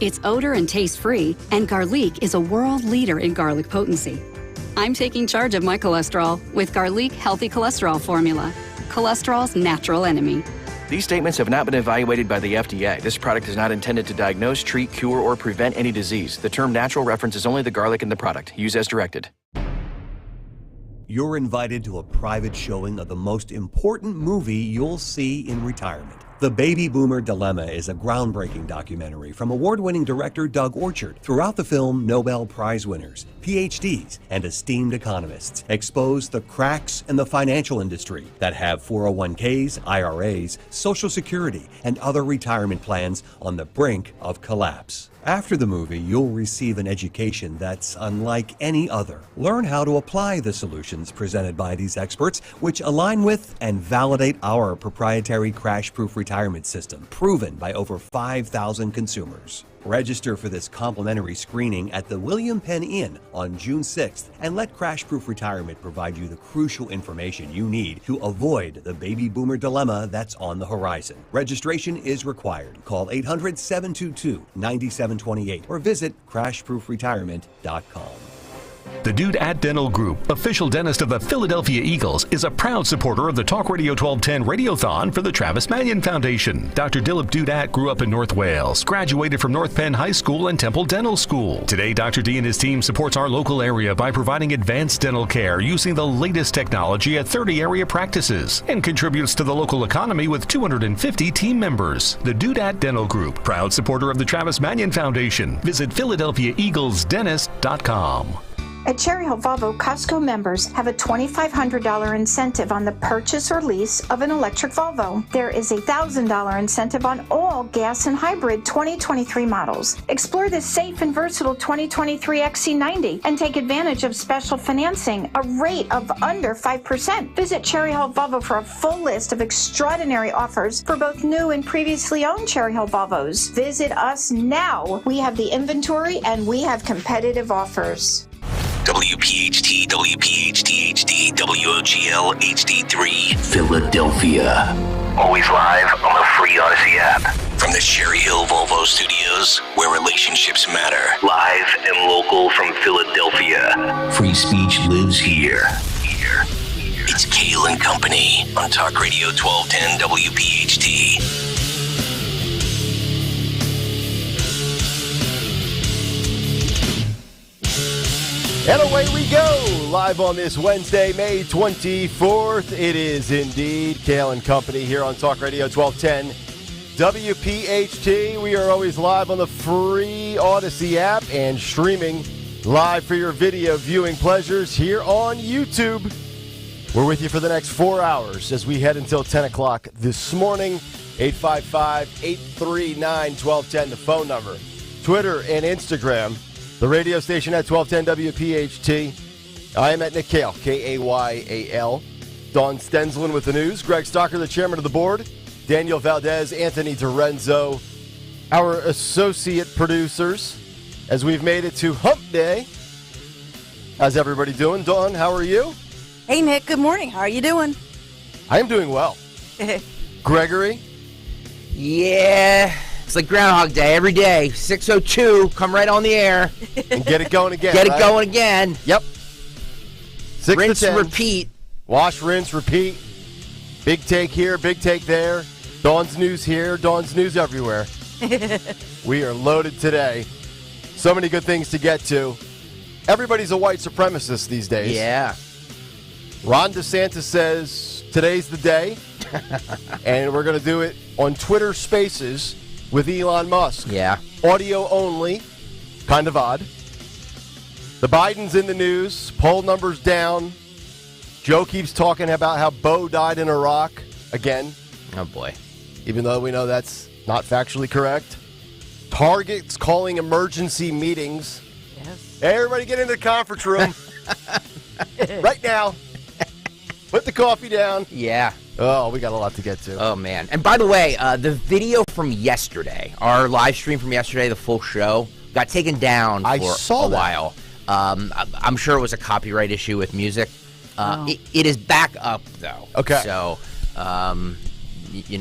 It's odor and taste-free, and Garlic is a world leader in garlic potency. I'm taking charge of my cholesterol with Garlic Healthy Cholesterol Formula, cholesterol's natural enemy. These statements have not been evaluated by the FDA. This product is not intended to diagnose, treat, cure, or prevent any disease. The term natural references only the garlic in the product. Use as directed. You're invited to a private showing of the most important movie you'll see in retirement. The Baby Boomer Dilemma is a groundbreaking documentary from award-winning director Doug Orchard. Throughout the film, Nobel Prize winners, PhDs, and esteemed economists expose the cracks in the financial industry that have 401ks, IRAs, Social Security, and other retirement plans on the brink of collapse. After the movie, you'll receive an education that's unlike any other. Learn how to apply the solutions presented by these experts, which align with and validate our proprietary crash-proof retirement system, proven by over 5,000 consumers. Register for this complimentary screening at the William Penn Inn on June 6th and let Crash Proof Retirement provide you the crucial information you need to avoid the baby boomer dilemma that's on the horizon. Registration is required. Call 800-722-9728 or visit crashproofretirement.com. The Dude at Dental Group, official dentist of the Philadelphia Eagles, is a proud supporter of the Talk Radio 1210 Radiothon for the Travis Manion Foundation. Dr. Dilip Dudat grew up in North Wales, graduated from North Penn High School and Temple Dental School. Today, Dr. D and his team supports our local area by providing advanced dental care using the latest technology at 30 area practices and contributes to the local economy with 250 team members. The Dudat Dental Group, proud supporter of the Travis Manion Foundation. Visit PhiladelphiaEaglesDentist.com. At Cherry Hill Volvo, Costco members have a $2,500 incentive on the purchase or lease of an electric Volvo. There is a $1,000 incentive on all gas and hybrid 2023 models. Explore this safe and versatile 2023 XC90 and take advantage of special financing, a rate of under 5%. Visit Cherry Hill Volvo for a full list of extraordinary offers for both new and previously owned Cherry Hill Volvos. Visit us now. We have the inventory and we have competitive offers. WPHT, WPHT-HD, WOGL HD3, Philadelphia. Always live on the free Odyssey app. From the Cherry Hill Volvo Studios, where relationships matter. Live and local from Philadelphia. Free speech lives here. It's Kayal Company on Talk Radio 1210 WPHT. And away we go, live on this Wednesday, May 24th. It is indeed Kayal Company here on Talk Radio 1210 WPHT. We are always live on the free Odyssey app and streaming live for your video viewing pleasures here on YouTube. We're with you for the next 4 hours as we head until 10 o'clock this morning. 855-839-1210, the phone number. Twitter and Instagram. The radio station at 1210 WPHT. I am at Nick Kayal, Kayal. Dawn Stenslin with the news. Greg Stocker, the chairman of the board. Daniel Valdez, Anthony Dorenzo, our associate producers, as we've made it to Hump Day. How's everybody doing? Dawn, how are you? Hey, Nick. Good morning. How are you doing? I am doing well. Gregory? Yeah. It's like Groundhog Day every day. 6:02, come right on the air. And get it going again. Get it going again. Yep. 6 rinse to 10. and repeat. Wash, rinse, repeat. Big take here, big take there. Dawn's news here, Dawn's news everywhere. We are loaded today. So many good things to get to. Everybody's a white supremacist these days. Yeah. Ron DeSantis says today's the day. And we're going to do it on Twitter Spaces with Elon Musk. Yeah. Audio only. Kind of odd. The Biden's in the news. Poll numbers down. Joe keeps talking about how Bo died in Iraq. Again. Oh, boy. Even though we know that's not factually correct. Target's calling emergency meetings. Yes. Hey, everybody get into the conference room. Right now. Put the coffee down. Yeah. Oh, we got a lot to get to. Oh, man. And by the way, the video from yesterday, our live stream from yesterday, the full show, got taken down for a while. I'm sure it was a copyright issue with music. It is back up, though. Okay. So,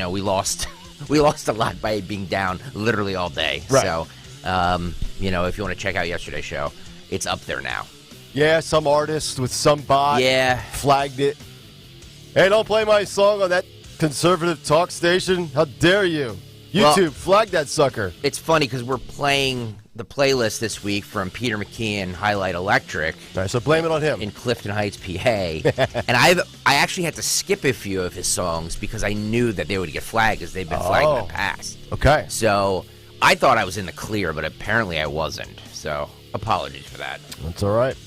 we lost a lot by it being down literally all day. Right. So, If you want to check out yesterday's show, it's up there now. Yeah, some artist with some bot flagged it. Hey, don't play my song on that conservative talk station. How dare you? YouTube, flag that sucker. It's funny because we're playing the playlist this week from Peter McKeon, Highlight Electric. All right, so blame it on him. In Clifton Heights, PA. And I actually had to skip a few of his songs because I knew that they would get flagged as they've been flagged in the past. Okay. So I thought I was in the clear, but apparently I wasn't. So apologies for that. That's all right.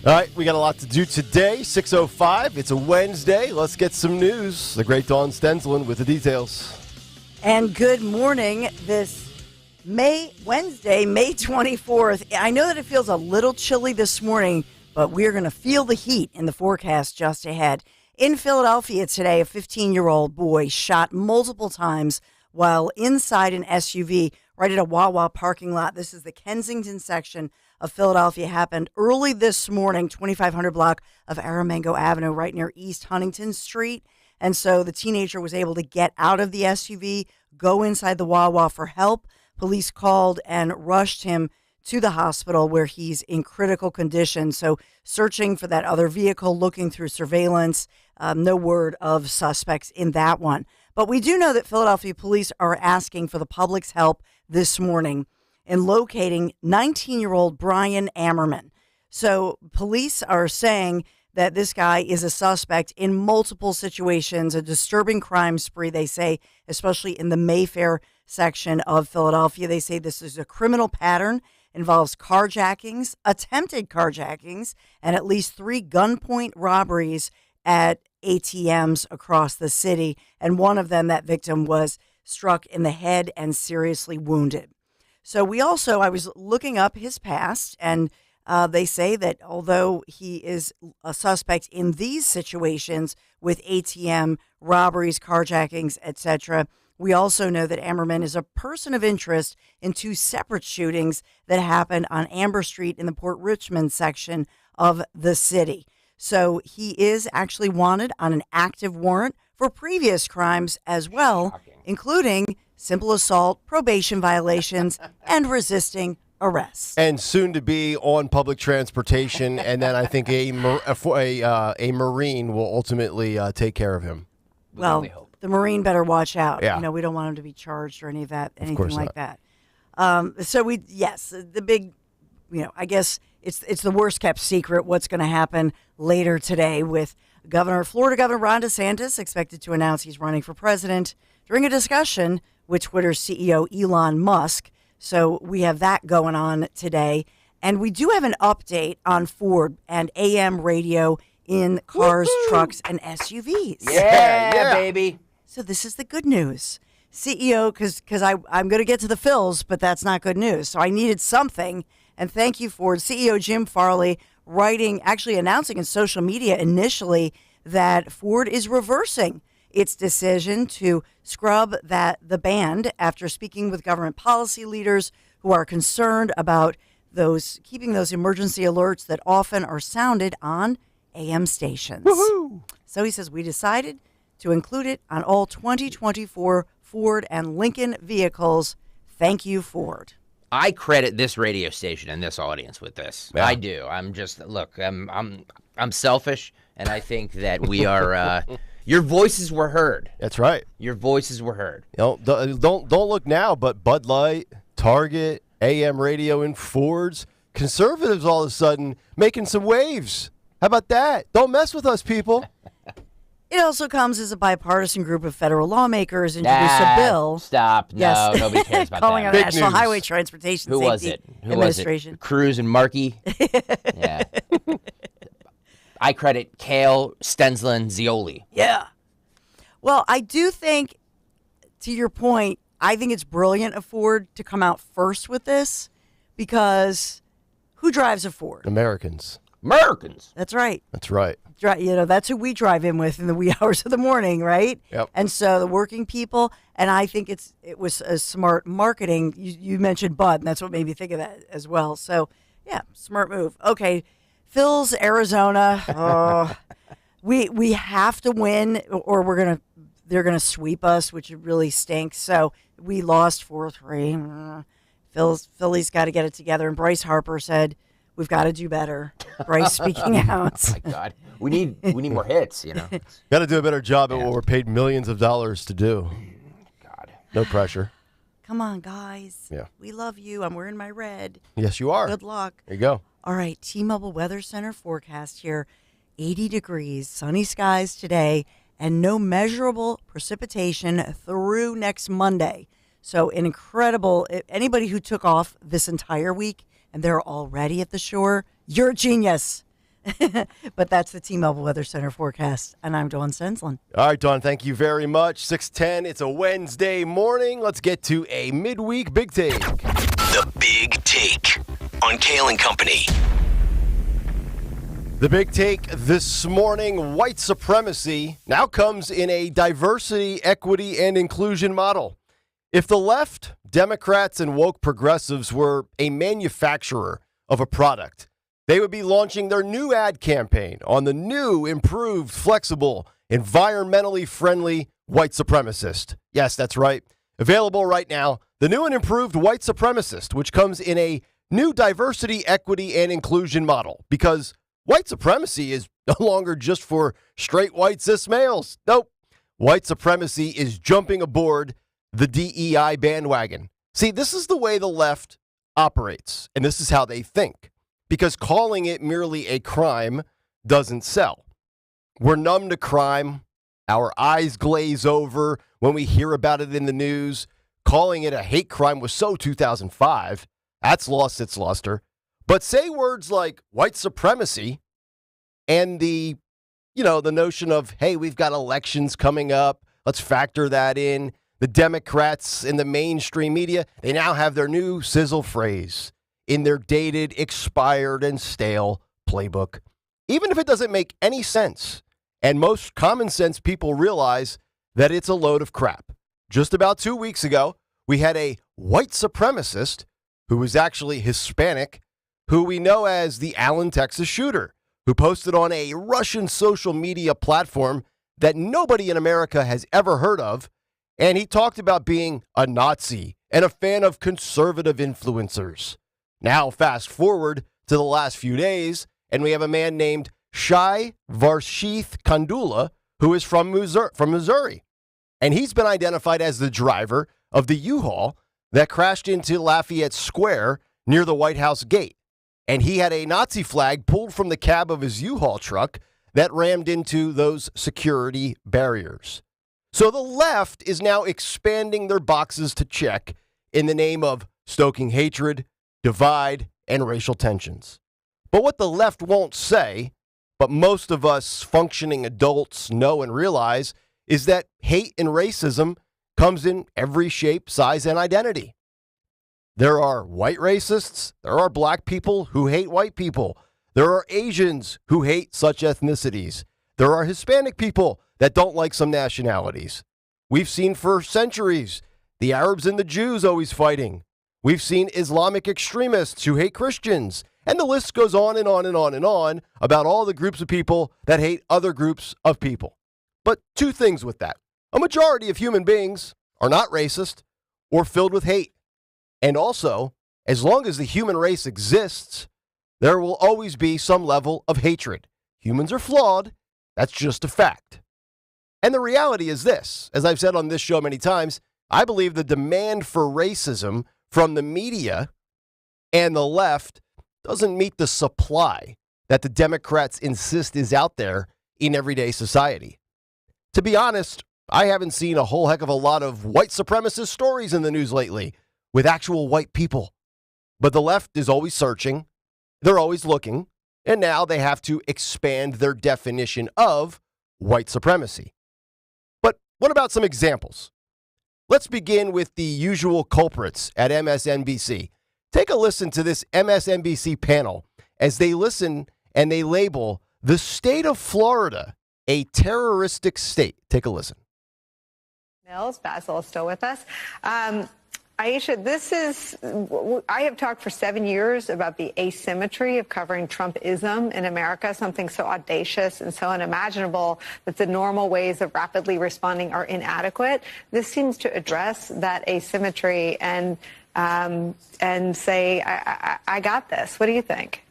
All right, we got a lot to do today. 6:05. It's a Wednesday. Let's get some news. The great Dawn Stensland with the details. And good morning this Wednesday, May 24th. I know that it feels a little chilly this morning, but we're going to feel the heat in the forecast just ahead. In Philadelphia today, a 15-year-old boy shot multiple times while inside an SUV right at a Wawa parking lot. This is the Kensington section of Philadelphia. Happened early this morning, 2500 block of Aramango Avenue, right near East Huntington Street. And so the teenager was able to get out of the SUV, go inside the Wawa for help. Police called and rushed him to the hospital where he's in critical condition. So searching for that other vehicle, looking through surveillance, no word of suspects in that one. But we do know that Philadelphia police are asking for the public's help this morning in locating 19-year-old Brian Ammerman. So police are saying that this guy is a suspect in multiple situations, a disturbing crime spree, they say, especially in the Mayfair section of Philadelphia. They say this is a criminal pattern, involves carjackings, attempted carjackings, and at least 3 gunpoint robberies at ATMs across the city. And one of them, that victim was struck in the head and seriously wounded. So I was looking up his past, and they say that although he is a suspect in these situations with ATM robberies, carjackings, etc., we also know that Ammerman is a person of interest in 2 separate shootings that happened on Amber Street in the Port Richmond section of the city. So he is actually wanted on an active warrant for previous crimes as well, including simple assault, probation violations, and resisting arrest. And soon to be on public transportation, and then I think a Marine will ultimately take care of him. Well, the Marine better watch out. Yeah. We don't want him to be charged or anything course like not. that. The big, I guess it's the worst kept secret what's going to happen later today with Florida Governor Ron DeSantis expected to announce he's running for president during a discussion with Twitter CEO Elon Musk. So we have that going on today. And we do have an update on Ford and AM radio in cars, trucks, and SUVs. Yeah, baby. So this is the good news. CEO, because I'm going to get to the fills, but that's not good news. So I needed something. And thank you, Ford. CEO Jim Farley announcing in social media initially that Ford is reversing its decision to scrub the band after speaking with government policy leaders who are concerned about keeping those emergency alerts that often are sounded on AM stations. Woohoo! So he says, we decided to include it on all 2024 Ford and Lincoln vehicles. Thank you, Ford. I credit this radio station and this audience with this. Yeah. I do. I'm selfish, and I think that we are. Your voices were heard. That's right. Your voices were heard. Don't look now, but Bud Light, Target, AM radio, and Fords, conservatives all of a sudden making some waves. How about that? Don't mess with us, people. It also comes as a bipartisan group of federal lawmakers introduced a bill. Stop. No, yes. Nobody cares about calling that. on the National Highway Transportation Safety Administration. Was it? Cruz and Markey? Yeah. I credit Kayal, Stensland, Zioli. Yeah. Well, I do think, to your point, I think it's brilliant of Ford to come out first with this because who drives a Ford? Americans. That's right. That's right. That's who we drive in with in the wee hours of the morning, right? Yep. And so the working people, and I think it was a smart marketing. You mentioned Bud, and that's what made me think of that as well. So, yeah, smart move. Okay, Phil's Arizona. We have to win, or they're gonna sweep us, which really stinks. So we lost 4-3. Philly's got to get it together. And Bryce Harper said, we've got to do better. Bryce speaking out. Oh my God. We need more hits, you know. Got to do a better job at what we're paid millions of dollars to do. God. No pressure. Come on, guys. Yeah. We love you. I'm wearing my red. Yes, you are. Good luck. There you go. All right, T-Mobile Weather Center forecast here. 80 degrees, sunny skies today, and no measurable precipitation through next Monday. So an incredible, anybody who took off this entire week and they're already at the shore, you're a genius. But that's the T-Mobile Weather Center forecast. And I'm Dawn Stensland. All right, Dawn, thank you very much. 6:10, it's a Wednesday morning. Let's get to a midweek Big Take. The Big Take on Kayal Company. The Big Take this morning, white supremacy now comes in a diversity, equity, and inclusion model. If the left, Democrats, and woke progressives were a manufacturer of a product, they would be launching their new ad campaign on the new, improved, flexible, environmentally friendly white supremacist. Yes, that's right. Available right now, the new and improved white supremacist, which comes in a new diversity, equity, and inclusion model. Because white supremacy is no longer just for straight white cis males. Nope. White supremacy is jumping aboard the DEI bandwagon. See, this is the way the left operates, and this is how they think. Because calling it merely a crime doesn't sell. We're numb to crime. Our eyes glaze over when we hear about it in the news. Calling it a hate crime was so 2005. That's lost its luster. But say words like white supremacy and the notion of, hey, we've got elections coming up. Let's factor that in. The Democrats in the mainstream media, they now have their new sizzle phrase in their dated, expired, and stale playbook. Even if it doesn't make any sense, and most common sense people realize that it's a load of crap. Just about 2 weeks ago, we had a white supremacist who was actually Hispanic, who we know as the Allen, Texas shooter, who posted on a Russian social media platform that nobody in America has ever heard of, and he talked about being a Nazi and a fan of conservative influencers. Now, fast forward to the last few days, and we have a man named Shai Varshith Kandula, who is from Missouri. And he's been identified as the driver of the U-Haul that crashed into Lafayette Square near the White House gate. And he had a Nazi flag pulled from the cab of his U-Haul truck that rammed into those security barriers. So the left is now expanding their boxes to check in the name of stoking hatred, divide, and racial tensions. But what the left won't say, but most of us functioning adults know and realize, is that hate and racism comes in every shape, size, and identity. There are white racists. There are black people who hate white people. There are Asians who hate such ethnicities. There are Hispanic people that don't like some nationalities. We've seen for centuries the Arabs and the Jews always fighting. We've seen Islamic extremists who hate Christians. And the list goes on and on and on and on about all the groups of people that hate other groups of people. But two things with that. A majority of human beings are not racist or filled with hate. And also, as long as the human race exists, there will always be some level of hatred. Humans are flawed. That's just a fact. And the reality is this, as I've said on this show many times, I believe the demand for racism from the media and the left doesn't meet the supply that the Democrats insist is out there in everyday society. To be honest, I haven't seen a whole heck of a lot of white supremacist stories in the news lately with actual white people. But the left is always searching, they're always looking, and now they have to expand their definition of white supremacy. But what about some examples? Let's begin with the usual culprits at MSNBC. Take a listen to this MSNBC panel as they listen and they label the state of Florida a terroristic state. Take a listen. Basil is still with us. Aisha, I have talked for 7 years about the asymmetry of covering Trumpism in America, something so audacious and so unimaginable that the normal ways of rapidly responding are inadequate. This seems to address that asymmetry and and say, I got this. What do you think?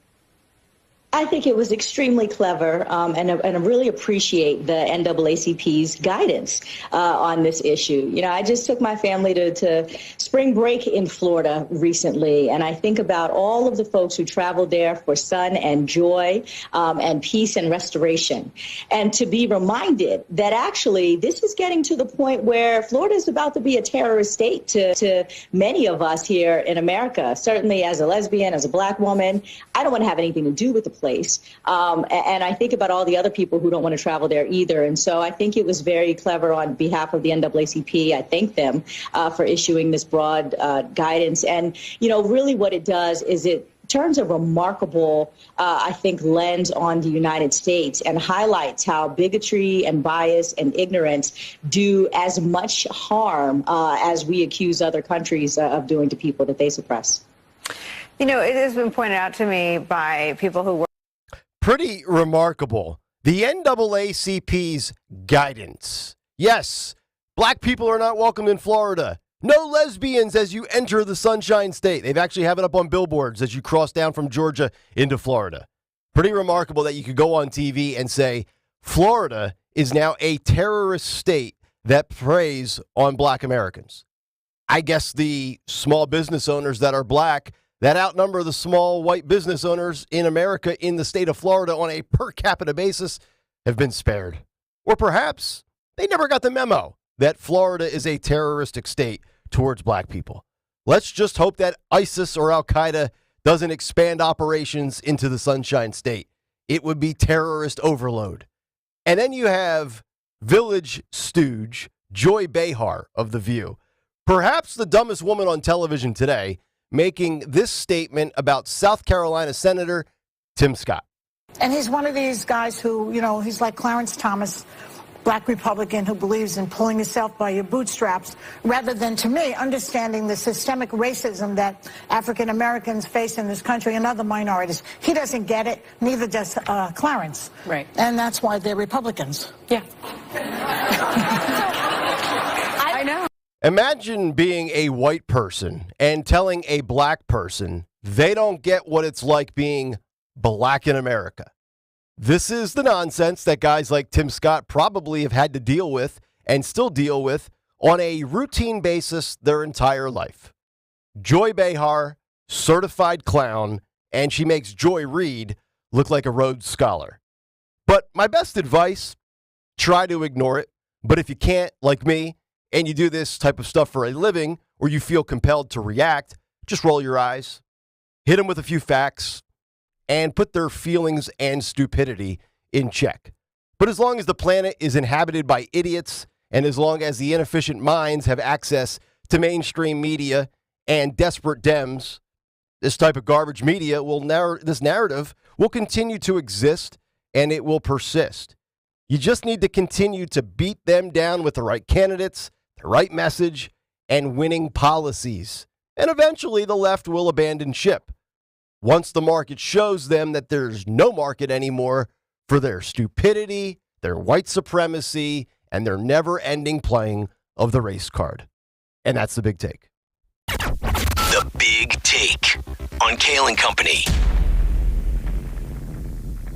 I think it was extremely clever, and I really appreciate the NAACP's guidance on this issue. You know, I just took my family to spring break in Florida recently, and I think about all of the folks who traveled there for sun and joy and peace and restoration. And to be reminded that actually this is getting to the point where Florida is about to be a terrorist state to many of us here in America. Certainly as a lesbian, as a black woman, I don't want to have anything to do with the place. And I think about all the other people who don't want to travel there either. And so I think it was very clever on behalf of the NAACP. I thank them for issuing this broad guidance. And, you know, really what it does is it turns a remarkable, I think, lens on the United States and highlights how bigotry and bias and ignorance do as much harm as we accuse other countries of doing to people that they suppress. You know, it has been pointed out to me by people who work. Pretty remarkable. The NAACP's guidance. Yes, black people are not welcome in Florida. No lesbians as you enter the Sunshine State. They've actually have it up on billboards as you cross down from Georgia into Florida. Pretty remarkable that you could go on TV and say, Florida is now a terrorist state that preys on black Americans. I guess the small business owners that are black that outnumber the small white business owners in America in the state of Florida on a per capita basis have been spared. Or perhaps they never got the memo that Florida is a terroristic state towards black people. Let's just hope that ISIS or Al-Qaeda doesn't expand operations into the Sunshine State. It would be terrorist overload. And then you have village stooge Joy Behar of The View, perhaps the dumbest woman on television today, making this statement about South Carolina Senator Tim Scott. And he's one of these guys who, you know, he's like Clarence Thomas, black Republican who believes in pulling yourself by your bootstraps, rather than, to me, understanding the systemic racism that African Americans face in this country and other minorities. He doesn't get it, neither does Clarence. Right. And that's why they're Republicans. Yeah. I know. Imagine being a white person and telling a black person they don't get what it's like being black in America. This is the nonsense that guys like Tim Scott probably have had to deal with and still deal with on a routine basis their entire life. Joy Behar, certified clown, and she makes Joy Reid look like a Rhodes Scholar. But my best advice, try to ignore it. But if you can't, like me, and you do this type of stuff for a living, or you feel compelled to react, just roll your eyes, hit them with a few facts, and put their feelings and stupidity in check. But as long as the planet is inhabited by idiots, and as long as the inefficient minds have access to mainstream media and desperate Dems, this type of garbage media this narrative will continue to exist, and it will persist. You just need to continue to beat them down with the right candidates, the right message, and winning policies. And eventually the left will abandon ship once the market shows them that there's no market anymore for their stupidity, their white supremacy, and their never-ending playing of the race card. And that's the big take. The Big Take on Kayal Company.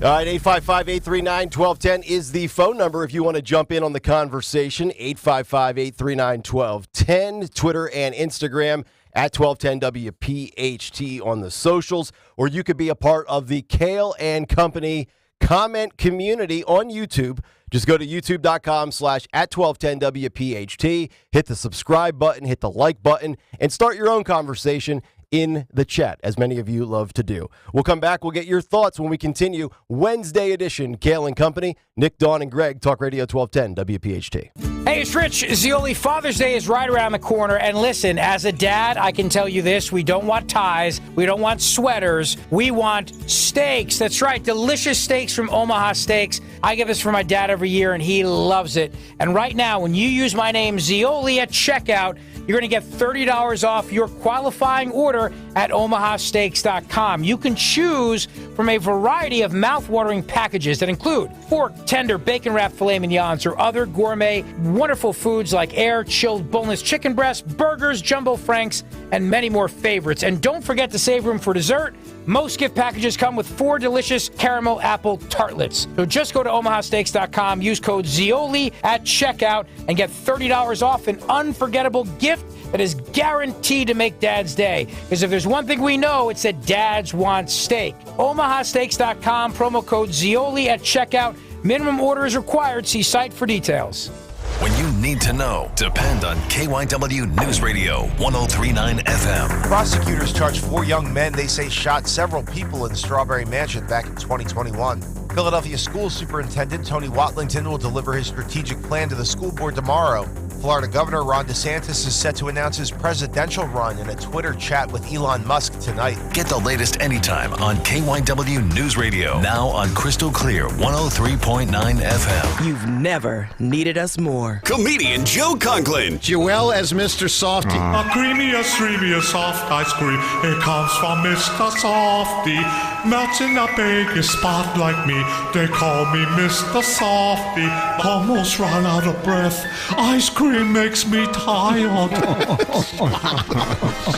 All right, 855-839-1210 is the phone number if you want to jump in on the conversation. 855-839-1210, Twitter and Instagram at 1210WPHT on the socials. Or you could be a part of the Kayal Company comment community on YouTube. Just go to youtube.com/@1210WPHT, hit the subscribe button, hit the like button, and start your own conversation in the chat, as many of you love to do. We'll come back. We'll get your thoughts when we continue Wednesday edition, Kayal Company. Nick, Dawn, and Greg, Talk Radio 1210, WPHT. Hey, it's Rich Zioli. Father's Day is right around the corner. And listen, as a dad, I can tell you this. We don't want ties. We don't want sweaters. We want steaks. That's right. Delicious steaks from Omaha Steaks. I get this for my dad every year, and he loves it. And right now, when you use my name, Zioli, at checkout, you're going to get $30 off your qualifying order at omahasteaks.com. You can choose from a variety of mouth-watering packages that include pork, tender, bacon-wrapped filet mignons, or other gourmet, wonderful wonderful foods like air chilled boneless chicken breasts, burgers, jumbo franks, and many more favorites. And don't forget to save room for dessert. Most gift packages come with 4 delicious caramel apple tartlets. So just go to omahasteaks.com, use code ZIOLI at checkout, and get $30 off an unforgettable gift that is guaranteed to make Dad's day. Because if there's one thing we know, it's that dads want steak. omahasteaks.com, promo code ZIOLI at checkout. Minimum order is required. See site for details. When you need to know, depend on KYW News Radio 103.9 FM. Prosecutors charged 4 young men they say shot several people in the Strawberry Mansion back in 2021. Philadelphia School Superintendent Tony Watlington will deliver his strategic plan to the school board tomorrow. Florida Governor Ron DeSantis is set to announce his presidential run in a Twitter chat with Elon Musk tonight. Get the latest anytime on KYW News Radio. Now on Crystal Clear 103.9 FM. You've never needed us more. Comedian Joe Conklin. Joel as Mr. Softy. A creamiest, creamiest soft ice cream. It comes from Mr. Softy. Melts in a biggest spot like me. They call me Mr. Softy. Almost run out of breath. Ice cream makes me tired.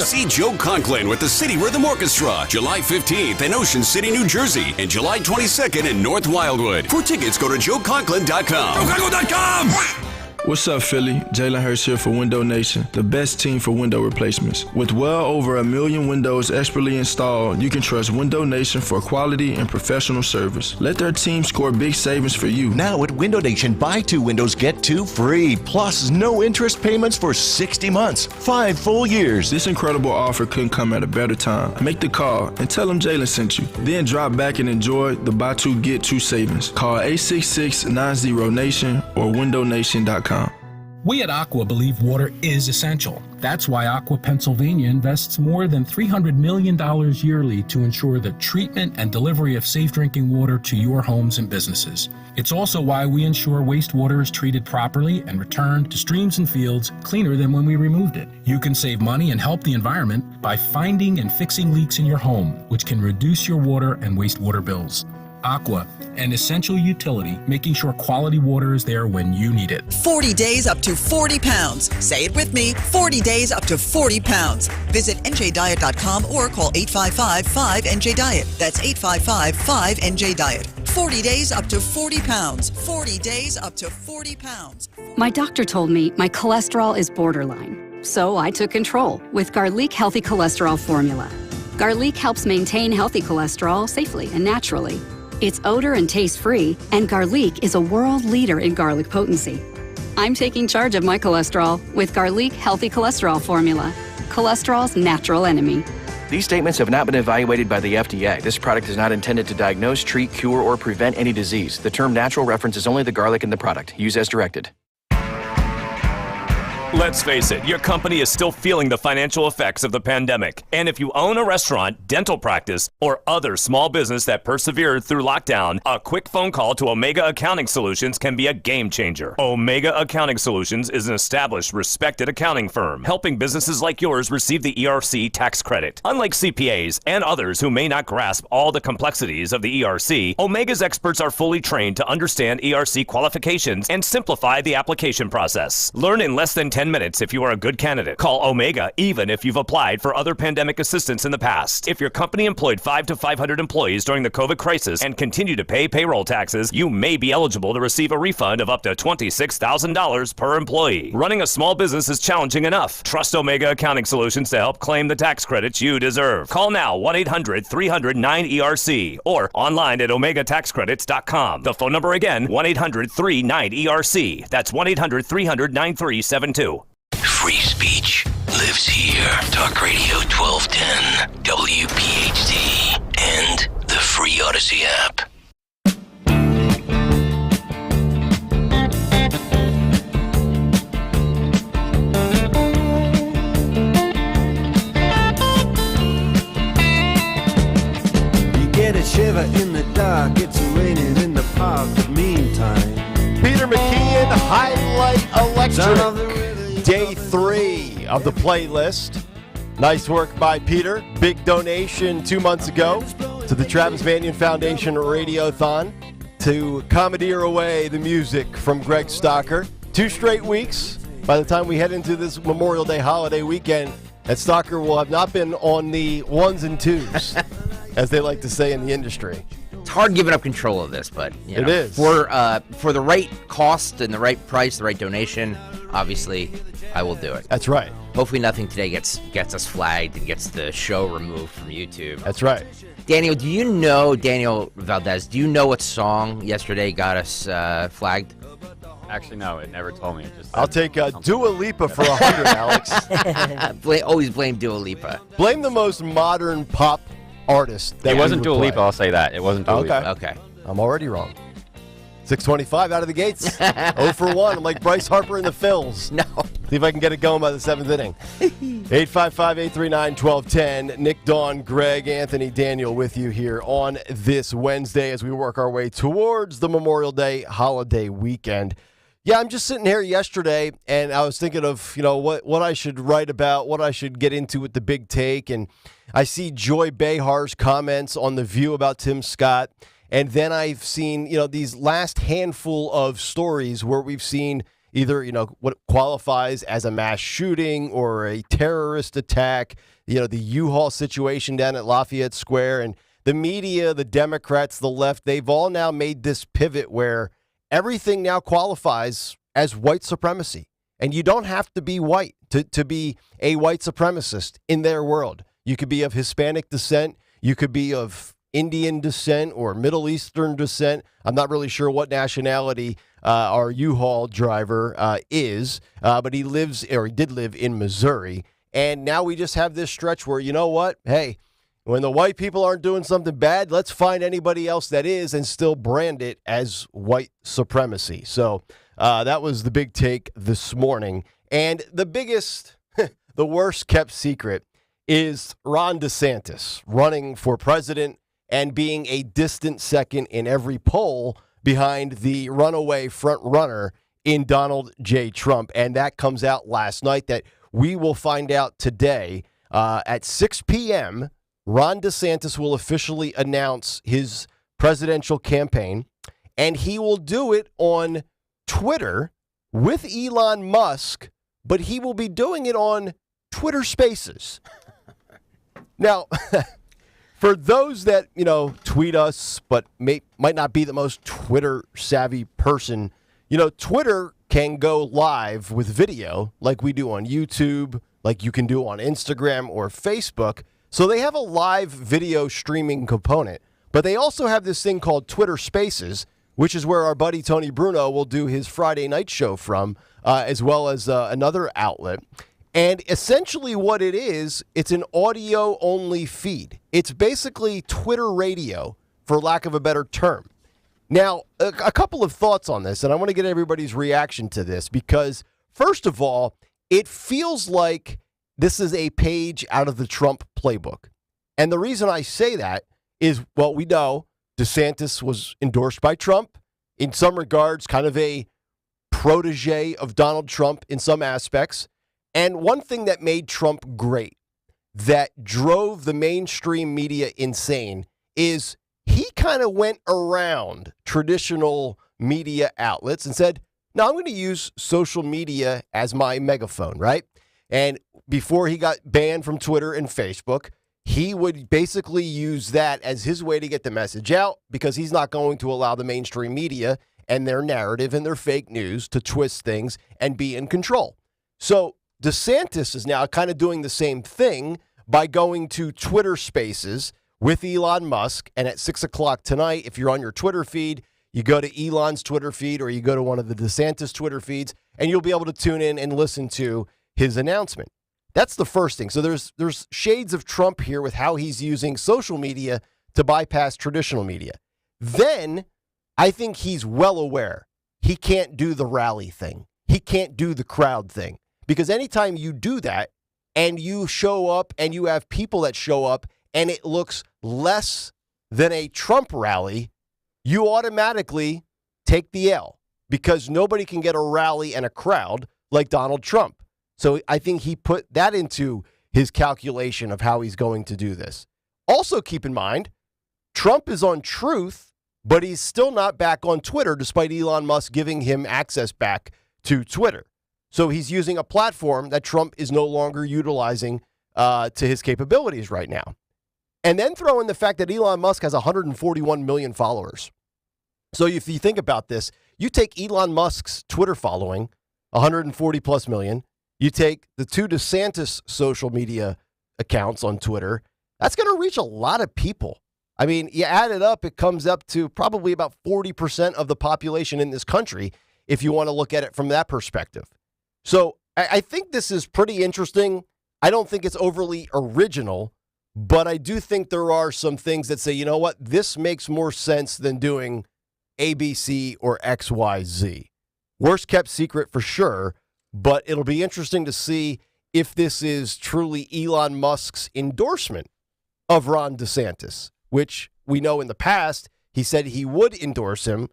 See Joe Conklin with the City Rhythm Orchestra, July 15th in Ocean City, New Jersey, and July 22nd in North Wildwood. For tickets, go to joeconklin.com. JoeConklin.com! What's up, Philly? Jalen Hurts here for Window Nation, the best team for window replacements. With well over 1 million windows expertly installed, you can trust Window Nation for quality and professional service. Let their team score big savings for you. Now at Window Nation, buy 2 windows, get 2 free. Plus, no interest payments for 60 months, 5 full years. This incredible offer couldn't come at a better time. Make the call and tell them Jalen sent you. Then drop back and enjoy the buy 2, get 2 savings. Call 866-90-NATION or windownation.com. We at Aqua believe water is essential. That's why Aqua Pennsylvania invests more than $300 million yearly to ensure the treatment and delivery of safe drinking water to your homes and businesses. It's also why we ensure wastewater is treated properly and returned to streams and fields cleaner than when we removed it. You can save money and help the environment by finding and fixing leaks in your home, which can reduce your water and wastewater bills. Aqua, an essential utility, making sure quality water is there when you need it. 40 days up to 40 pounds. Say it with me, 40 days up to 40 pounds. Visit njdiet.com or call 855-5NJ-DIET. That's 855-5NJ-DIET. 40 days up to 40 pounds. 40 days up to 40 pounds. My doctor told me my cholesterol is borderline. So I took control with Garlic Healthy Cholesterol Formula. Garlic helps maintain healthy cholesterol safely and naturally. It's odor and taste-free, and Garlic is a world leader in garlic potency. I'm taking charge of my cholesterol with Garlic Healthy Cholesterol Formula, cholesterol's natural enemy. These statements have not been evaluated by the FDA. This product is not intended to diagnose, treat, cure, or prevent any disease. The term natural references only the garlic in the product. Use as directed. Let's face it, your company is still feeling the financial effects of the pandemic. And if you own a restaurant, dental practice, or other small business that persevered through lockdown, a quick phone call to Omega Accounting Solutions can be a game changer. Omega Accounting Solutions is an established, respected accounting firm, helping businesses like yours receive the ERC tax credit. Unlike CPAs and others who may not grasp all the complexities of the ERC, Omega's experts are fully trained to understand ERC qualifications and simplify the application process. Learn in less than 10 minutes if you are a good candidate. Call Omega even if you've applied for other pandemic assistance in the past. If your company employed 500 to 500 employees during the COVID crisis and continue to pay payroll taxes, you may be eligible to receive a refund of up to $26,000 per employee. Running a small business is challenging enough. Trust Omega Accounting Solutions to help claim the tax credits you deserve. Call now 1-800-300-9ERC or online at OmegaTaxCredits.com. The phone number again, 1-800-39ERC. That's 1-800-300-9372. Free speech lives here. Talk Radio 1210, WPHT, and the free Odyssey app. You get a shiver in the dark, it's raining in the park, but meantime. Peter McKeon, Highlight Electric. Day 3 of the playlist. Nice work by Peter. Big donation 2 months ago to the Travis Manion Foundation Radiothon to commandeer away the music from Greg Stocker. 2 straight weeks. By the time we head into this Memorial Day holiday weekend, that Stalker will have not been on the ones and twos, as they like to say in the industry. It's hard giving up control of this, but it is. For the right cost and the right price, the right donation, obviously, I will do it. That's right. Hopefully nothing today gets us flagged and gets the show removed from YouTube. That's right. Daniel Valdez, do you know what song yesterday got us flagged? Actually, no, it never told me. I'll take Dua Lipa for 100, Alex. Always blame Dua Lipa. Blame the most modern pop artist. It wasn't Dua Lipa, I'll say that. It wasn't Dua Lipa. Okay. I'm already wrong. 6:25 out of the gates. 0 for 1. I'm like Bryce Harper in the Phils. No. See if I can get it going by the 7th inning. 855-839-1210. Nick, Dawn, Greg, Anthony, Daniel with you here on this Wednesday as we work our way towards the Memorial Day holiday weekend. Yeah, I'm just sitting here yesterday, and I was thinking of, what I should write about, what I should get into with the big take, and I see Joy Behar's comments on The View about Tim Scott, and then I've seen, these last handful of stories where we've seen either, what qualifies as a mass shooting or a terrorist attack, the U-Haul situation down at Lafayette Square, and the media, the Democrats, the left, they've all now made this pivot where everything now qualifies as white supremacy. And you don't have to be white to be a white supremacist in their world. You could be of Hispanic descent. You could be of Indian descent or Middle Eastern descent. I'm not really sure what nationality our U-Haul driver is, but he did live in Missouri. And now we just have this stretch where, you know what? Hey, when the white people aren't doing something bad, let's find anybody else that is and still brand it as white supremacy. So that was the big take this morning. And the biggest, the worst kept secret is Ron DeSantis running for president and being a distant second in every poll behind the runaway front runner in Donald J. Trump. And that comes out last night that we will find out today at 6 p.m., Ron DeSantis will officially announce his presidential campaign, and he will do it on Twitter with Elon Musk, but he will be doing it on Twitter Spaces. Now, for those that, tweet us but might not be the most Twitter-savvy person, Twitter can go live with video like we do on YouTube, like you can do on Instagram or Facebook. So they have a live video streaming component, but they also have this thing called Twitter Spaces, which is where our buddy Tony Bruno will do his Friday night show from, as well as another outlet. And essentially what it is, it's an audio-only feed. It's basically Twitter radio, for lack of a better term. Now, a couple of thoughts on this, and I want to get everybody's reaction to this, because, first of all, it feels like this is a page out of the Trump playbook. And the reason I say that is, well, we know DeSantis was endorsed by Trump, in some regards, kind of a protege of Donald Trump in some aspects. And one thing that made Trump great, that drove the mainstream media insane, is he kind of went around traditional media outlets and said, no, I'm going to use social media as my megaphone, right? And before he got banned from Twitter and Facebook, he would basically use that as his way to get the message out, because he's not going to allow the mainstream media and their narrative and their fake news to twist things and be in control. So DeSantis is now kind of doing the same thing by going to Twitter Spaces with Elon Musk. And at 6 o'clock tonight, if you're on your Twitter feed, you go to Elon's Twitter feed or you go to one of the DeSantis Twitter feeds, and you'll be able to tune in and listen to his announcement. That's the first thing. So there's shades of Trump here with how he's using social media to bypass traditional media. Then I think he's well aware he can't do the rally thing. He can't do the crowd thing. Because anytime you do that and you show up and you have people that show up and it looks less than a Trump rally, you automatically take the L, because nobody can get a rally and a crowd like Donald Trump. So I think he put that into his calculation of how he's going to do this. Also keep in mind, Trump is on Truth, but he's still not back on Twitter, despite Elon Musk giving him access back to Twitter. So he's using a platform that Trump is no longer utilizing to his capabilities right now. And then throw in the fact that Elon Musk has 141 million followers. So if you think about this, you take Elon Musk's Twitter following, 140 plus million. You take the 2 DeSantis social media accounts on Twitter. That's going to reach a lot of people. I mean, you add it up, it comes up to probably about 40% of the population in this country, if you want to look at it from that perspective. So I think this is pretty interesting. I don't think it's overly original, but I do think there are some things that say, you know what, this makes more sense than doing ABC or XYZ. Worst kept secret for sure, but it'll be interesting to see if this is truly Elon Musk's endorsement of Ron DeSantis, which we know in the past he said he would endorse him,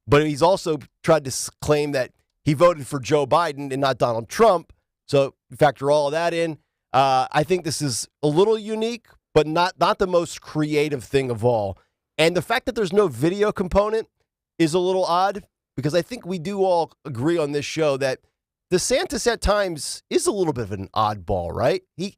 but he's also tried to claim that he voted for Joe Biden and not Donald Trump. So factor all of that in. I think this is a little unique, but not the most creative thing of all. And the fact that there's no video component is a little odd, because I think we do all agree on this show that DeSantis at times is a little bit of an oddball, right? He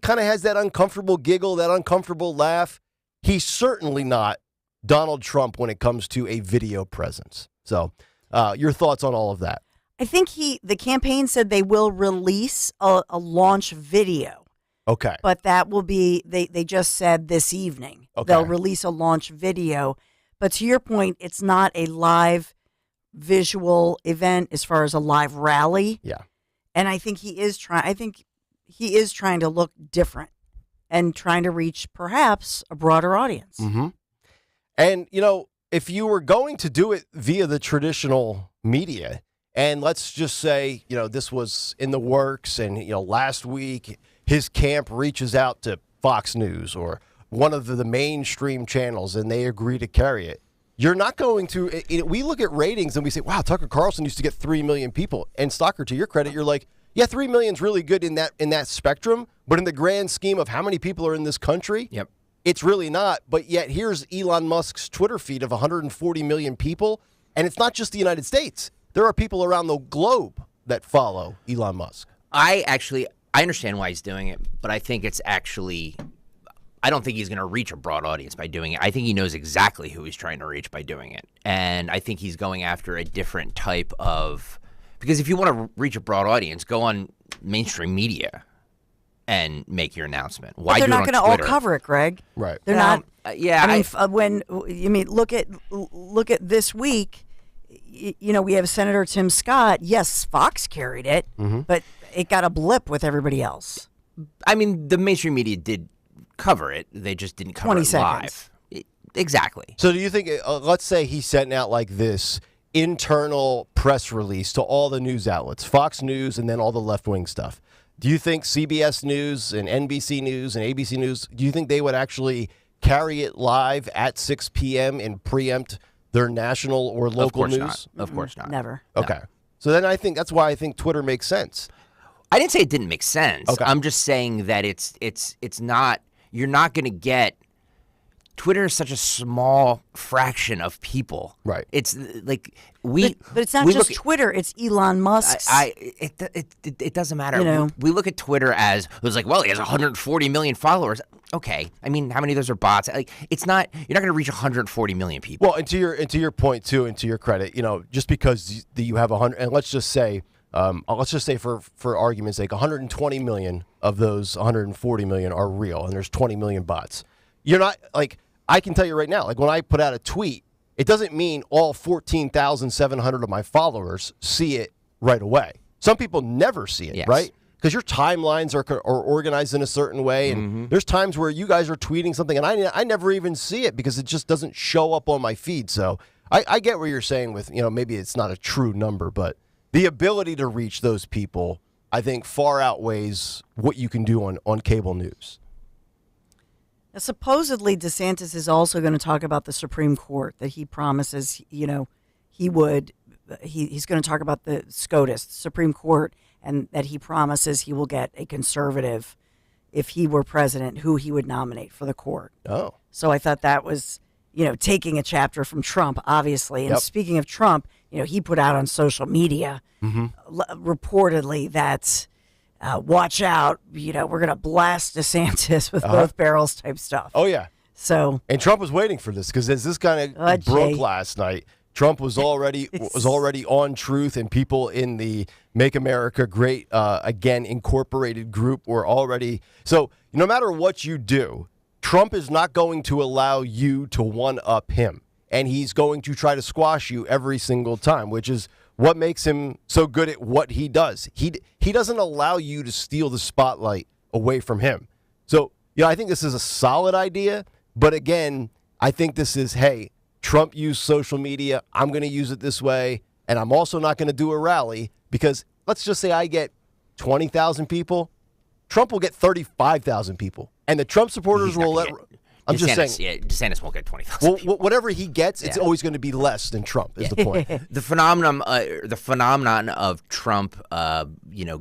kind of has that uncomfortable giggle, that uncomfortable laugh. He's certainly not Donald Trump when it comes to a video presence. So your thoughts on all of that? I think the campaign said they will release a launch video. Okay. But that will be, they just said this evening. Okay. They'll release a launch video. But to your point, it's not a live visual event as far as a live rally. Yeah. And I think he is trying to look different and trying to reach perhaps a broader audience. Mm-hmm. And, you know, if you were going to do it via the traditional media, and let's just say, you know, this was in the works and, you know, last week his camp reaches out to Fox News or one of the mainstream channels and they agree to carry it. You're not going to, we look at ratings and we say, wow, Tucker Carlson used to get 3 million people. And Stocker, to your credit, you're like, yeah, 3 million is really good in that spectrum. But in the grand scheme of how many people are in this country, yep, it's really not. But yet here's Elon Musk's Twitter feed of 140 million people. And it's not just the United States. There are people around the globe that follow Elon Musk. I understand why he's doing it, but I think it's actually, I don't think he's going to reach a broad audience by doing it. I think he knows exactly who he's trying to reach by doing it. And I think he's going after a different type of, because if you want to reach a broad audience, go on mainstream media and make your announcement. Why they're do it not on going to all Twitter? cover it, Greg. Right. They're not. Yeah. I mean, look at this week. You know, we have Senator Tim Scott. Yes, Fox carried it, but it got a blip with everybody else. I mean, the mainstream media did cover it. They just didn't cover 20 it seconds. live. Exactly. So do you think, let's say he's sending out like this internal press release to all the news outlets, Fox News and then all the left-wing stuff. Do you think CBS News and NBC News and ABC News, do you think they would actually carry it live at 6 p.m. and preempt their national or local news? Of course not. Never. Okay. No. So then that's why I think Twitter makes sense. I didn't say it didn't make sense. Okay. I'm just saying that it's not, you're not going to get, Twitter is such a small fraction of people. Right. It's like but it's not just Twitter. It's Elon Musk's. It doesn't matter. You know. We look at Twitter as, it was like, well, he has 140 million followers. Okay. I mean, how many of those are bots? Like, it's not, you're not going to reach 140 million people. Well, and to your point too, and to your credit, you know, just because you have 100, and let's just say for argument's sake, 120 million of those 140 million are real, and there's 20 million bots. You're not, like, I can tell you right now, like when I put out a tweet, it doesn't mean all 14,700 of my followers see it right away. Some people never see it, Yes. right? Because your timelines are organized in a certain way, and there's times where you guys are tweeting something, and I never even see it because it just doesn't show up on my feed. So I get what you're saying with, you know, maybe it's not a true number, but the ability to reach those people, I think, far outweighs what you can do on cable news. Now, supposedly, DeSantis is also going to talk about the Supreme Court, that he promises, you know, he's going to talk about the SCOTUS, the Supreme Court, and that he promises he will get a conservative, if he were president, who he would nominate for the court. Oh. So I thought that was, you know, taking a chapter from Trump, obviously. And Yep. speaking of Trump, he put out on social media reportedly that watch out, we're going to blast DeSantis with both barrels type stuff. Oh, yeah. So, and Trump was waiting for this because as this kind of broke last night, Trump was already on Truth, and people in the Make America Great Again Incorporated group were already. So no matter what you do, Trump is not going to allow you to one-up him, and he's going to try to squash you every single time, which is what makes him so good at what he does. He doesn't allow you to steal the spotlight away from him. So I think this is a solid idea. But again, I think this is, hey, Trump used social media. I'm going to use it this way. And I'm also not going to do a rally because let's just say I get 20,000 people. Trump will get 35,000 people. And the Trump supporters will let. I'm just saying. Yeah, DeSantis won't get 20,000 people. Whatever he gets, it's always going to be less than Trump is the point. The phenomenon of Trump,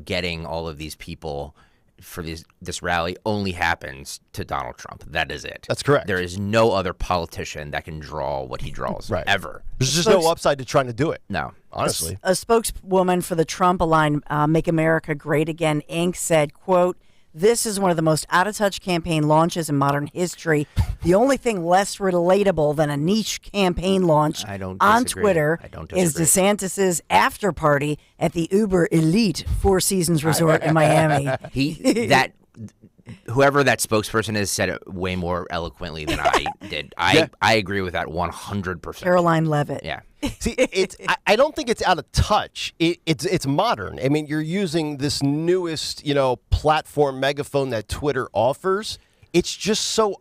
getting all of these people for this rally only happens to Donald Trump. That is it. That's correct. There is no other politician that can draw what he draws ever. There's just no upside to trying to do it. No. Honestly. A spokeswoman for the Trump-aligned Make America Great Again, Inc. said, quote, "This is one of the most out-of-touch campaign launches in modern history. The only thing less relatable than a niche campaign launch on Twitter is DeSantis' after party at the Uber Elite Four Seasons Resort in Miami." Whoever that spokesperson is said it way more eloquently than I did. I agree with that 100%. Caroline Levitt. Yeah. See, I don't think it's out of touch. It's modern. I mean, you're using this newest, platform megaphone that Twitter offers. It's just so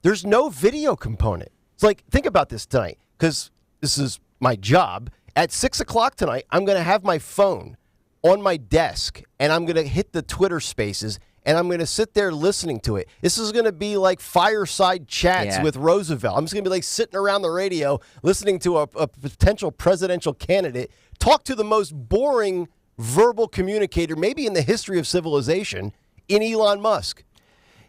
there's no video component. It's like, think about this tonight, because this is my job. At 6:00 tonight, I'm going to have my phone on my desk, and I'm going to hit the Twitter Spaces, and I'm going to sit there listening to it. This is going to be like fireside chats with Roosevelt. I'm just going to be like sitting around the radio listening to a potential presidential candidate talk to the most boring verbal communicator maybe in the history of civilization in Elon Musk.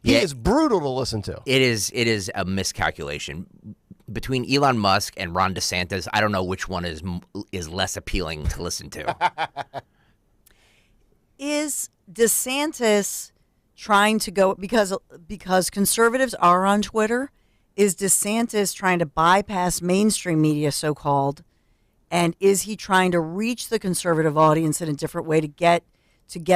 He is brutal to listen to. It is a miscalculation. Between Elon Musk and Ron DeSantis, I don't know which one is less appealing to listen to. Is DeSantis trying to go because conservatives are on Twitter? Is DeSantis trying to bypass mainstream media, so-called, and is he trying to reach the conservative audience in a different way to get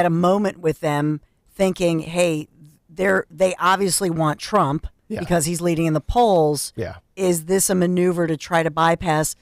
a moment with them, thinking, hey, they obviously want Trump because he's leading in the polls. Yeah. Is this a maneuver to try to bypass,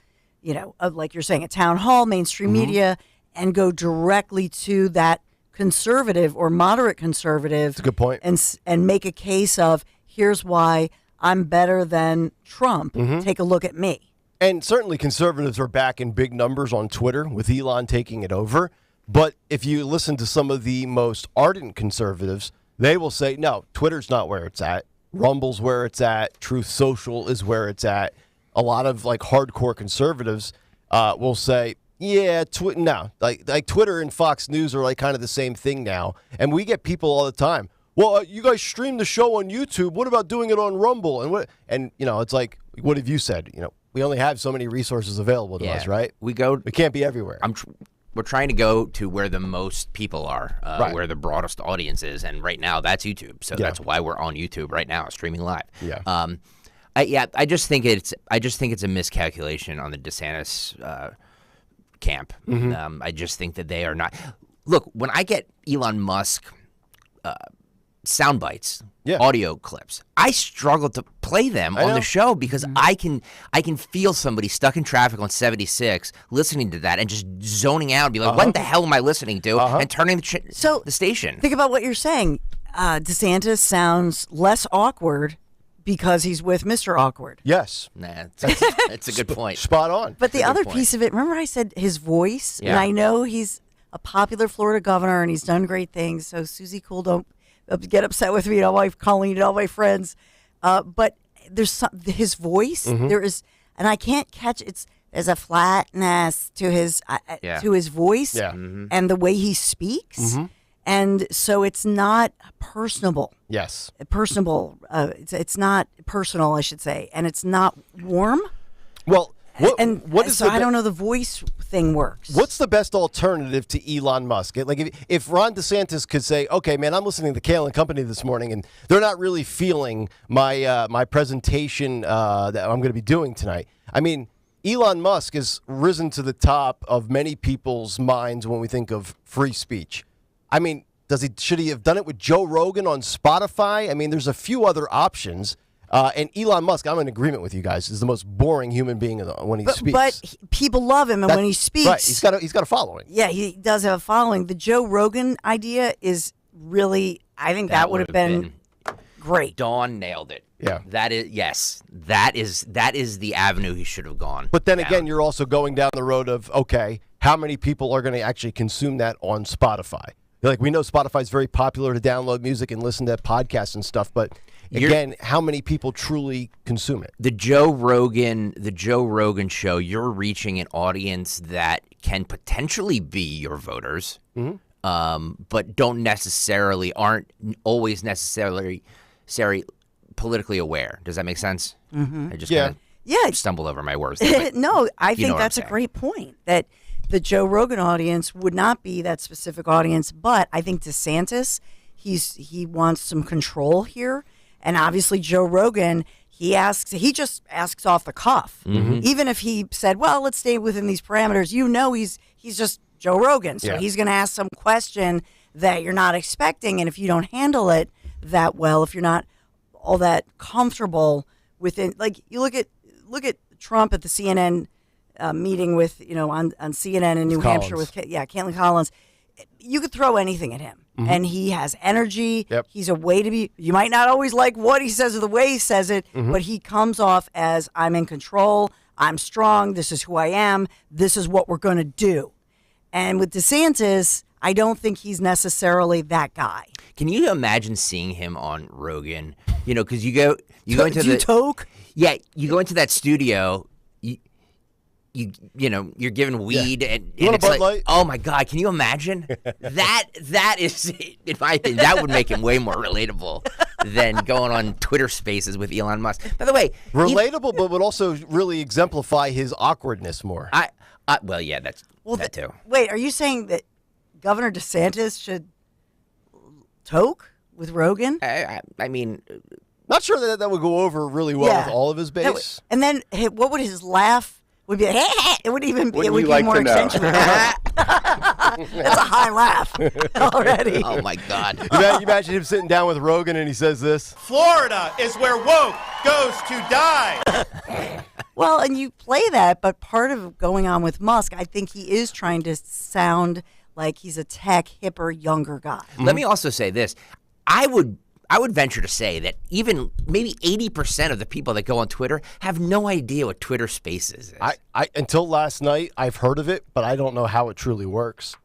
like you're saying, a town hall, mainstream media, and go directly to that conservative or moderate conservative? That's a good point. And make a case of, here's why I'm better than Trump. Take a look at me. And certainly conservatives are back in big numbers on Twitter with Elon taking it over. But if you listen to some of the most ardent conservatives, they will say, no, Twitter's not where it's at. Rumble's where it's at. Truth Social is where it's at. A lot of hardcore conservatives will say, yeah, like Twitter and Fox News are kind of the same thing now. And we get people all the time. Well, you guys stream the show on YouTube. What about doing it on Rumble? And it's like, what have you said? We only have so many resources available to us, right? We can't be everywhere. We're trying to go to where the most people are, where the broadest audience is, and right now that's YouTube. So that's why we're on YouTube right now, streaming live. Yeah. I just think it's a miscalculation on the DeSantis camp. I just think that they are not. Look, when I get Elon Musk sound bites, audio clips, I struggle to play them on the show because I can feel somebody stuck in traffic on 76 listening to that and just zoning out and be like, what the hell am I listening to? And turning the station. Think about what you're saying. DeSantis sounds less awkward because he's with Mr. Awkward. Yes. That's a good point. Spot on. But the other piece of it, remember I said his voice? Yeah. And I know he's a popular Florida governor and he's done great things. So Susie Cool, don't get upset with me, calling all my friends. But there's his voice. There is, and I can't catch there's a flatness to his voice and the way he speaks. And so it's not personable. Yes. Personable. It's not personal, I should say. And it's not warm. Well, I don't know the voice thing works. What's the best alternative to Elon Musk? Like if Ron DeSantis could say, okay, man, I'm listening to the Kayal Company this morning, and they're not really feeling my my presentation that I'm going to be doing tonight. I mean, Elon Musk has risen to the top of many people's minds when we think of free speech. I mean, should he have done it with Joe Rogan on Spotify? I mean, there's a few other options. And Elon Musk, I'm in agreement with you guys, is the most boring human being when he speaks. But people love him, and when he speaks, right, he's got a following. Yeah, he does have a following. The Joe Rogan idea is really, I think that would have been great. Dawn nailed it. Yeah, that is the avenue he should have gone. But then again, you're also going down the road of, okay, how many people are going to actually consume that on Spotify? Like, we know Spotify is very popular to download music and listen to podcasts and stuff, but again, how many people truly consume it? The Joe Rogan show, you're reaching an audience that can potentially be your voters, but aren't always necessarily politically aware. Does that make sense? Mm-hmm. I just stumbled over my words. No, I think that's a great point. That the Joe Rogan audience would not be that specific audience, but I think DeSantis, he wants some control here. And obviously, Joe Rogan, he just asks off the cuff. Mm-hmm. Even if he said, well, let's stay within these parameters, he's just Joe Rogan. So he's going to ask some question that you're not expecting. And if you don't handle it that well, if you're not all that comfortable within, like, you look at Trump at the CNN meeting with, on CNN in New Hampshire with, Caitlin Collins. You could throw anything at him. Mm-hmm. And he has energy. Yep. He's a way to be. You might not always like what he says or the way he says it, but he comes off as, I'm in control. I'm strong. This is who I am. This is what we're going to do. And with DeSantis, I don't think he's necessarily that guy. Can you imagine seeing him on Rogan? Because you go into the toke. Yeah, you go into that studio. You're given weed and it's like, light? Oh my God, can you imagine? that is, in my opinion, that would make him way more relatable than going on Twitter Spaces with Elon Musk. By the way, relatable, but would also really exemplify his awkwardness more. That too. Wait, are you saying that Governor DeSantis should toke with Rogan? I mean, not sure that would go over really well with all of his base. And then, what would his laugh? Would be it would even be more accentuated. That's a high laugh already. Oh my God! You imagine him sitting down with Rogan and he says this: "Florida is where woke goes to die." Well, and you play that, but part of going on with Musk, I think he is trying to sound like he's a tech, hipper, younger guy. Let me also say this: I would venture to say that even maybe 80% of the people that go on Twitter have no idea what Twitter Spaces is. I until last night, I've heard of it, but I don't know how it truly works.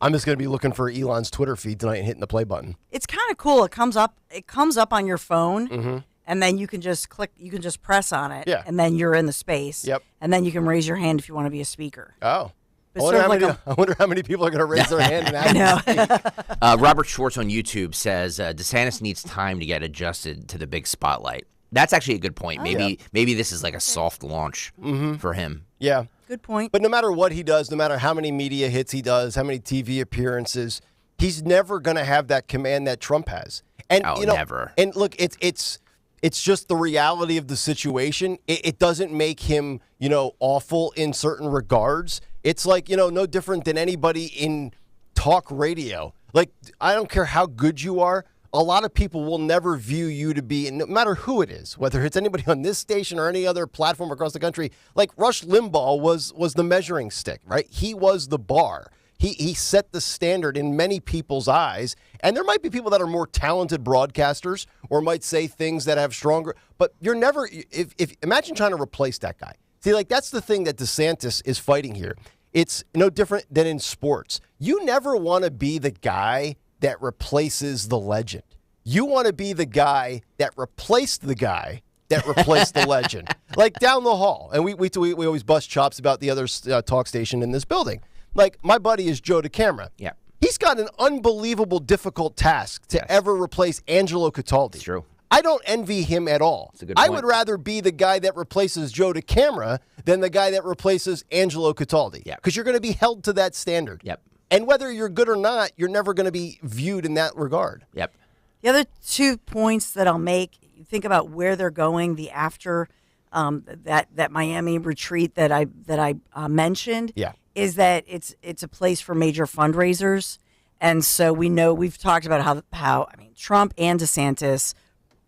I'm just going to be looking for Elon's Twitter feed tonight and hitting the play button. It's kind of cool. It comes up on your phone, and then you can just click. You can just press on it, and then you're in the space. Yep. And then you can raise your hand if you want to be a speaker. Oh. I wonder how many people are going to raise their hand and ask. Robert Schwartz on YouTube says DeSantis needs time to get adjusted to the big spotlight. That's actually a good point. Maybe this is like a soft launch for him. Yeah. Good point. But no matter what he does, no matter how many media hits he does, how many TV appearances, he's never going to have that command that Trump has. And never. And look, it's just the reality of the situation. It doesn't make him, awful in certain regards. It's like, no different than anybody in talk radio. Like, I don't care how good you are. A lot of people will never view you to be, no matter who it is, whether it's anybody on this station or any other platform across the country. Like Rush Limbaugh was the measuring stick, right? He was the bar. He set the standard in many people's eyes. And there might be people that are more talented broadcasters or might say things that have stronger. But you're never, if imagine trying to replace that guy. See, like, that's the thing that DeSantis is fighting here. It's no different than in sports. You never want to be the guy that replaces the legend. You want to be the guy that replaced the guy that replaced the legend. Like down the hall. And we always bust chops about the other talk station in this building. Like, my buddy is Joe DeCamera. Yeah. He's got an unbelievable difficult task to ever replace Angelo Cataldi. It's true. I don't envy him at all. That's a good I point. would rather be the guy that replaces Joe DeCamara than the guy that replaces Angelo Cataldi. Yeah. Because you're going to be held to that standard. Yep. And whether you're good or not, you're never going to be viewed in that regard. Yep. The other 2 points that I'll make, you think about where they're going, the after that Miami retreat that I mentioned, is that it's a place for major fundraisers. And so we've talked about how Trump and DeSantis,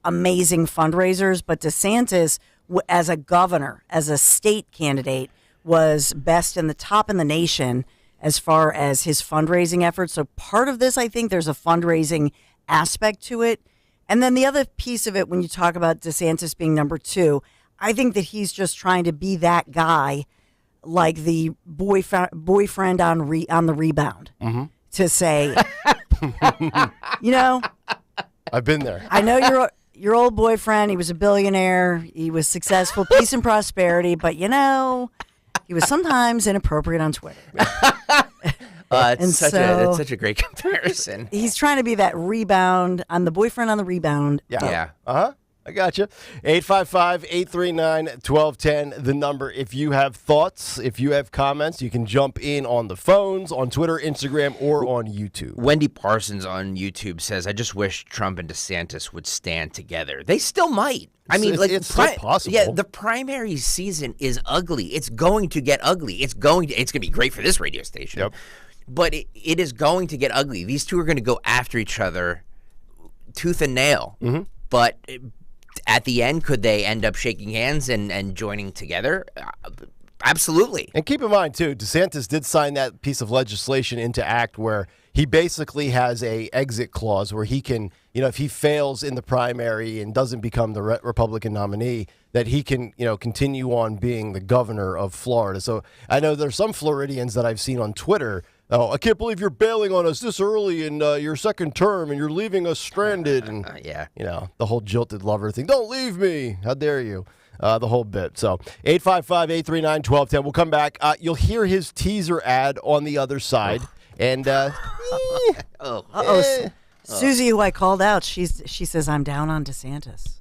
amazing fundraisers, but DeSantis, as a governor, as a state candidate, was best in the top in the nation as far as his fundraising efforts. So part of this, I think there's a fundraising aspect to it. And then the other piece of it, when you talk about DeSantis being number 2, I think that he's just trying to be that guy, like the boyfriend on the rebound, to say, I've been there. I know your old boyfriend. He was a billionaire. He was successful, peace and prosperity. But he was sometimes inappropriate on Twitter. It's such a great comparison. He's trying to be that rebound. I'm the boyfriend on the rebound. Yeah. I got you. 855-839-1210, the number. If you have thoughts, if you have comments, you can jump in on the phones, on Twitter, Instagram, or on YouTube. Wendy Parsons on YouTube says, I just wish Trump and DeSantis would stand together. They still might. It's still possible. Yeah, the primary season is ugly. It's going to get ugly. It's going to be great for this radio station. Yep. But it is going to get ugly. These two are going to go after each other tooth and nail. Mm-hmm. But at the end, could they end up shaking hands and joining together? Absolutely. And keep in mind, too, DeSantis did sign that piece of legislation into act where he basically has a exit clause where he can, if he fails in the primary and doesn't become the Republican nominee, that he can, continue on being the governor of Florida. So I know there's some Floridians that I've seen on Twitter. Oh, I can't believe you're bailing on us this early in your second term and you're leaving us stranded. And, the whole jilted lover thing. Don't leave me. How dare you? The whole bit. So 855-839-1210. We'll come back. You'll hear his teaser ad on the other side. And Susie, who I called out, she says I'm down on DeSantis.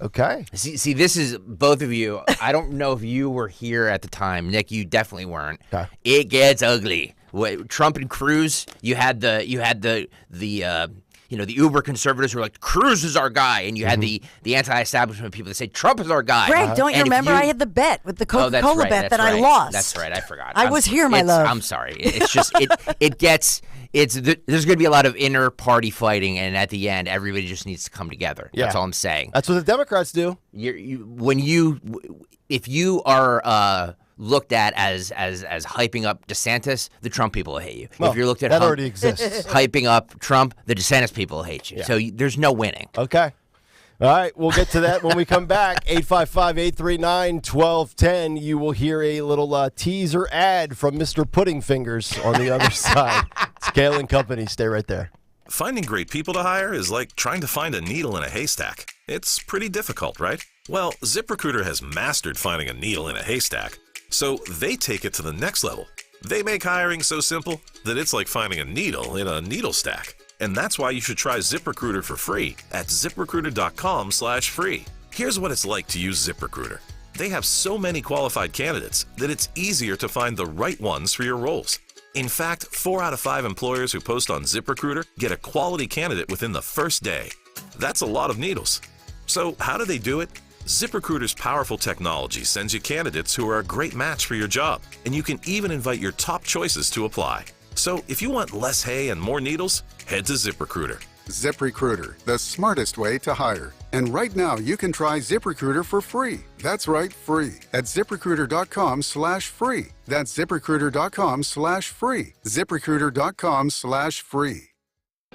Okay. See, this is both of you. I don't know if you were here at the time, Nick. You definitely weren't. Okay. It gets ugly. Trump and Cruz. You had the Uber conservatives who were like, Cruz is our guy, and you had the anti-establishment people that say Trump is our guy. Greg, don't you remember I had the bet with the Coca-Cola bet that I lost? That's right. I forgot. I was here, my love. I'm sorry. It's just it gets. There's going to be a lot of inner party fighting, and at the end, everybody just needs to come together. Yeah. That's all I'm saying. That's what the Democrats do. If you are looked at as hyping up DeSantis, the Trump people will hate you. Well, if you're looked at that already exists. hyping up Trump, the DeSantis people will hate you. Yeah. So there's no winning. Okay. All right, we'll get to that when we come back. 855-839-1210. You will hear a little teaser ad from Mr. Pudding Fingers on the other side. It's Kayal Company. Stay right there. Finding great people to hire is like trying to find a needle in a haystack. It's pretty difficult, right? Well, ZipRecruiter has mastered finding a needle in a haystack, so they take it to the next level. They make hiring so simple that it's like finding a needle in a needle stack. And that's why you should try ZipRecruiter for free at ZipRecruiter.com/free. Here's what it's like to use ZipRecruiter. They have so many qualified candidates that it's easier to find the right ones for your roles. In fact, 4 out of 5 employers who post on ZipRecruiter get a quality candidate within the first day. That's a lot of needles. So how do they do it? ZipRecruiter's powerful technology sends you candidates who are a great match for your job, and you can even invite your top choices to apply. So if you want less hay and more needles, head to ZipRecruiter. ZipRecruiter, the smartest way to hire. And right now you can try ZipRecruiter for free. That's right, free. At ZipRecruiter.com/free. That's ZipRecruiter.com/free. ZipRecruiter.com/free.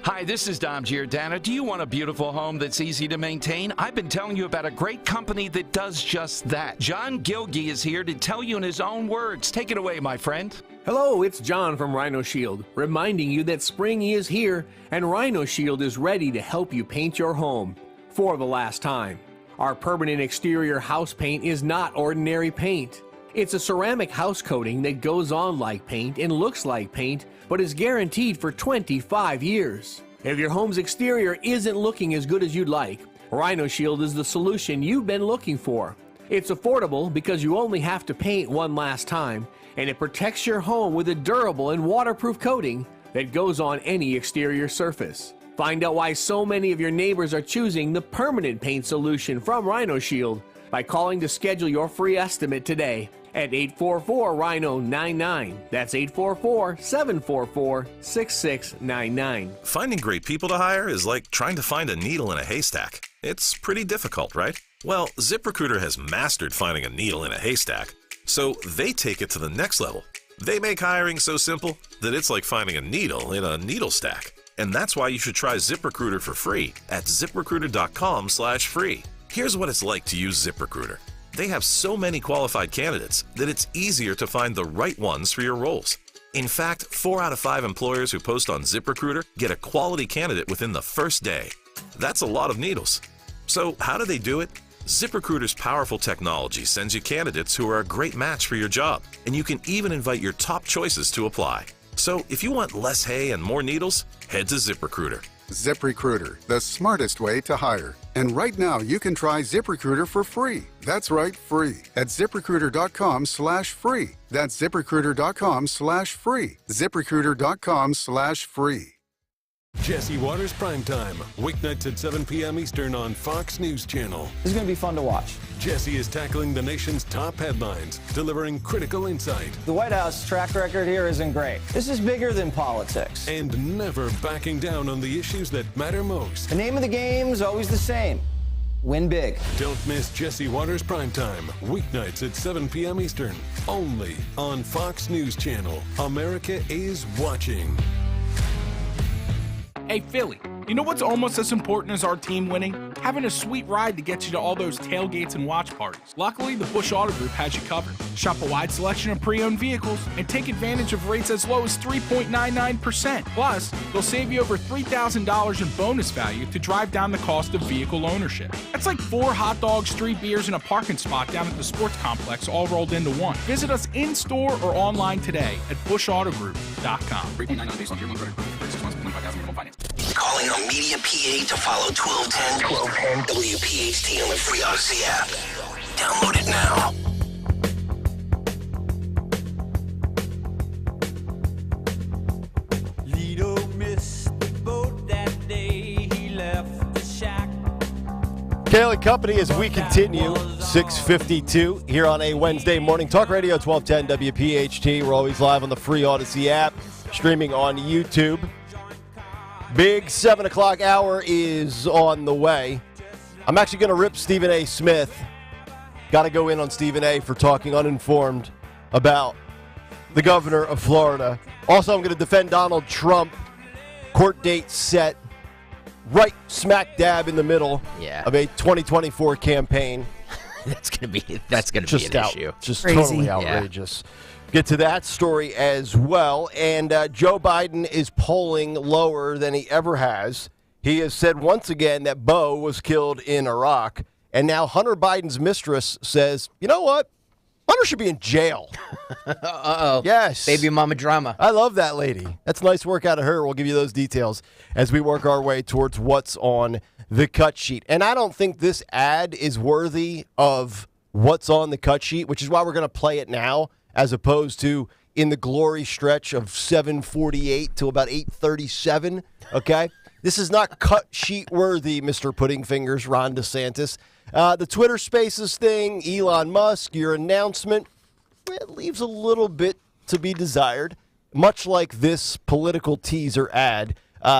Hi, this is Dom Giordano. Do you want a beautiful home that's easy to maintain? I've been telling you about a great company that does just that. John Gilgee is here to tell you in his own words. Take it away, my friend. Hello, it's John from Rhino Shield, reminding you that spring is here and Rhino Shield is ready to help you paint your home for the last time. Our permanent exterior house paint is not ordinary paint. It's a ceramic house coating that goes on like paint and looks like paint, but is guaranteed for 25 years. If your home's exterior isn't looking as good as you'd like, Rhino Shield is the solution you've been looking for. It's affordable because you only have to paint one last time, and it protects your home with a durable and waterproof coating that goes on any exterior surface. Find out why so many of your neighbors are choosing the permanent paint solution from Rhino Shield by calling to schedule your free estimate today at 844-RHINO-99. That's 844-744-6699. Finding great people to hire is like trying to find a needle in a haystack. It's pretty difficult, right? Well, ZipRecruiter has mastered finding a needle in a haystack, so they take it to the next level. They make hiring so simple that it's like finding a needle in a needle stack. And that's why you should try ZipRecruiter for free at ZipRecruiter.com/free. Here's what it's like to use ZipRecruiter. They have so many qualified candidates that it's easier to find the right ones for your roles. In fact, 4 out of 5 employers who post on ZipRecruiter get a quality candidate within the first day. That's a lot of needles. So how do they do it? ZipRecruiter's powerful technology sends you candidates who are a great match for your job, and you can even invite your top choices to apply. So if you want less hay and more needles, head to ZipRecruiter. ZipRecruiter, the smartest way to hire. And right now you can try ZipRecruiter for free. That's right, free. At ZipRecruiter.com/free. That's ZipRecruiter.com/free. ZipRecruiter.com/free. Jesse Waters Primetime, weeknights at 7 p.m. Eastern on Fox News Channel. This is going to be fun to watch. Jesse is tackling the nation's top headlines, delivering critical insight. The White House track record here isn't great. This is bigger than politics. And never backing down on the issues that matter most. The name of the game is always the same. Win big. Don't miss Jesse Waters Primetime, weeknights at 7 p.m. Eastern, only on Fox News Channel. America is watching. Hey, Philly, you know what's almost as important as our team winning? Having a sweet ride to get you to all those tailgates and watch parties. Luckily, the Busch Auto Group has you covered. Shop a wide selection of pre-owned vehicles and take advantage of rates as low as 3.99%. Plus, they'll save you over $3,000 in bonus value to drive down the cost of vehicle ownership. That's like 4 hot dogs, 3 beers, and a parking spot down at the sports complex all rolled into one. Visit us in-store or online today at bushautogroup.com. 3.99 based on year 1 credit approval for 6 months, 25,000 minimum finance. Calling on Media PA to follow 1210 WPHT on the free Odyssey app. Download it now. Lido missed the boat that day. He left the shack. Kayal Company as we continue, 6:52 here on a Wednesday morning. Talk Radio 1210 WPHT. We're always live on the free Odyssey app, streaming on YouTube. Big 7 o'clock hour is on the way. I'm actually going to rip Stephen A. Smith. Got to go in on Stephen A. for talking uninformed about the governor of Florida. Also, I'm going to defend Donald Trump. Court date set right smack dab in the middle of a 2024 campaign. That's going to be an issue. Just Crazy. Totally outrageous. Get to that story as well. And Joe Biden is polling lower than he ever has. He has said once again that Beau was killed in Iraq. And now Hunter Biden's mistress says, you know what? Hunter should be in jail. Uh-oh. Yes. Baby mama drama. I love that lady. That's nice work out of her. We'll give you those details as we work our way towards what's on the cut sheet. And I don't think this ad is worthy of what's on the cut sheet, which is why we're going to play it now, as opposed to in the glory stretch of 7:48 to about 8:37, okay? This is not cut sheet worthy, Mr. Pudding Fingers, Ron DeSantis. The Twitter Spaces thing, Elon Musk, your announcement, it leaves a little bit to be desired, much like this political teaser ad.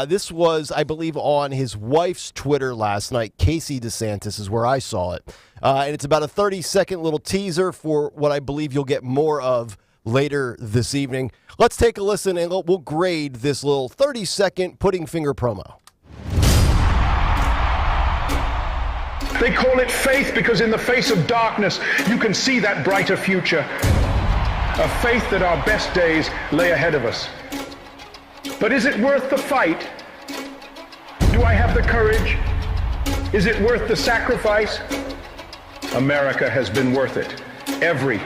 This was, I believe, on his wife's Twitter last night. Casey DeSantis is where I saw it. And it's about a 30-second little teaser for what I believe you'll get more of later this evening. Let's take a listen, and we'll grade this little 30-second Pudding Finger promo. They call it faith because in the face of darkness, you can see that brighter future. A faith that our best days lay ahead of us. But is it worth the fight? Do I have the courage? Is it worth the sacrifice? America has been worth it every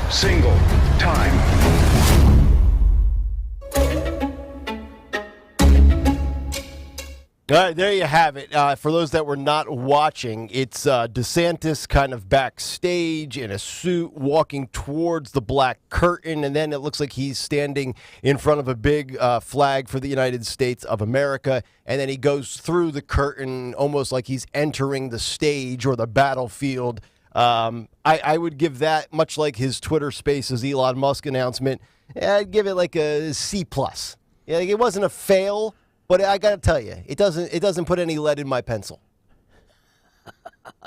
single time. All right, there you have it. For those that were not watching, it's DeSantis kind of backstage in a suit walking towards the black curtain, and then it looks like he's standing in front of a big flag for the United States of America, and then he goes through the curtain almost like he's entering the stage or the battlefield. I would give that, much like his Twitter Spaces Elon Musk announcement, I'd give it like a C+. Yeah, like it wasn't a fail. But I got to tell you, it doesn't put any lead in my pencil.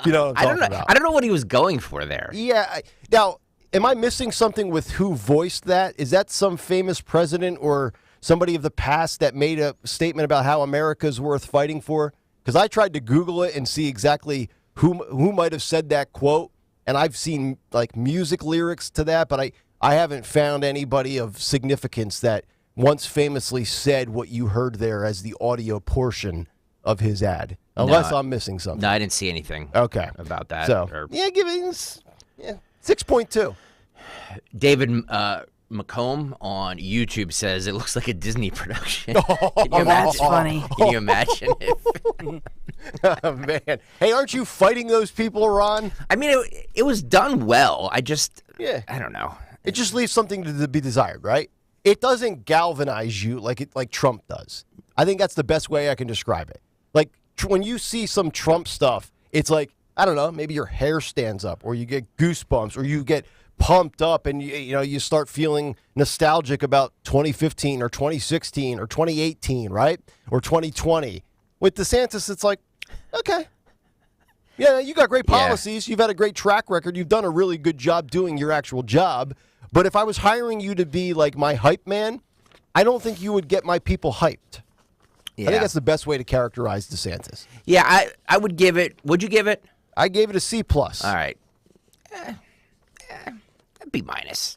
You know what I'm talking about? I don't know what he was going for there. Yeah. Now, am I missing something with who voiced that? Is that some famous president or somebody of the past that made a statement about how America's worth fighting for? Because I tried to Google it and see exactly who might have said that quote, and I've seen like music lyrics to that, but I haven't found anybody of significance that once famously said what you heard there as the audio portion of his ad. Unless I'm missing something. No, I didn't see anything about that. So, give it 6.2. David McComb on YouTube says it looks like a Disney production. That's funny. Can you imagine if... Oh, man. Hey, aren't you fighting those people, Ron? I mean, it was done well. I don't know. It just leaves something to be desired, right? It doesn't galvanize you like Trump does. I think that's the best way I can describe it. Like when you see some Trump stuff, it's like, I don't know, maybe your hair stands up or you get goosebumps or you get pumped up and you start feeling nostalgic about 2015 or 2016 or 2018, right? Or 2020. With DeSantis, it's like, okay. Yeah, you got great policies. You've had a great track record. You've done a really good job doing your actual job. But if I was hiring you to be like my hype man, I don't think you would get my people hyped. Yeah. I think that's the best way to characterize DeSantis. Yeah, I would give it. Would you give it? I gave it a C+. All right. B-.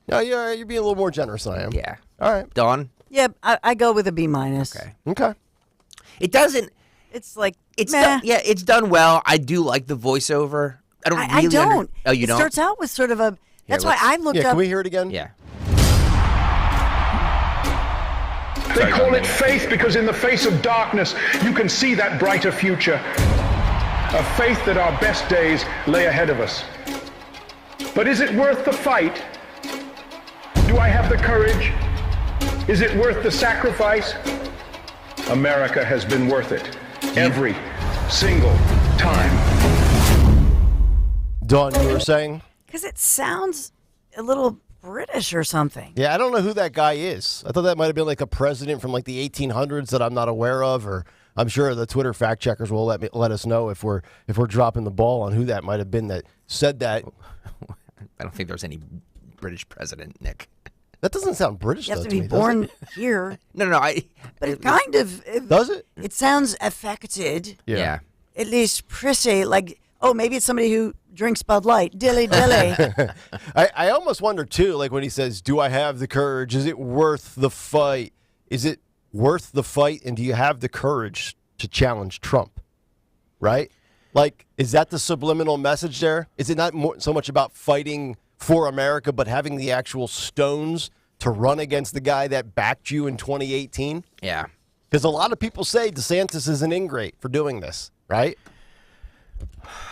No, you're being a little more generous than I am. Yeah. All right. Dawn? Yeah, I go with a B-. Okay. It doesn't. It's like, it's done, it's done well. I do like the voiceover. I don't. Oh, you don't? It starts out with sort of a... That's why I looked up... Can we hear it again? Yeah. They call it faith because in the face of darkness, you can see that brighter future. A faith that our best days lay ahead of us. But is it worth the fight? Do I have the courage? Is it worth the sacrifice? America has been worth it. Every single time. Dawn, you were saying? Because it sounds a little British or something. Yeah, I don't know who that guy is. I thought that might have been like a president from like the 1800s that I'm not aware of, or I'm sure the Twitter fact checkers will let us know if we're dropping the ball on who that might have been that said that. I don't think there's any British president, Nick. That doesn't sound British. You have though, to be me, born here. No. But it kind of does it. It sounds affected. Yeah. At least pretty, like, oh, maybe it's somebody who drinks Bud Light. Dilly dilly. I almost wonder too, like when he says, "Do I have the courage? Is it worth the fight? Is it worth the fight? And do you have the courage to challenge Trump?" Right? Like, is that the subliminal message there? Is it not so much about fighting for America, but having the actual stones to run against the guy that backed you in 2018? Yeah. Because a lot of people say DeSantis is an ingrate for doing this, right?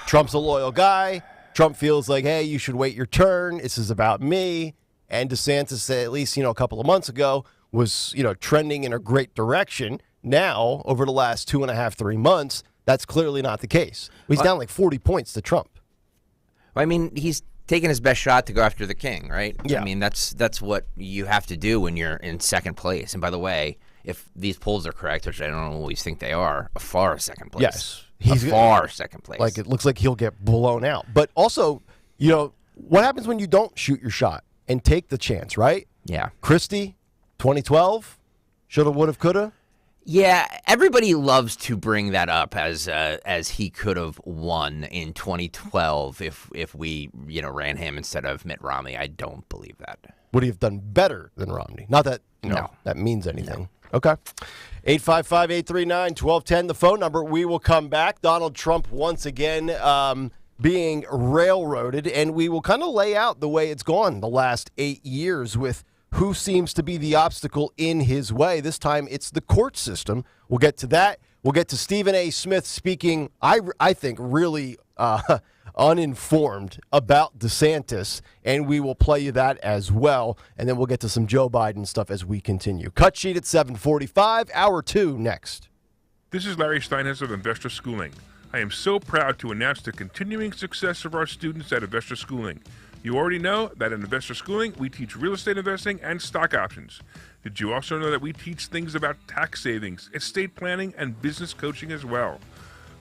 Trump's a loyal guy. Trump feels like, hey, you should wait your turn. This is about me. And DeSantis, at least, a couple of months ago, was, trending in a great direction. Now, over the last 2.5, 3 months, that's clearly not the case. He's down like 40 points to Trump. I mean, he's taking his best shot to go after the king, right? Yeah. I mean, that's what you have to do when you're in second place. And by the way, if these polls are correct, which I don't always think they are, a far second place. Yes. He's far second place. Like, it looks like he'll get blown out. But also, what happens when you don't shoot your shot and take the chance, right? Yeah. Christie, 2012, shoulda, woulda, coulda. Yeah, everybody loves to bring that up as he could have won in 2012 if we ran him instead of Mitt Romney. I don't believe that. Would he have done better than Romney? Not that that means anything. No. Okay. 855-839-1210, the phone number. We will come back. Donald Trump once again being railroaded, and we will kind of lay out the way it's gone the last 8 years with who seems to be the obstacle in his way. This time it's the court system. We'll get to that. We'll get to Stephen A. Smith speaking, I think, really uninformed about DeSantis, and we will play you that as well. And then we'll get to some Joe Biden stuff as we continue. Cut sheet at 7:45, hour 2 next. This is Larry Steinhaus of Investor Schooling. I am so proud to announce the continuing success of our students at Investor Schooling. You already know that at Investor Schooling, we teach real estate investing and stock options. Did you also know that we teach things about tax savings, estate planning, and business coaching as well?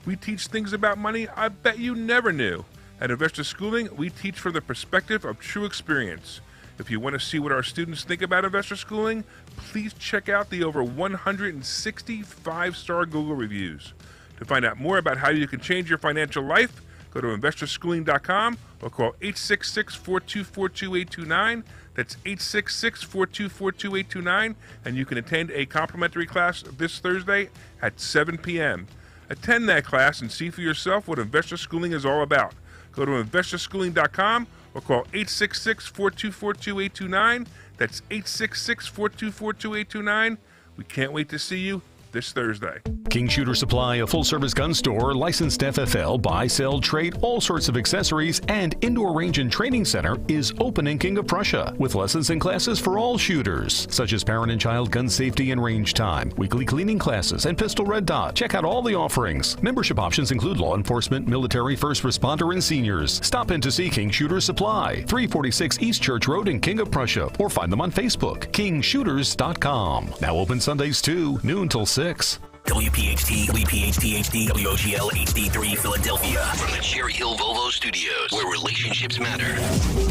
We teach things about money I bet you never knew. At Investor Schooling, we teach from the perspective of true experience. If you want to see what our students think about Investor Schooling, please check out the over 160 5-star Google reviews. To find out more about how you can change your financial life, go to investorschooling.com or call 866-424-2829. That's 866-424-2829, and you can attend a complimentary class this Thursday at 7 p.m. Attend that class and see for yourself what Investor Schooling is all about. Go to investorschooling.com or call 866-424-2829. That's 866-424-2829. We can't wait to see you this Thursday. King Shooter Supply, a full-service gun store, licensed FFL, buy, sell, trade, all sorts of accessories, and indoor range and training center is open in King of Prussia with lessons and classes for all shooters, such as parent and child gun safety and range time, weekly cleaning classes, and pistol red dot. Check out all the offerings. Membership options include law enforcement, military, first responder, and seniors. Stop in to see King Shooter Supply, 346 East Church Road in King of Prussia, or find them on Facebook, kingshooters.com. Now open Sundays too, noon till 6. WPHT, WPHT-HD, WOGL HD3 Philadelphia. From the Cherry Hill Volvo Studios, where relationships matter.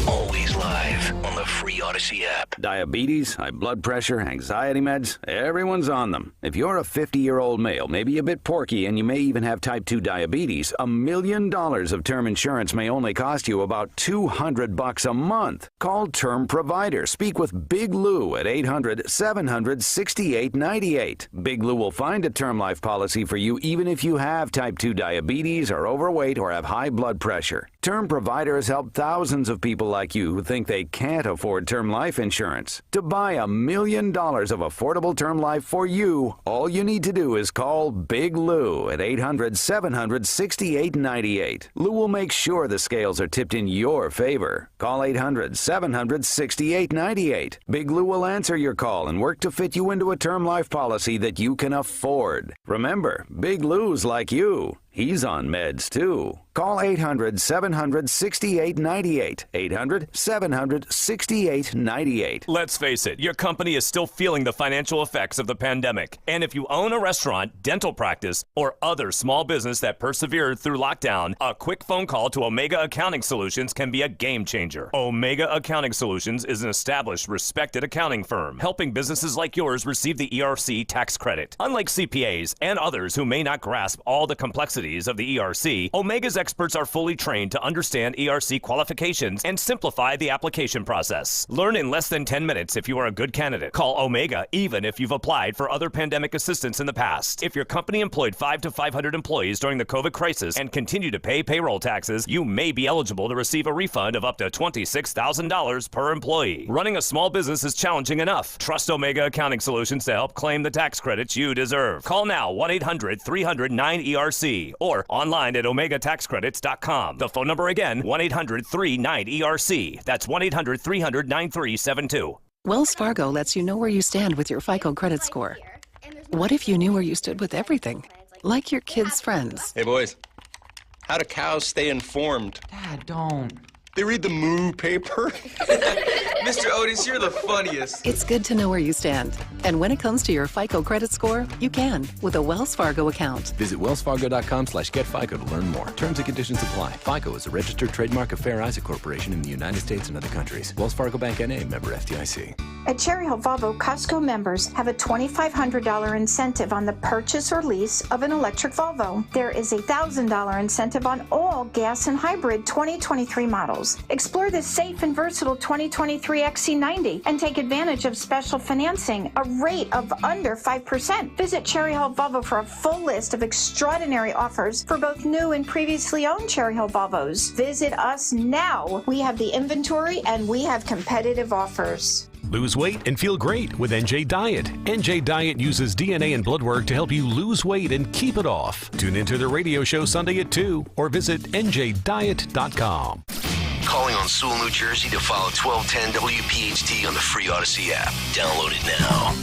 Always live on the free Odyssey app. Diabetes, high blood pressure, anxiety meds, everyone's on them. If you're a 50-year-old male, maybe a bit porky, and you may even have type 2 diabetes, $1 million of term insurance may only cost you about $200 a month. Call Term Provider. Speak with Big Lou at 800-700-6898. Big Lou will find a term life policy for you even if you have type 2 diabetes, are overweight, or have high blood pressure. Term Provider has helped thousands of people like you who think they can't afford term life insurance. To buy $1 million of affordable term life for you, all you need to do is call Big Lou at 800-700-6898. Lou will make sure the scales are tipped in your favor. Call 800-700-6898. Big Lou will answer your call and work to fit you into a term life policy that you can afford. Remember, Big Lou's like you. He's on meds, too. Call 800-700-6898. 800-700-6898. Let's face it, your company is still feeling the financial effects of the pandemic. And if you own a restaurant, dental practice, or other small business that persevered through lockdown, a quick phone call to Omega Accounting Solutions can be a game changer. Omega Accounting Solutions is an established, respected accounting firm, helping businesses like yours receive the ERC tax credit. Unlike CPAs and others who may not grasp all the complexities of the ERC, Omega's experts are fully trained to understand ERC qualifications and simplify the application process. Learn in less than 10 minutes if you are a good candidate. Call Omega even if you've applied for other pandemic assistance in the past. If your company employed 500 to 500 employees during the COVID crisis and continue to pay payroll taxes, you may be eligible to receive a refund of up to $26,000 per employee. Running a small business is challenging enough. Trust Omega Accounting Solutions to help claim the tax credits you deserve. Call now 1-800-300-9ERC or online at OmegaTaxCredits.com. The phone number again, 1-800-39-ERC. That's 1-800-300-9372. Wells Fargo lets you know where you stand with your FICO credit score. What if you knew where you stood with everything? Like your kids' friends. Hey, boys. How do cows stay informed? Dad, don't. They read the Moo paper. Mr. Otis, you're the funniest. It's good to know where you stand. And when it comes to your FICO credit score, you can with a Wells Fargo account. Visit wellsfargo.com/getfico to learn more. Terms and conditions apply. FICO is a registered trademark of Fair Isaac Corporation in the United States and other countries. Wells Fargo Bank N.A. member FDIC. At Cherry Hill Volvo, Costco members have a $2,500 incentive on the purchase or lease of an electric Volvo. There is a $1,000 incentive on all gas and hybrid 2023 models. Explore this safe and versatile 2023 XC90 and take advantage of special financing, a rate of under 5%. Visit Cherry Hill Volvo for a full list of extraordinary offers for both new and previously owned Cherry Hill Volvos. Visit us now. We have the inventory and we have competitive offers. Lose weight and feel great with NJ Diet. NJ Diet uses DNA and blood work to help you lose weight and keep it off. Tune into the radio show Sunday at 2 or visit njdiet.com. Calling on Sewell, New Jersey to follow 1210 WPHT on the free Odyssey app. Download it now.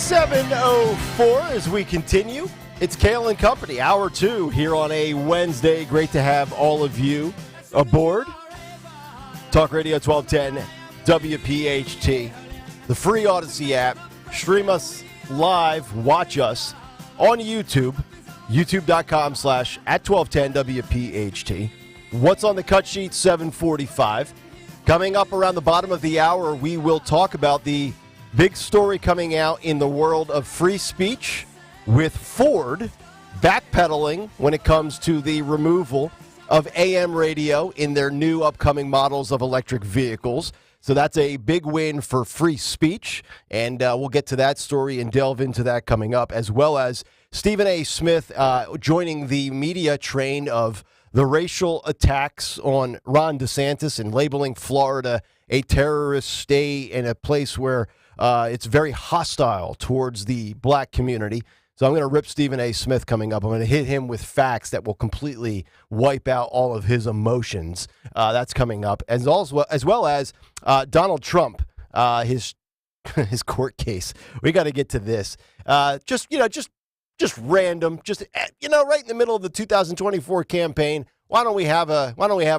.04 as we continue. It's Kayal Company, Hour 2 here on a Wednesday. Great to have all of you aboard. Talk Radio 1210 WPHT, the free Odyssey app. Stream us live, watch us on YouTube, youtube.com/@1210WPHT. What's on the cut sheet, 7:45. Coming up around the bottom of the hour, we will talk about the big story coming out in the world of free speech with Ford backpedaling when it comes to the removal of AM radio in their new upcoming models of electric vehicles. So that's a big win for free speech, and we'll get to that story and delve into that coming up, as well as Stephen A. Smith joining the media train of the racial attacks on Ron DeSantis and labeling Florida a terrorist state and a place where it's very hostile towards the black community. So I'm going to rip Stephen A. Smith coming up. I'm going to hit him with facts that will completely wipe out all of his emotions. That's coming up, as well as Donald Trump, his court case. We got to get to this. Just random, right in the middle of the 2024 campaign. Why don't we have a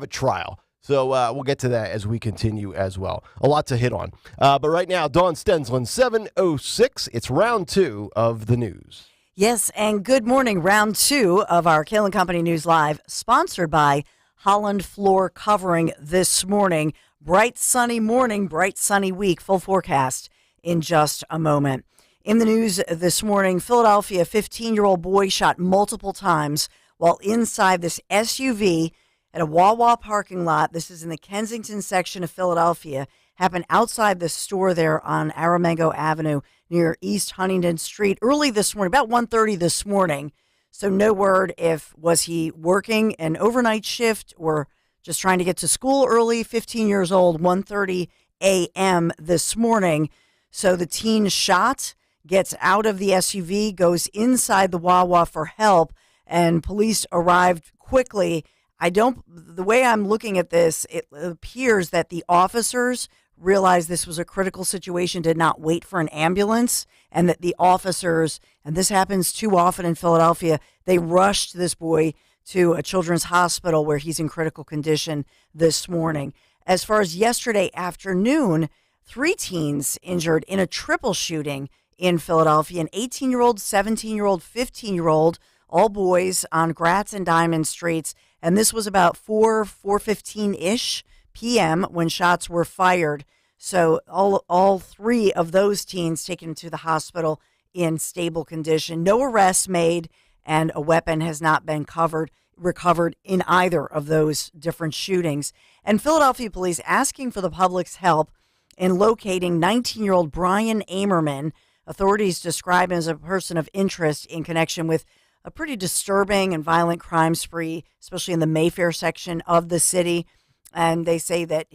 trial? So we'll get to that as we continue as well. A lot to hit on. But right now, Dawn Stensland, 7:06. It's round 2 of the news. Yes, and good morning. Round 2 of our Kayal Company News Live, sponsored by Holland Floor Covering this morning. Bright, sunny morning, bright, sunny week. Full forecast in just a moment. In the news this morning, Philadelphia, a 15-year-old boy shot multiple times while inside this SUV at a Wawa parking lot. This is in the Kensington section of Philadelphia. Happened outside the store there on Aramango Avenue near East Huntington Street early this morning, about 1:30 this morning. So no word if was he working an overnight shift or just trying to get to school early. 15 years old, 1:30 a.m. this morning. So the teen shot, gets out of the SUV, goes inside the Wawa for help, and police arrived quickly. The way I'm looking at this, it appears that the officers realized this was a critical situation, did not wait for an ambulance, and that the officers, and this happens too often in Philadelphia, they rushed this boy to a children's hospital where he's in critical condition this morning. As far as yesterday afternoon, 3 teens injured in a triple shooting in Philadelphia, an 18-year-old, 17-year-old, 15-year-old, all boys on Gratz and Diamond Streets. And this was about 4:15-ish p.m. when shots were fired. So all 3 of those teens taken to the hospital in stable condition. No arrests made, and a weapon has not been recovered in either of those different shootings. And Philadelphia police asking for the public's help in locating 19-year-old Brian Amerman. Authorities describe him as a person of interest in connection with a pretty disturbing and violent crime spree, especially in the Mayfair section of the city. And they say that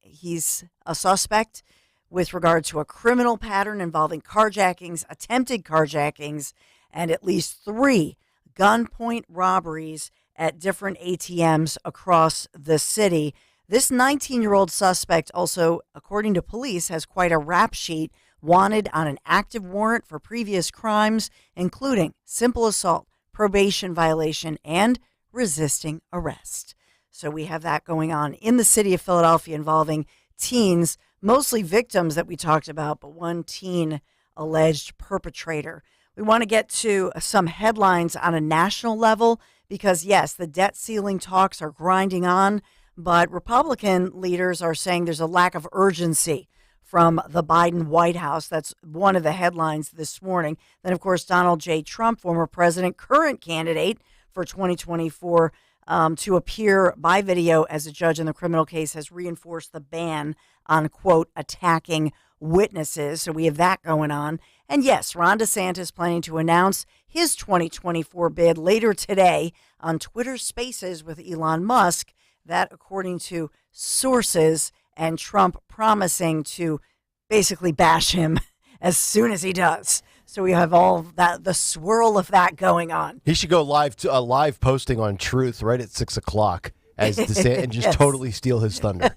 he's a suspect with regard to a criminal pattern involving carjackings, attempted carjackings, and at least 3 gunpoint robberies at different ATMs across the city. This 19-year-old suspect also, according to police, has quite a rap sheet, wanted on an active warrant for previous crimes, including simple assault, probation violation, and resisting arrest. So we have that going on in the city of Philadelphia involving teens, mostly victims that we talked about, but one teen alleged perpetrator. We want to get to some headlines on a national level because, yes, the debt ceiling talks are grinding on, but Republican leaders are saying there's a lack of urgency from the Biden White House. That's one of the headlines this morning. Then, of course, Donald J. Trump, former president, current candidate for 2024, to appear by video as a judge in the criminal case, has reinforced the ban on, quote, attacking witnesses. So we have that going on. And yes, Ron DeSantis planning to announce his 2024 bid later today on Twitter Spaces with Elon Musk. That, according to sources, and Trump promising to basically bash him as soon as he does. So we have all that, the swirl of that going on. He should go live to a live posting on Truth right at 6 o'clock as DeSantis and just Yes. totally steal his thunder.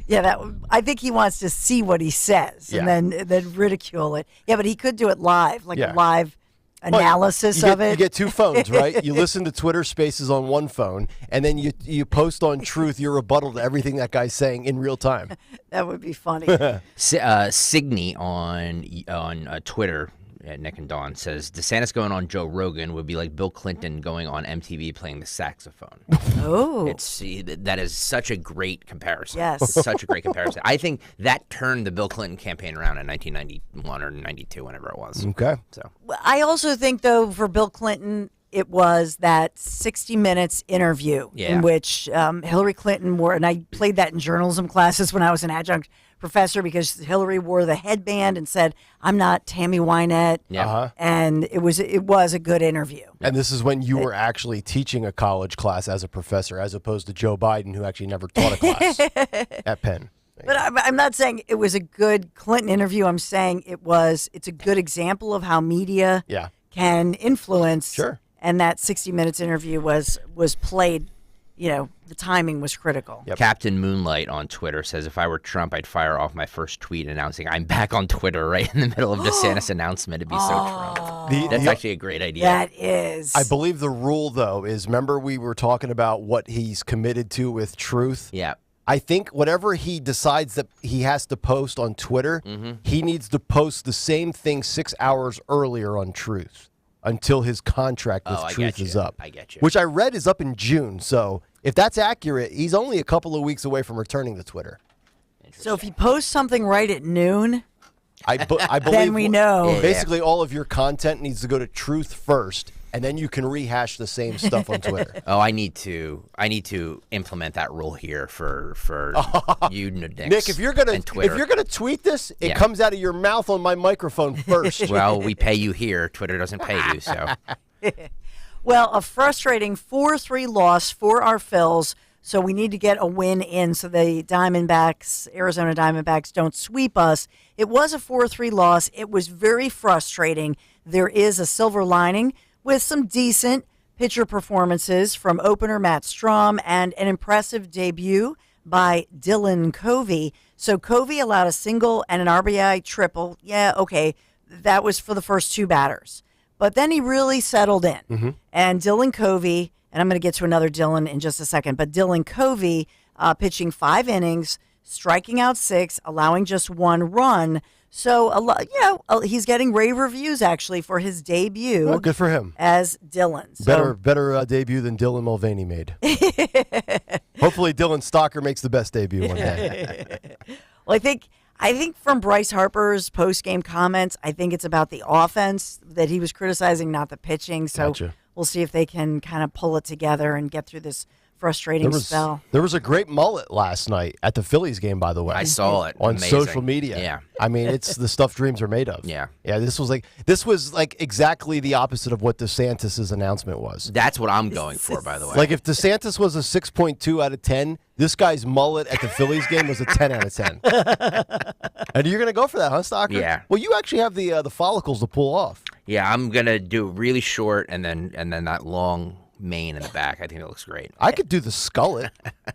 Yeah, I think he wants to see what he says and then ridicule it. Yeah, but he could do it live, like a live analysis of it. You get two phones, right? You listen to Twitter Spaces on one phone, and then you post on Truth your rebuttal to everything that guy's saying in real time. That would be funny. Signy on Twitter, Nick and Dawn, says DeSantis going on Joe Rogan would be like Bill Clinton going on MTV playing the saxophone. Oh. That is such a great comparison. Yes. Such a great comparison. I think that turned the Bill Clinton campaign around in 1991 or 92, whenever it was. Okay. So I also think, though, for Bill Clinton, it was that 60 Minutes interview in which Hillary Clinton wore, and I played that in journalism classes when I was an adjunct professor, because Hillary wore the headband and said, "I'm not Tammy Wynette." Yeah. And it was a good interview. And this is when you were actually teaching a college class as a professor, as opposed to Joe Biden, who actually never taught a class at Penn. But I'm not saying it was a good Clinton interview. I'm saying it's a good example of how media can influence. Sure. And that 60 Minutes interview was played, the timing was critical. Captain Moonlight on Twitter says, if I were Trump, I'd fire off my first tweet announcing I'm back on Twitter right in the middle of DeSantis' announcement. It'd be so Trump. That's actually a great idea. That is. I believe the rule, though, is, remember we were talking about what he's committed to with Truth? Yeah. I think whatever he decides that he has to post on Twitter, he needs to post the same thing 6 hours earlier on Truth until his contract with Truth is up. I get you. Which I read is up in June. So if that's accurate, he's only a couple of weeks away from returning to Twitter. So if he posts something right at noon, I believe then we know. Basically, all of your content needs to go to Truth first, and then you can rehash the same stuff on Twitter. I need to implement that rule here for you, Nick, if you're gonna tweet this, it comes out of your mouth on my microphone first. Well, we pay you here. Twitter doesn't pay you, so. Well, a frustrating 4-3 loss for our Phils. So we need to get a win in so the Arizona Diamondbacks don't sweep us. It was a 4-3 loss. It was very frustrating. There is a silver lining with some decent pitcher performances from opener Matt Strahm and an impressive debut by Dylan Covey. So Covey allowed a single and an RBI triple. Yeah, okay, that was for the first two batters. But then he really settled in. And Dylan Covey, and I'm going to get to another Dylan in just a second, but Dylan Covey pitching 5 innings, striking out 6, allowing just 1 run. So, he's getting rave reviews, actually, for his debut. Well, good for him. As Dylan. So, Better debut than Dylan Mulvaney made. Hopefully Dylan Stalker makes the best debut one day. Well, I think from Bryce Harper's post-game comments, I think it's about the offense that he was criticizing, not the pitching. So Gotcha. We'll see if they can kind of pull it together and get through this frustrating spell. There was a great mullet last night at the Phillies game, by the way. I saw it on Amazing. social media. Yeah, I mean, it's the stuff dreams are made of. Yeah. This was like exactly the opposite of what DeSantis' announcment was. That's what I'm going for, by the way. Like if DeSantis was a 6.2 out of 10, this guy's mullet at the Phillies game was a 10 out of 10. And you're gonna go for that, huh, Stalker? Yeah. Well, you actually have the follicles to pull off. Yeah, I'm gonna do really short and then that long mane in the back. I think it looks great. I could do the skullet.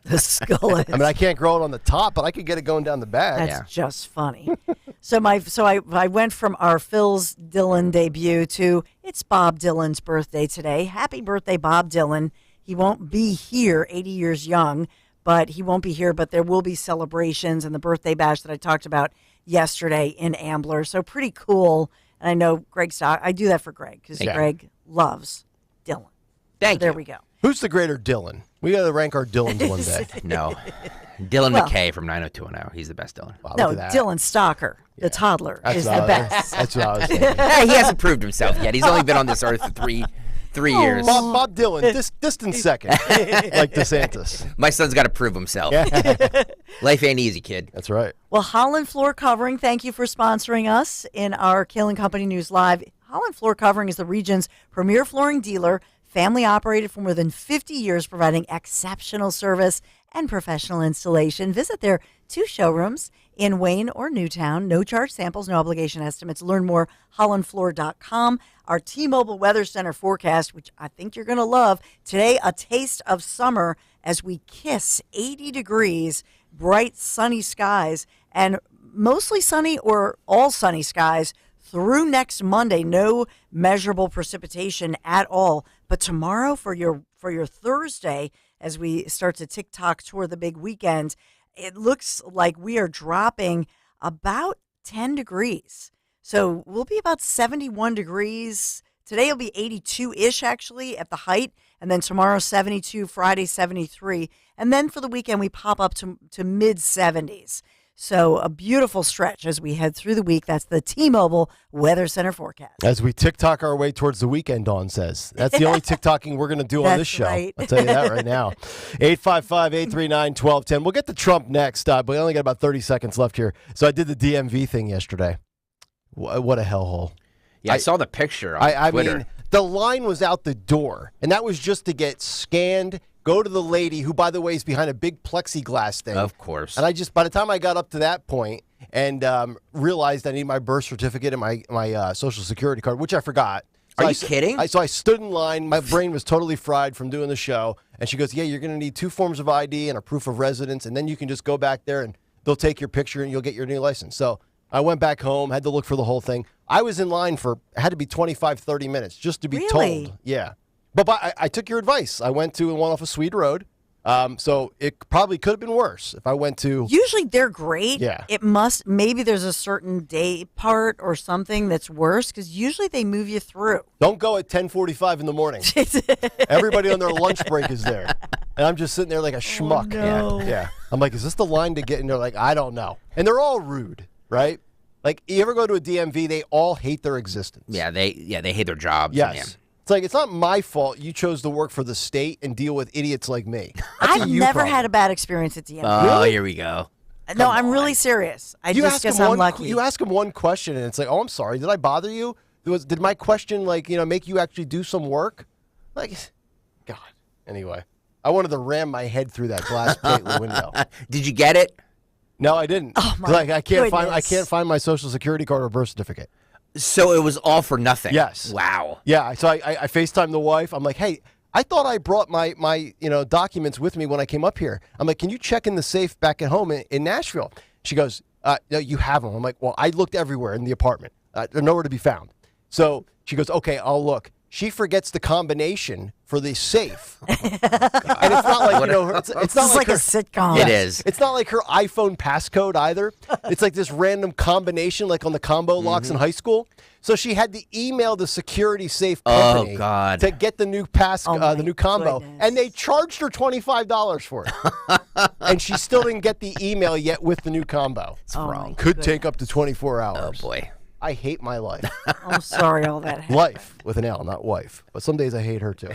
The skullet. I mean, I can't grow it on the top, but I could get it going down the back. That's just funny. So I went from our Phil's Dylan debut to it's Bob Dylan's birthday today. Happy birthday, Bob Dylan. He won't be here, 80 years young, but he won't be here. But there will be celebrations and the birthday bash that I talked about yesterday in Ambler. So pretty cool. And I know Greg Stock. I do that for Greg because Greg loves Dylan. Thank you. There we go. Who's the greater Dylan? We got to rank our Dylans one day. No. Dylan McKay from 90210. He's the best Dylan. Wow, No, Dylan Stalker, the toddler, is the best. That's what I was thinking. He hasn't proved himself yet. He's only been on this earth for 3 years. Bob Dylan, distant second, like DeSantis. My son's got to prove himself. Life ain't easy, kid. That's right. Well, Holland Floor Covering, thank you for sponsoring us in our Kayal Company News Live. Holland Floor Covering is the region's premier flooring dealer, family operated for more than 50 years, providing exceptional service and professional installation. Visit their 2 showrooms in Wayne or Newtown. No charge samples, no obligation estimates. Learn more, hollandfloor.com. Our T-Mobile Weather Center forecast, which I think you're going to love. Today, a taste of summer as we kiss 80 degrees, bright sunny skies, and mostly sunny or all sunny skies through next Monday. No measurable precipitation at all. But tomorrow for your Thursday, as we start to tick-tock toward the big weekend, it looks like we are dropping about 10 degrees. So we'll be about 71 degrees. Today will be 82-ish, actually, at the height. And then tomorrow, 72, Friday, 73. And then for the weekend, we pop up to mid-70s. So a beautiful stretch as we head through the week. That's the T-Mobile Weather Center forecast. As we TikTok our way towards the weekend, Dawn says. That's the only TikToking we're going to do on this show. Right. I'll tell you that right now. 855-839-1210. We'll get to Trump next, but we only got about 30 seconds left here. So I did the DMV thing yesterday. What a hellhole. Yeah, I saw the picture on Twitter. I mean, the line was out the door, and that was just to get scanned, go to the lady, who, by the way, is behind a big plexiglass thing. Of course. And by the time I got up to that point and realized I need my birth certificate and my Social Security card, which I forgot. So Are you kidding? So I stood in line. My brain was totally fried from doing the show. And she goes, yeah, you're going to need 2 forms of ID and a proof of residence, and then you can just go back there and they'll take your picture and you'll get your new license. So I went back home, had to look for the whole thing. I was in line had to be 25, 30 minutes just to be told. Yeah. But I took your advice. I went off of Swede Road. So it probably could have been worse if I went to. Usually they're great. Yeah. Maybe there's a certain day part or something that's worse because usually they move you through. Don't go at 10:45 in the morning. Everybody on their lunch break is there. And I'm just sitting there like a schmuck. No. Yeah. I'm like, is this the line to get in? They're like, I don't know. And they're all rude, right? Like, you ever go to a DMV, they all hate their existence. Yeah, they hate their jobs. Yes. Yeah. It's like, it's not my fault you chose to work for the state and deal with idiots like me. I've never had a bad experience at DMV. Oh, here we go. No, I'm really serious. I just guess I'm lucky. You ask them one question, and it's like, oh, I'm sorry. Did I bother you? Did my question, make you actually do some work? Like, God. Anyway, I wanted to ram my head through that glass plate window. Did you get it? No, I didn't. Oh, my I can't goodness. find my Social Security card or birth certificate. So it was all for nothing. Yes. Wow. Yeah. So I FaceTimed the wife. I'm like, hey, I thought I brought my documents with me when I came up here. I'm like, can you check in the safe back at home in Nashville? She goes, no, you have them. I'm like, well, I looked everywhere in the apartment. They're nowhere to be found. So she goes, okay, I'll look. She forgets the combination for the safe. And it's not like, it's not like a sitcom. It is. It's not like her iPhone passcode either. It's like this random combination like on the combo locks in high school. So she had to email the security safe company to get the new the new combo. Goodness. And they charged her $25 for it. And she still didn't get the email yet with the new combo. It's wrong. Could take up to 24 hours. Oh, boy. I hate my life. I'm sorry all that happened. Life with an L, not wife. But some days I hate her too.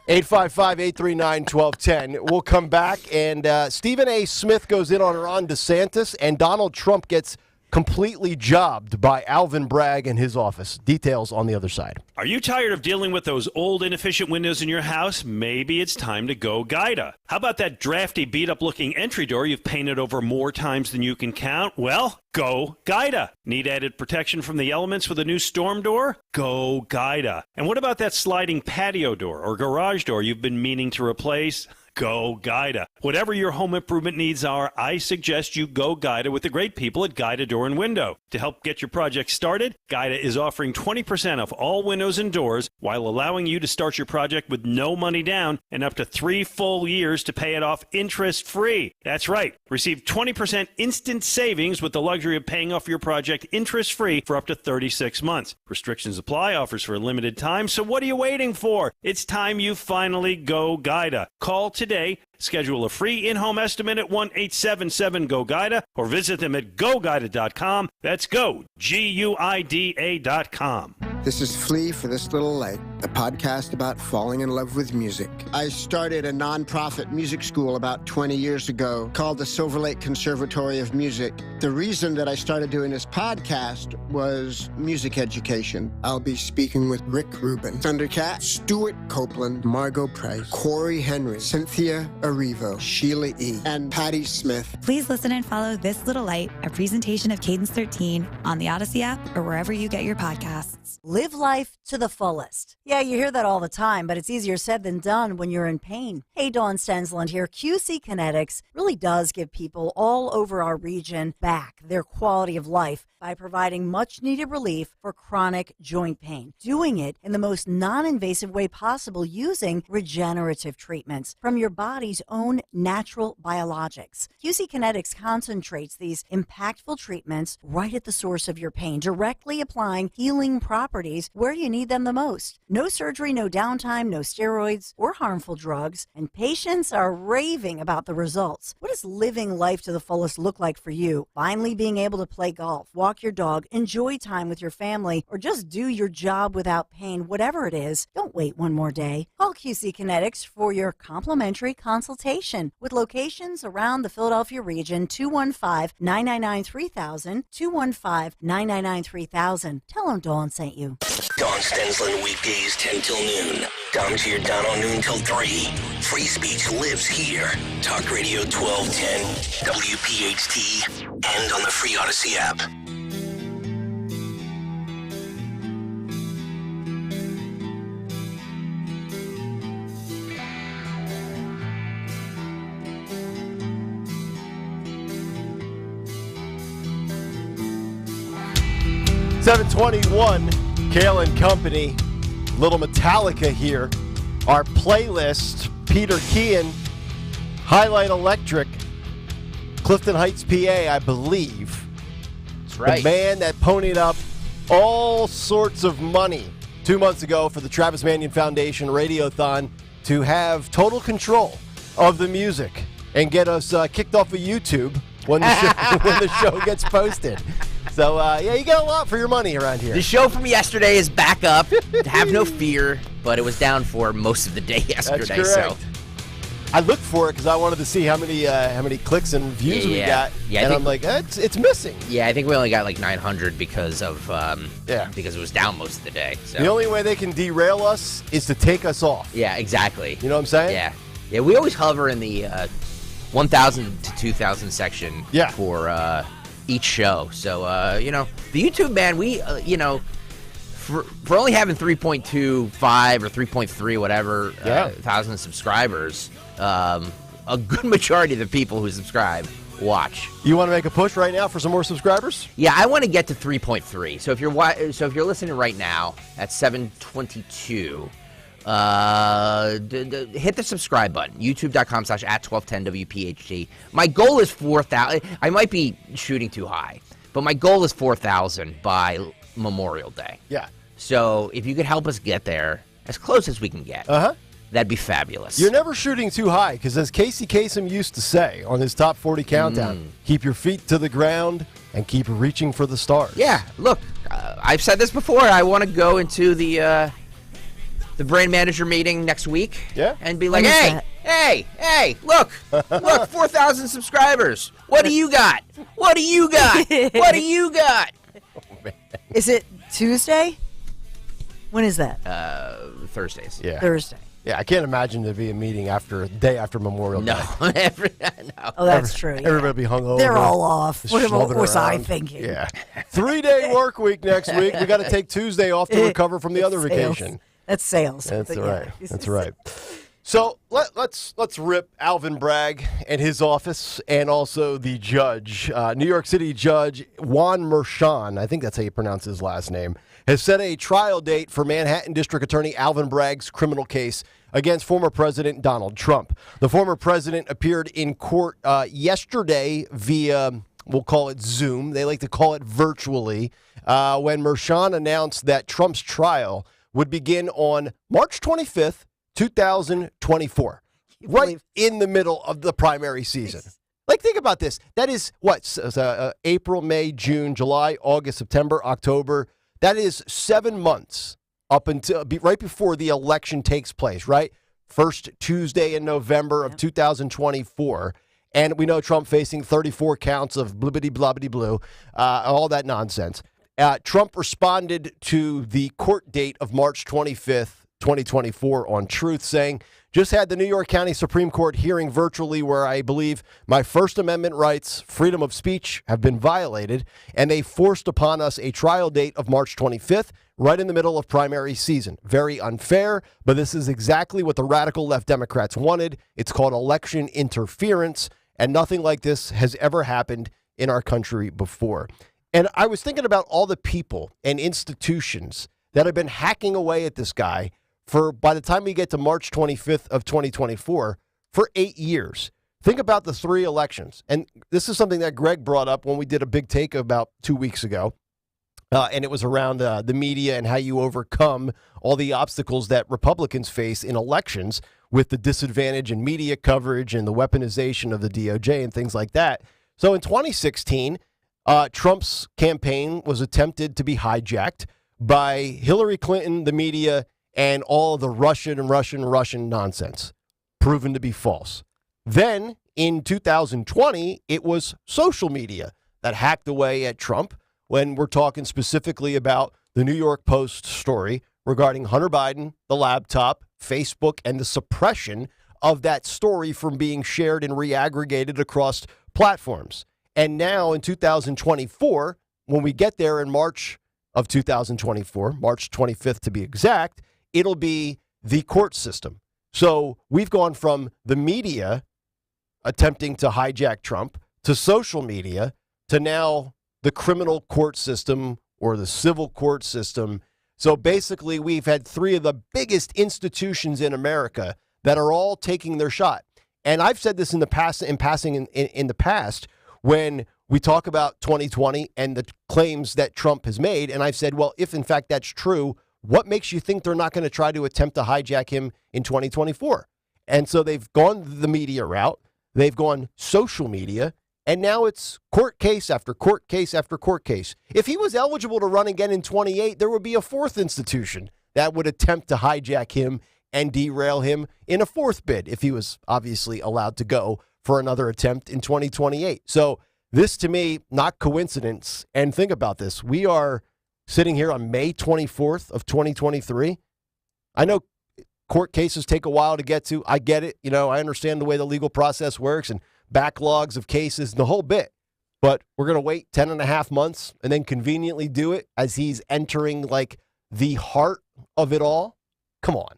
855-839-1210. We'll come back, and Stephen A. Smith goes in on Ron DeSantis, and Donald Trump gets completely jobbed by Alvin Bragg and his office. Details on the other side. Are you tired of dealing with those old, inefficient windows in your house? Maybe it's time to go Guida. How about that drafty, beat-up-looking entry door you've painted over more times than you can count? Well, go Guida. Need added protection from the elements with a new storm door? Go Guida. And what about that sliding patio door or garage door you've been meaning to replace? Go Guida. Whatever your home improvement needs are, I suggest you go Guida with the great people at Guida Door and Window. To help get your project started, Guida is offering 20% off all windows and doors while allowing you to start your project with no money down and up to 3 full years to pay it off interest-free. That's right. Receive 20% instant savings with the luxury of paying off your project interest-free for up to 36 months. Restrictions apply, offers for a limited time, so what are you waiting for? It's time you finally go Guida. Call today, schedule a free in-home estimate at 1-877-GO-GUIDA or visit them at GoGuida.com. That's go, Guida.com. This is Flea for this little light. a podcast about falling in love with music. I started a nonprofit music school about 20 years ago called the Silver Lake Conservatory of Music. The reason that I started doing this podcast was music education. I'll be speaking with Rick Rubin, Thundercat, Stuart Copeland, Margot Price, Corey Henry, Cynthia Erivo, Sheila E., and Patty Smith. Please listen and follow This Little Light, a presentation of Cadence 13 on the Odyssey app or wherever you get your podcasts. Live life to the fullest. Yeah, you hear that all the time, but it's easier said than done when you're in pain. Hey, Dawn Stensland here. QC Kinetics really does give people all over our region back their quality of life by providing much-needed relief for chronic joint pain. Doing it in the most non-invasive way possible using regenerative treatments from your body's own natural biologics. QC Kinetics concentrates these impactful treatments right at the source of your pain, directly applying healing properties where you need them the most. No surgery, no downtime, no steroids or harmful drugs, and patients are raving about the results. What does living life to the fullest look like for you? Finally being able to play golf, walk your dog, enjoy time with your family, or just do your job without pain, whatever it is. Don't wait one more day. Call QC Kinetics for your complimentary consultation with locations around the Philadelphia region. 215-999-3000, 215-999-3000. Tell them Dawn sent you. Dawn Stensland weekdays 10 till noon. Dom to your down on noon till 3. Free speech lives here. Talk Radio 1210, WPHT, and on the free Odyssey app. $7:21, Kayal Company, little Metallica here. Our playlist, Peter Kean, Highlight Electric, Clifton Heights, PA, I believe. That's right. The man that ponied up all sorts of money 2 months ago for the Travis Manion Foundation Radiothon to have total control of the music and get us kicked off of YouTube when the show gets posted. So, yeah, you get a lot for your money around here. The show from yesterday is back up. Have no fear, but it was down for most of the day yesterday. That's correct. So I looked for it because I wanted to see how many clicks and views we got. Yeah, and I'm like, it's missing. Yeah, I think we only got like 900 because of because it was down most of the day. So. The only way they can derail us is to take us off. Yeah, exactly. You know what I'm saying? Yeah. We always hover in the 1,000 to 2,000 section for each show. So the YouTube, man, we for only having 3.25 or 3.3 whatever thousand subscribers, a good majority of the people who subscribe watch. You want to make a push right now for some more subscribers? Yeah, I want to get to 3.3. So if you're listening right now at 7:22, hit the subscribe button. YouTube.com/@1210WPHT. My goal is 4,000. I might be shooting too high, but my goal is 4,000 by Memorial Day. Yeah. So if you could help us get there as close as we can get, that'd be fabulous. You're never shooting too high because, as Casey Kasem used to say on his top 40 countdown, keep your feet to the ground and keep reaching for the stars. Yeah. Look, I've said this before. I want to go into the brand manager meeting next week and be like, hey, look, 4,000 subscribers. What do you got? What do you got? What do you got? Is it Tuesday? When is that? Thursdays. Yeah. Thursday. Yeah, I can't imagine there'd be a meeting day after Memorial Day. No. Oh, that's true. Yeah. Everybody be hungover. They're all off. What was I around. thinking? Yeah. 3-day work week next week. We got to take Tuesday off to recover from the other vacation. That's sales. That's right. That's right. So let's rip Alvin Bragg and his office and also the judge. New York City Judge Juan Merchan, I think that's how you pronounce his last name, has set a trial date for Manhattan District Attorney Alvin Bragg's criminal case against former President Donald Trump. The former president appeared in court yesterday via, we'll call it Zoom. They like to call it virtually, when Merchan announced that Trump's trial would begin on March 25th, 2024, right in the middle of the primary season. Like, think about this. That is what? April, May, June, July, August, September, October. That is 7 months up until right before the election takes place, right? First Tuesday in November of 2024. And we know Trump facing 34 counts of blibbity blobbity blue, all that nonsense. Trump responded to the court date of March 25th, 2024 on Truth, saying, just had the New York County Supreme Court hearing virtually where I believe my First Amendment rights, freedom of speech, have been violated, and they forced upon us a trial date of March 25th, right in the middle of primary season. Very unfair, but this is exactly what the radical left Democrats wanted. It's called election interference, and nothing like this has ever happened in our country before. And I was thinking about all the people and institutions that have been hacking away at this guy for, by the time we get to March 25th of 2024, for 8 years. Think about the 3 elections. And this is something that Greg brought up when we did a big take about 2 weeks ago. And it was around the media and how you overcome all the obstacles that Republicans face in elections with the disadvantage in media coverage and the weaponization of the DOJ and things like that. So in 2016, Trump's campaign was attempted to be hijacked by Hillary Clinton, the media, and all of the Russian nonsense, proven to be false. Then, in 2020, it was social media that hacked away at Trump, when we're talking specifically about the New York Post story regarding Hunter Biden, the laptop, Facebook, and the suppression of that story from being shared and reaggregated across platforms. And now, in 2024, when we get there in March of 2024, March 25th to be exact, it'll be the court system. So we've gone from the media attempting to hijack Trump to social media to now the criminal court system or the civil court system. So basically, we've had 3 of the biggest institutions in America that are all taking their shot. And I've said this in the past, in the past, when we talk about 2020 and the claims that Trump has made. And I've said, well, if in fact that's true, what makes you think they're not going to try to attempt to hijack him in 2024? And so they've gone the media route. They've gone social media. And now it's court case after court case after court case. If he was eligible to run again in 28, there would be a 4th institution that would attempt to hijack him and derail him in a 4th bid if he was obviously allowed to go for another attempt in 2028. So this, to me, not coincidence. And think about this. We are sitting here on May 24th of 2023. I know court cases take a while to get to. I get it. You know, I understand the way the legal process works and backlogs of cases and the whole bit. But we're going to wait 10 and a half months and then conveniently do it as he's entering like the heart of it all. Come on.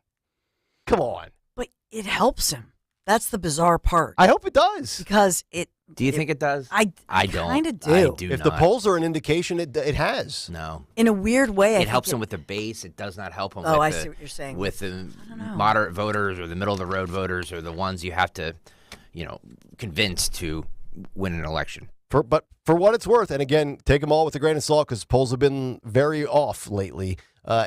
Come on. But it helps him. That's the bizarre part. I hope it does. Because it... Do you think it does? I don't. kind of do. I do if not. the polls are an indication, it has. No. In a weird way. It helps him with the base. It does not help him I with see what you're saying. With the moderate voters or the middle-of-the-road voters or the ones you have to, convince to win an election. But for what it's worth, and again, take them all with a grain of salt because polls have been very off lately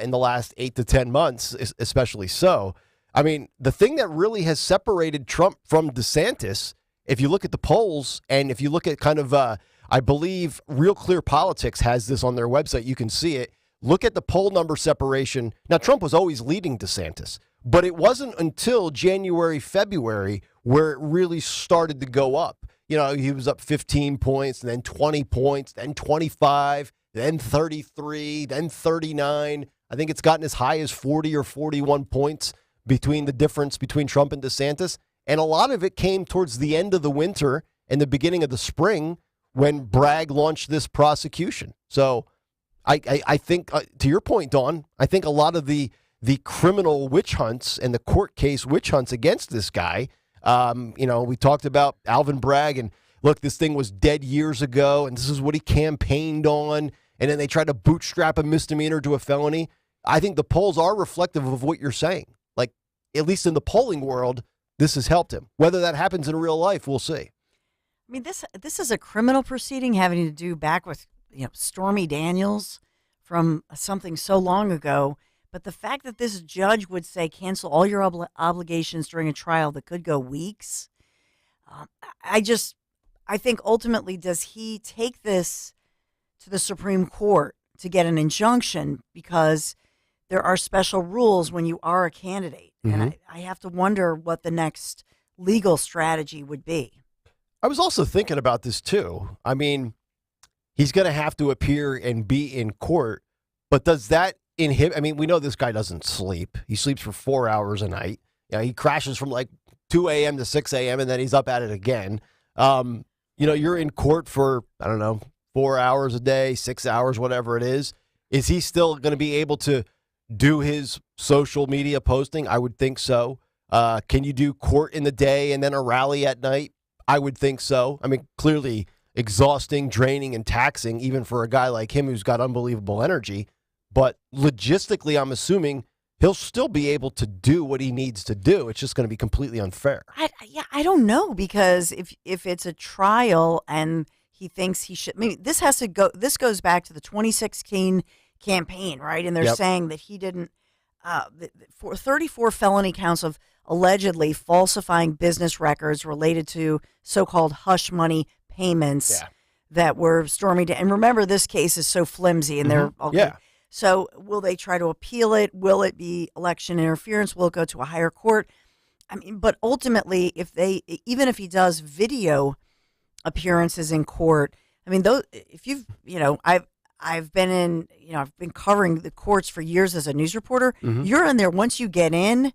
in the last 8 to 10 months, especially so. I mean, the thing that really has separated Trump from DeSantis, if you look at the polls and if you look at kind of, I believe Real Clear Politics has this on their website. You can see it. Look at the poll number separation. Now, Trump was always leading DeSantis, but it wasn't until January, February where it really started to go up. You know, he was up 15 points, then 20 points, then 25, then 33, then 39. I think it's gotten as high as 40 or 41 points between the difference between Trump and DeSantis. And a lot of it came towards the end of the winter and the beginning of the spring when Bragg launched this prosecution. So I think, to your point, Dawn, I think a lot of the criminal witch hunts and the court case witch hunts against this guy, we talked about Alvin Bragg and look, this thing was dead years ago and this is what he campaigned on. And then they tried to bootstrap a misdemeanor to a felony. I think the polls are reflective of what you're saying. Like, at least in the polling world, this has helped him. Whether that happens in real life, we'll see. I mean, this is a criminal proceeding having to do back with Stormy Daniels from something so long ago. But the fact that this judge would say cancel all your obligations during a trial that could go weeks, I think ultimately, does he take this to the Supreme Court to get an injunction? Because there are special rules when you are a candidate. And I have to wonder what the next legal strategy would be. I was also thinking about this too. I mean, he's going to have to appear and be in court, but does that inhibit? I mean, we know this guy doesn't sleep. He sleeps for 4 hours a night. He crashes from like 2 a.m. to 6 a.m. and then he's up at it again. You're in court for, I don't know, 4 hours a day, 6 hours, whatever it is. Is he still going to be able to do his social media posting? I would think so. Can you do court in the day and then a rally at night? I would think so. I mean, clearly exhausting, draining, and taxing, even for a guy like him who's got unbelievable energy. But logistically, I'm assuming he'll still be able to do what he needs to do. It's just going to be completely unfair. I don't know, because if it's a trial and he thinks he should, maybe this goes back to the 2016 campaign, right? And they're saying that he didn't, for 34 felony counts of allegedly falsifying business records related to so-called hush money payments that were stormy. And remember, this case is so flimsy, and they're okay. Yeah. So will they try to appeal it? Will it be election interference? Will it go to a higher court? I mean, but ultimately, even if he does video appearances in court, I mean, those, if you've, I've been covering the courts for years as a news reporter. You're in there. Once you get in,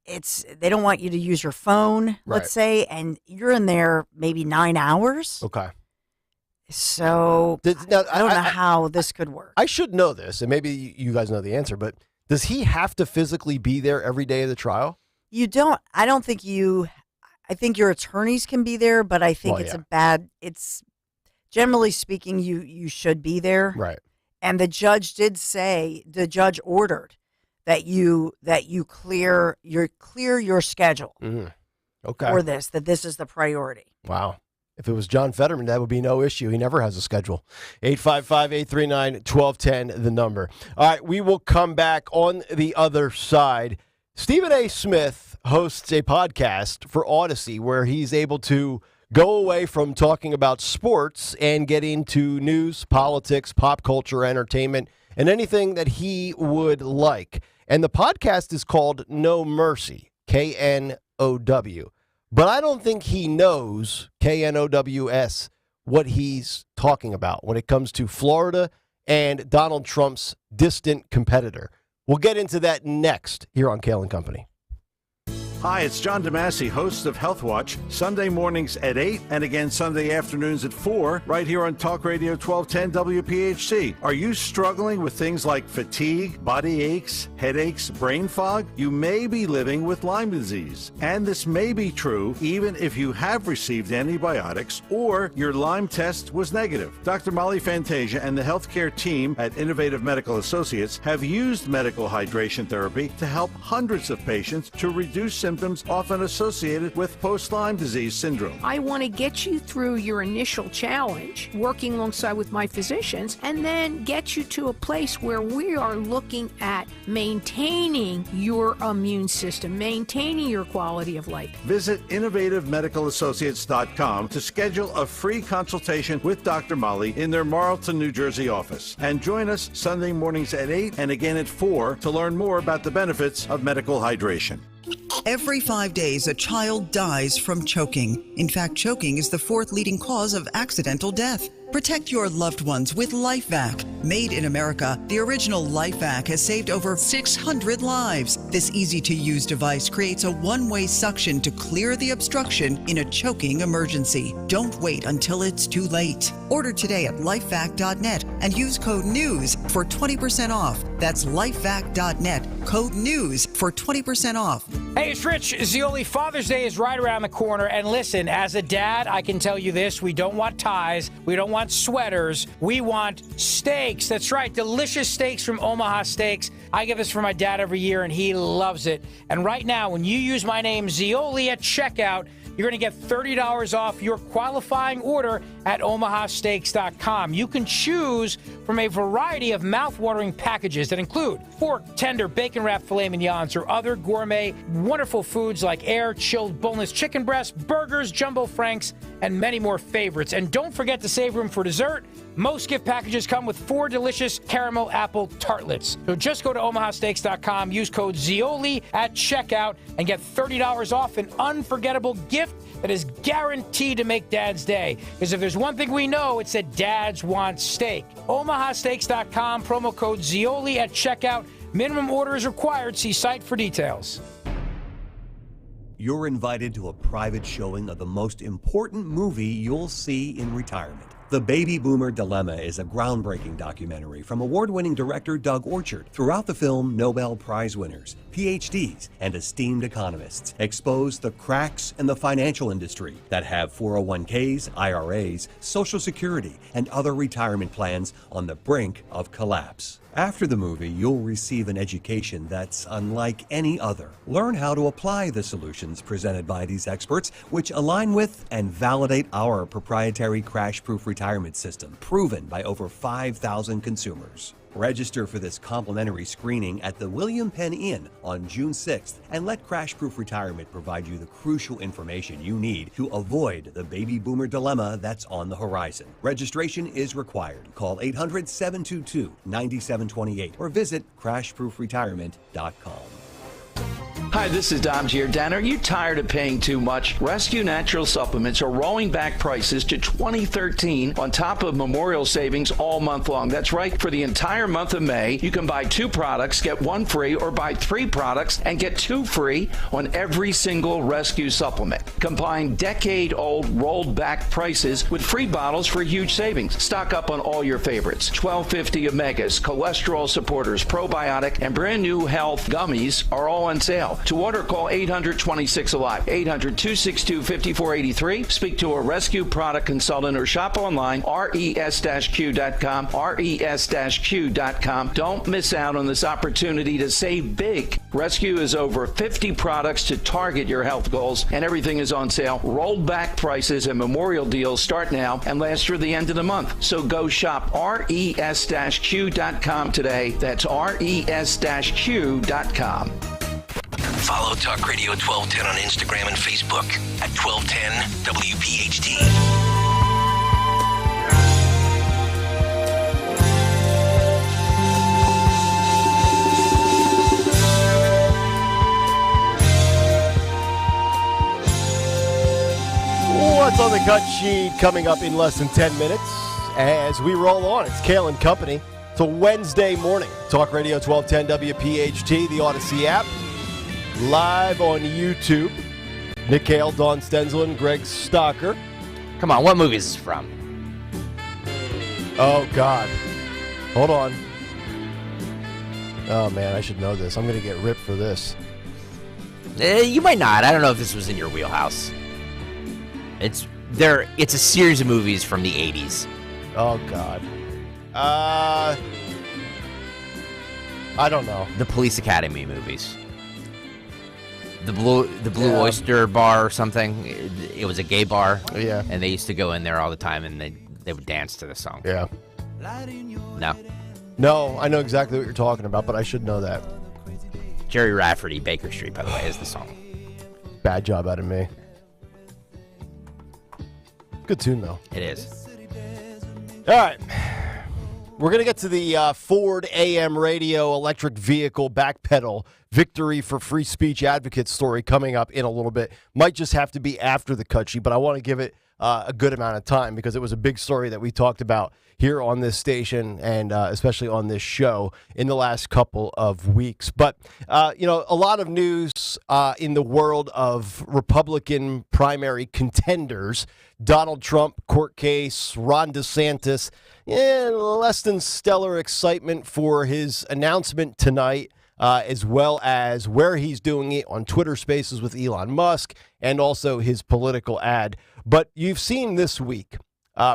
they don't want you to use your phone, let's say, and you're in there maybe 9 hours. Okay. So I don't know how this could work. I should know this, and maybe you guys know the answer, but does he have to physically be there every day of the trial? You don't. I don't think I think your attorneys can be there, but I think it's generally speaking, you should be there. Right. And the judge ordered that you clear your schedule for this, that this is the priority. Wow. If it was John Fetterman, that would be no issue. He never has a schedule. 855-839-1210, the number. All right, we will come back on the other side. Stephen A. Smith hosts a podcast for Odyssey where he's able to go away from talking about sports and get into news, politics, pop culture, entertainment, and anything that he would like. And the podcast is called No Mercy, KNOW. But I don't think he knows, KNOWS, what he's talking about when it comes to Florida and Donald Trump's distant competitor. We'll get into that next here on Kayal Company. Hi, it's John DeMasi, host of Health Watch, Sunday mornings at 8 and again Sunday afternoons at 4, right here on Talk Radio 1210 WPHT. Are you struggling with things like fatigue, body aches, headaches, brain fog? You may be living with Lyme disease. And this may be true even if you have received antibiotics or your Lyme test was negative. Dr. Molly Fantasia and the healthcare team at Innovative Medical Associates have used medical hydration therapy to help hundreds of patients to reduce symptoms often associated with post-Lyme disease syndrome. I want to get you through your initial challenge, working alongside with my physicians, and then get you to a place where we are looking at maintaining your immune system, maintaining your quality of life. Visit innovativemedicalassociates.com to schedule a free consultation with Dr. Molly in their Marlton, New Jersey office. And join us Sunday mornings at 8 and again at 4 to learn more about the benefits of medical hydration. Every 5 days, a child dies from choking. In fact, choking is the fourth leading cause of accidental death. Protect your loved ones with LifeVac. Made in America, the original LifeVac has saved over 600 lives. This easy-to-use device creates a one-way suction to clear the obstruction in a choking emergency. Don't wait until it's too late. Order today at lifevac.net and use code NEWS for 20% off. That's lifevac.net, code NEWS for 20% off. Hey, it's Rich Zioli. Father's Day is right around the corner. And listen, as a dad, I can tell you this. We don't want ties. We don't want sweaters. We want steaks. That's right. Delicious steaks from Omaha Steaks. I get this for my dad every year, and he loves it. And right now, when you use my name, Zioli, at checkout, you're going to get $30 off your qualifying order at omahasteaks.com. You can choose from a variety of mouth-watering packages that include pork, tender, bacon-wrapped filet mignons, or other gourmet wonderful foods like air-chilled boneless chicken breasts, burgers, jumbo franks, and many more favorites. And don't forget to save room for dessert. Most gift packages come with 4 delicious caramel apple tartlets. So just go to omahasteaks.com, use code ZIOLI at checkout, and get $30 off an unforgettable gift that is guaranteed to make Dad's day. Because if there's one thing we know, it's that dads want steak. omahasteaks.com, promo code ZIOLI at checkout. Minimum order is required. See site for details. You're invited to a private showing of the most important movie you'll see in retirement. The Baby Boomer Dilemma is a groundbreaking documentary from award-winning director Doug Orchard. Throughout the film, Nobel Prize winners, PhDs, and esteemed economists expose the cracks in the financial industry that have 401ks, IRAs, Social Security, and other retirement plans on the brink of collapse. After the movie, you'll receive an education that's unlike any other. Learn how to apply the solutions presented by these experts, which align with and validate our proprietary crash-proof retirement system, proven by over 5,000 consumers. Register for this complimentary screening at the William Penn Inn on June 6th and let Crash Proof Retirement provide you the crucial information you need to avoid the baby boomer dilemma that's on the horizon. Registration is required. Call 800-722-9728 or visit crashproofretirement.com. Hi, this is Dom Giordano. Are you tired of paying too much? Rescue Natural Supplements are rolling back prices to 2013 on top of Memorial savings all month long. That's right. For the entire month of May, you can buy 2 products, get 1 free, or buy 3 products and get 2 free on every single Rescue supplement. Combine decade-old rolled back prices with free bottles for huge savings. Stock up on all your favorites. 1250 Omegas, cholesterol supporters, probiotic, and brand new health gummies are all on sale. To order, call 800-26-ALIVE, 800-262-5483. Speak to a Rescue product consultant or shop online, res-q.com, res-q.com. Don't miss out on this opportunity to save big. Rescue is over 50 products to target your health goals, and everything is on sale. Rolled back prices and memorial deals start now and last through the end of the month. So go shop res-q.com today. That's res-q.com. Follow Talk Radio 1210 on Instagram and Facebook at 1210 WPHT. What's on the cut sheet coming up in less than 10 minutes as we roll on? It's Kayal Company. It's a Wednesday morning. Talk Radio 1210 WPHT, the Odyssey app. Live on YouTube. Nick Kayal, Dawn Stensland, Greg Stocker. Come on, what movie is this from? Oh, God. Hold on. Oh, man, I should know this. I'm going to get ripped for this. You might not. I don't know if this was in your wheelhouse. It's a series of movies from the 80s. Oh, God. I don't know. The Police Academy movies. The Blue Oyster Bar or something. It was a gay bar. Yeah. And they used to go in there all the time and they would dance to the song. Yeah. No. No, I know exactly what you're talking about, but I should know that. Jerry Rafferty, Baker Street, by the way, is the song. Bad job out of me. Good tune, though. It is. All right. We're going to get to the Ford AM radio electric vehicle backpedal victory for free speech advocates story coming up in a little bit. Might just have to be after the cut sheet, but I want to give it a good amount of time because it was a big story that we talked about here on this station and especially on this show in the last couple of weeks. But, a lot of news in the world of Republican primary contenders. Donald Trump, court case, Ron DeSantis, less than stellar excitement for his announcement tonight, as well as where he's doing it on Twitter Spaces with Elon Musk and also his political ad. But you've seen this week,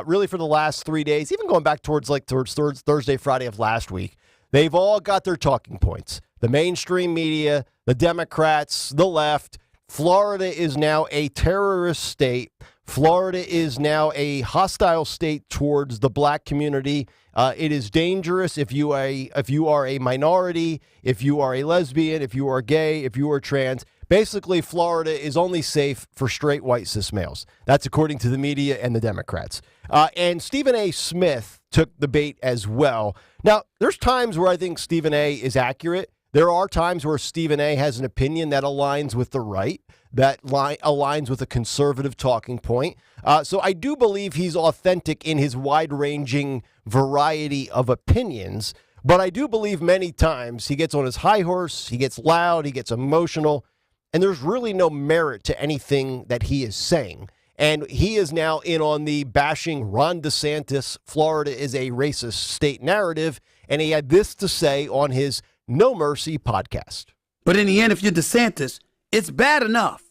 really for the last 3 days, even going back towards Thursday, Friday of last week, they've all got their talking points. The mainstream media, the Democrats, the left, Florida is now a terrorist state. Florida is now a hostile state towards the black community. It is dangerous if you are a minority, if you are a lesbian, if you are gay, if you are trans. Basically, Florida is only safe for straight white cis males. That's according to the media and the Democrats. And Stephen A. Smith took the bait as well. Now, there's times where I think Stephen A. is accurate. There are times where Stephen A. has an opinion that aligns with the right, that aligns with a conservative talking point. So I do believe he's authentic in his wide-ranging variety of opinions. But I do believe many times he gets on his high horse, he gets loud, he gets emotional, and there's really no merit to anything that he is saying. And he is now in on the bashing Ron DeSantis, Florida is a racist state narrative, and he had this to say on his No Mercy podcast. But in the end, if you're DeSantis, it's bad enough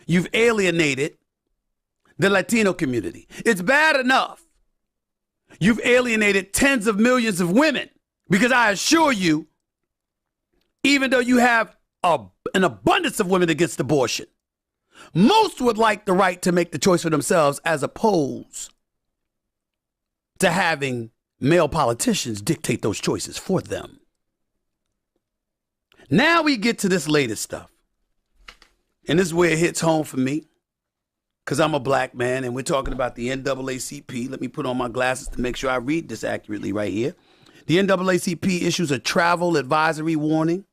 you've alienated the Latino community. It's bad enough you've alienated tens of millions of women, because I assure you, even though you have an abundance of women against abortion, most would like the right to make the choice for themselves as opposed to having male politicians dictate those choices for them. Now we get to this latest stuff. And this is where it hits home for me, because I'm a black man and we're talking about the NAACP. Let me put on my glasses to make sure I read this accurately right here. The NAACP issues a travel advisory warning.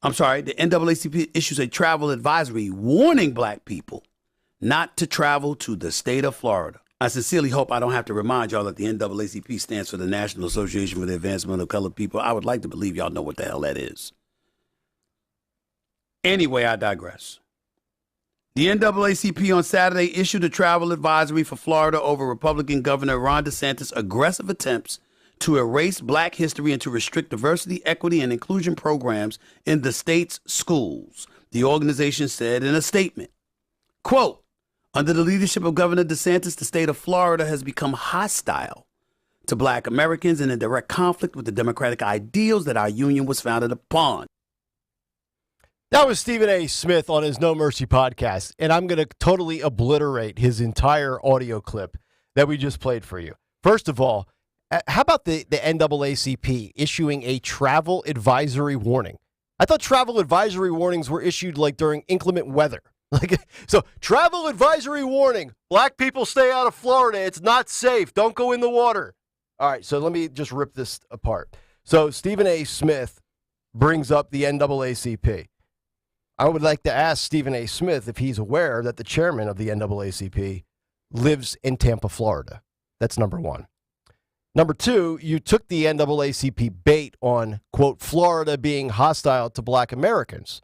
The NAACP issues a travel advisory warning black people not to travel to the state of Florida. I sincerely hope I don't have to remind y'all that the NAACP stands for the National Association for the Advancement of Colored People. I would like to believe y'all know what the hell that is. Anyway, I digress. The NAACP on Saturday issued a travel advisory for Florida over Republican Governor Ron DeSantis' aggressive attempts to erase black history and to restrict diversity, equity, and inclusion programs in the state's schools, the organization said in a statement. Quote, under the leadership of Governor DeSantis, the state of Florida has become hostile to black Americans and in direct conflict with the democratic ideals that our union was founded upon. That was Stephen A. Smith on his No Mercy podcast, and I'm going to totally obliterate his entire audio clip that we just played for you. First of all, how about the NAACP issuing a travel advisory warning? I thought travel advisory warnings were issued like during inclement weather. So travel advisory warning, black people stay out of Florida. It's not safe. Don't go in the water. All right, so let me just rip this apart. So Stephen A. Smith brings up the NAACP. I would like to ask Stephen A. Smith if he's aware that the chairman of the NAACP lives in Tampa, Florida. That's number one. Number two, you took the NAACP bait on, quote, Florida being hostile to black Americans.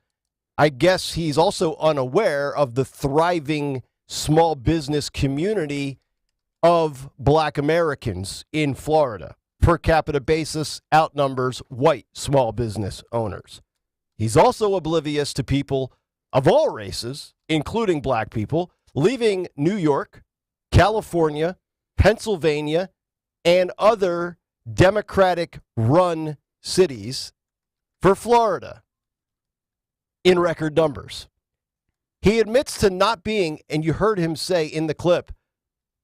I guess he's also unaware of the thriving small business community of black Americans in Florida. Per capita basis outnumbers white small business owners. He's also oblivious to people of all races, including black people, leaving New York, California, Pennsylvania, and other Democratic-run cities for Florida in record numbers. He admits to not being, and you heard him say in the clip,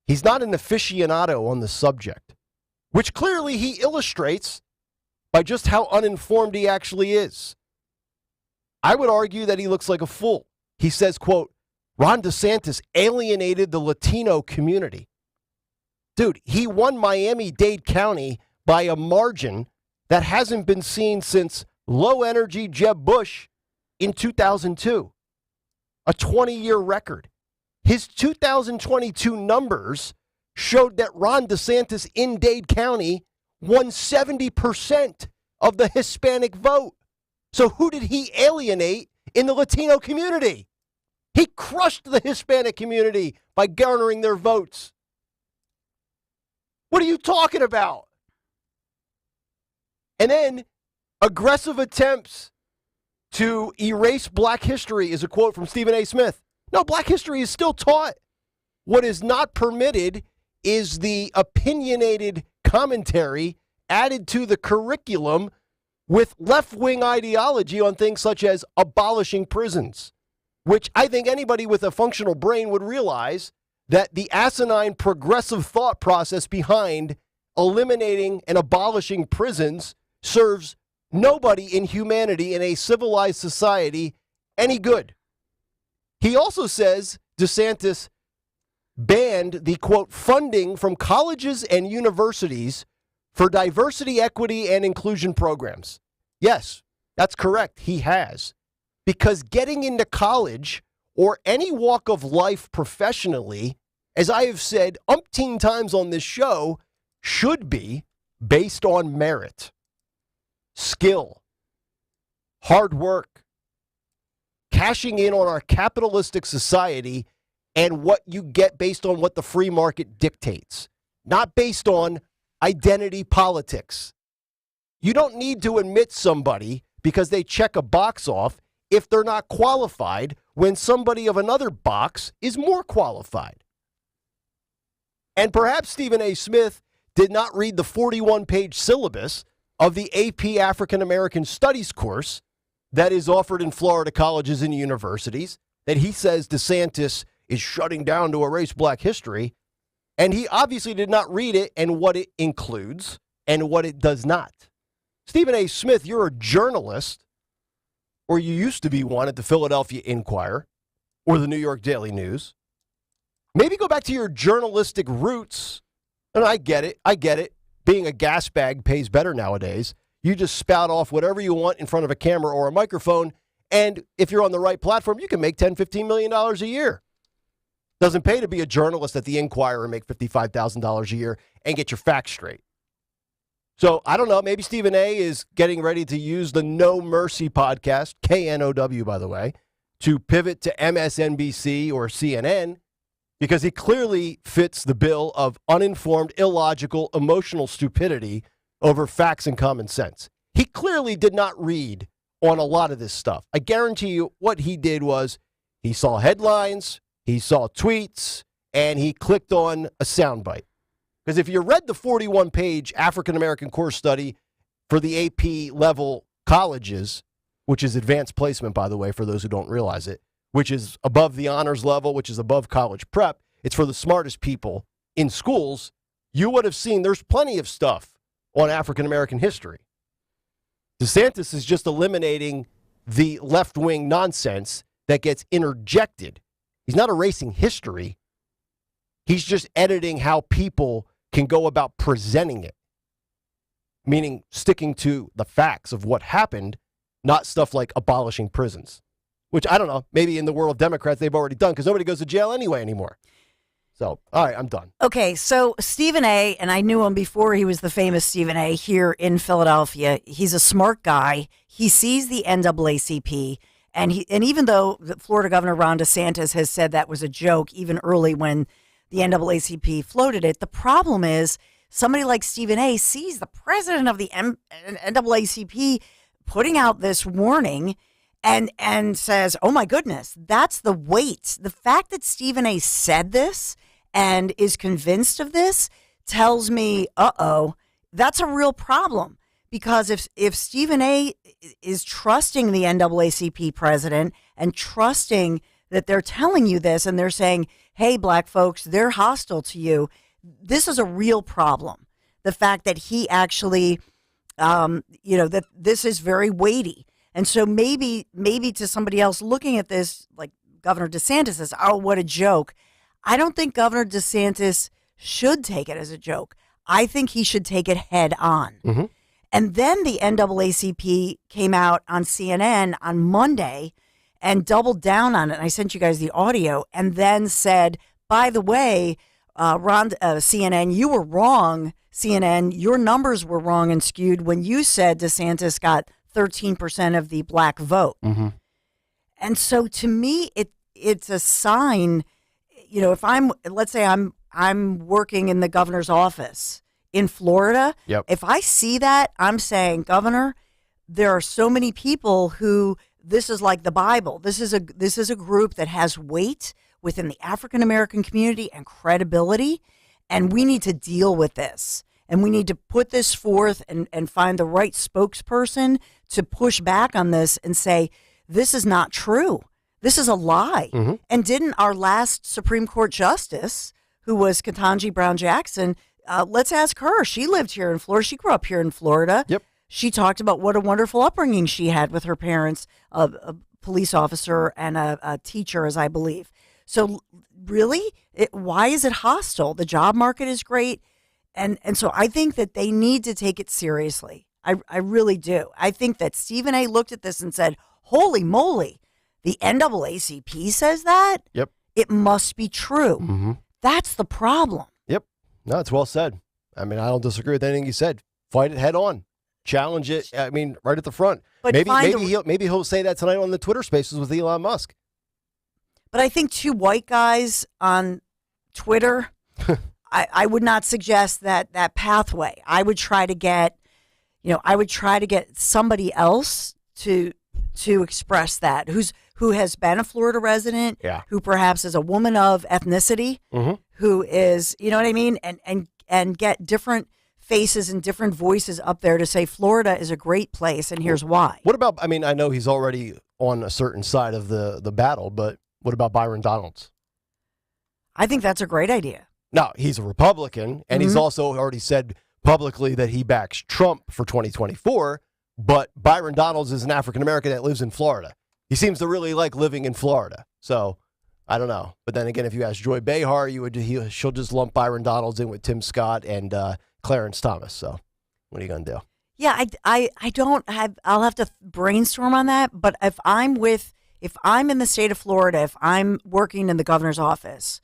he's not an aficionado on the subject, which clearly he illustrates by just how uninformed he actually is. I would argue that he looks like a fool. He says, quote, Ron DeSantis alienated the Latino community. Dude, he won Miami-Dade County by a margin that hasn't been seen since low-energy Jeb Bush in 2002. A 20-year record. His 2022 numbers showed that Ron DeSantis in Dade County won 70% of the Hispanic vote. So who did he alienate in the Latino community? He crushed the Hispanic community by garnering their votes. What are you talking about? And then aggressive attempts to erase black history is a quote from Stephen A. Smith. No, black history is still taught. What is not permitted is the opinionated commentary added to the curriculum with left-wing ideology on things such as abolishing prisons, which I think anybody with a functional brain would realize that the asinine progressive thought process behind eliminating and abolishing prisons serves nobody in humanity in a civilized society any good. He also says DeSantis banned the, quote, funding from colleges and universities for diversity, equity, and inclusion programs. Yes, that's correct. He has. Because getting into college or any walk of life professionally, as I have said umpteen times on this show, should be based on merit, skill, hard work, cashing in on our capitalistic society and what you get based on what the free market dictates, not based on identity politics. You don't need to admit somebody because they check a box off if they're not qualified when somebody of another box is more qualified. And perhaps Stephen A. Smith did not read the 41-page syllabus of the AP African American Studies course that is offered in Florida colleges and universities that he says DeSantis is shutting down to erase black history. And he obviously did not read it and what it includes and what it does not. Stephen A. Smith, you're a journalist, or you used to be one at the Philadelphia Inquirer or the New York Daily News. Maybe go back to your journalistic roots. And I get it. Being a gas bag pays better nowadays. You just spout off whatever you want in front of a camera or a microphone. And if you're on the right platform, you can make $10, $15 million a year. Doesn't pay to be a journalist at the Inquirer and make $55,000 a year and get your facts straight. So I don't know. Maybe Stephen A. is getting ready to use the No Mercy podcast, KNOW, by the way, to pivot to MSNBC or CNN because he clearly fits the bill of uninformed, illogical, emotional stupidity over facts and common sense. He clearly did not read on a lot of this stuff. I guarantee you what he did was he saw headlines, he saw tweets, and he clicked on a soundbite. Because if you read the 41-page African-American course study for the AP level colleges, which is advanced placement, by the way, for those who don't realize it, which is above the honors level, which is above college prep, it's for the smartest people in schools, you would have seen there's plenty of stuff on African-American history. DeSantis is just eliminating the left-wing nonsense that gets interjected. He's not erasing history. He's just editing how people can go about presenting it, meaning sticking to the facts of what happened, not stuff like abolishing prisons, which I don't know, maybe in the world of Democrats they've already done because nobody goes to jail anyway anymore. So, all right, I'm done. Okay, so Stephen A., and I knew him before he was the famous Stephen A. here in Philadelphia. He's a smart guy. He sees the NAACP, and even though the Florida Governor Ron DeSantis has said that was a joke even early when the NAACP floated it, the problem is somebody like Stephen A. sees the president of the NAACP putting out this warning and says, oh my goodness, that's the weight. The fact that Stephen A. said this and is convinced of this tells me, that's a real problem. Because if Stephen A. is trusting the NAACP president and trusting that they're telling you this and they're saying, hey, black folks, they're hostile to you, this is a real problem. The fact that he actually, that this is very weighty. And so maybe to somebody else looking at this, like Governor DeSantis says, oh, what a joke. I don't think Governor DeSantis should take it as a joke. I think he should take it head on. Mm-hmm. And then the NAACP came out on CNN on Monday and doubled down on it. And I sent you guys the audio and then said, by the way, CNN, you were wrong. CNN, your numbers were wrong and skewed when you said DeSantis got 13% of the black vote. Mm-hmm. And so to me, it's a sign, if let's say I'm working in the governor's office in Florida. Yep. If I see that, I'm saying, Governor, there are so many people who this is like the Bible. This is a group that has weight within the African American community and credibility, and we need to deal with this. And we need to put this forth and find the right spokesperson to push back on this and say, this is not true. This is a lie. Mm-hmm. And didn't our last Supreme Court justice, who was Ketanji Brown Jackson, let's ask her. She lived here in Florida. She grew up here in Florida. Yep. She talked about what a wonderful upbringing she had with her parents, a police officer and a teacher, as I believe. So really, why is it hostile? The job market is great. And so I think that they need to take it seriously. I really do. I think that Stephen A. looked at this and said, holy moly, the NAACP says that? Yep. It must be true. Mm-hmm. That's the problem. Yep. No, it's well said. I mean, I don't disagree with anything you said. Fight it head on. Challenge it. I mean, right at the front. But maybe he'll say that tonight on the Twitter Spaces with Elon Musk. But I think two white guys on Twitter, I would not suggest that pathway. I would try to get, somebody else to express that who has been a Florida resident, who perhaps is a woman of ethnicity, who is, you know what I mean, and get different faces and different voices up there to say Florida is a great place and here's why. What about, I mean, I know he's already on a certain side of the battle, but what about Byron Donalds? I think that's a great idea. Now, he's a Republican, and he's also already said publicly that he backs Trump for 2024, but Byron Donalds is an African-American that lives in Florida. He seems to really like living in Florida. So, I don't know. But then again, if you ask Joy Behar, she'll just lump Byron Donalds in with Tim Scott and Clarence Thomas. So, what are you going to do? Yeah, I'll have to brainstorm on that. But if I'm in the state of Florida, if I'm working in the governor's office,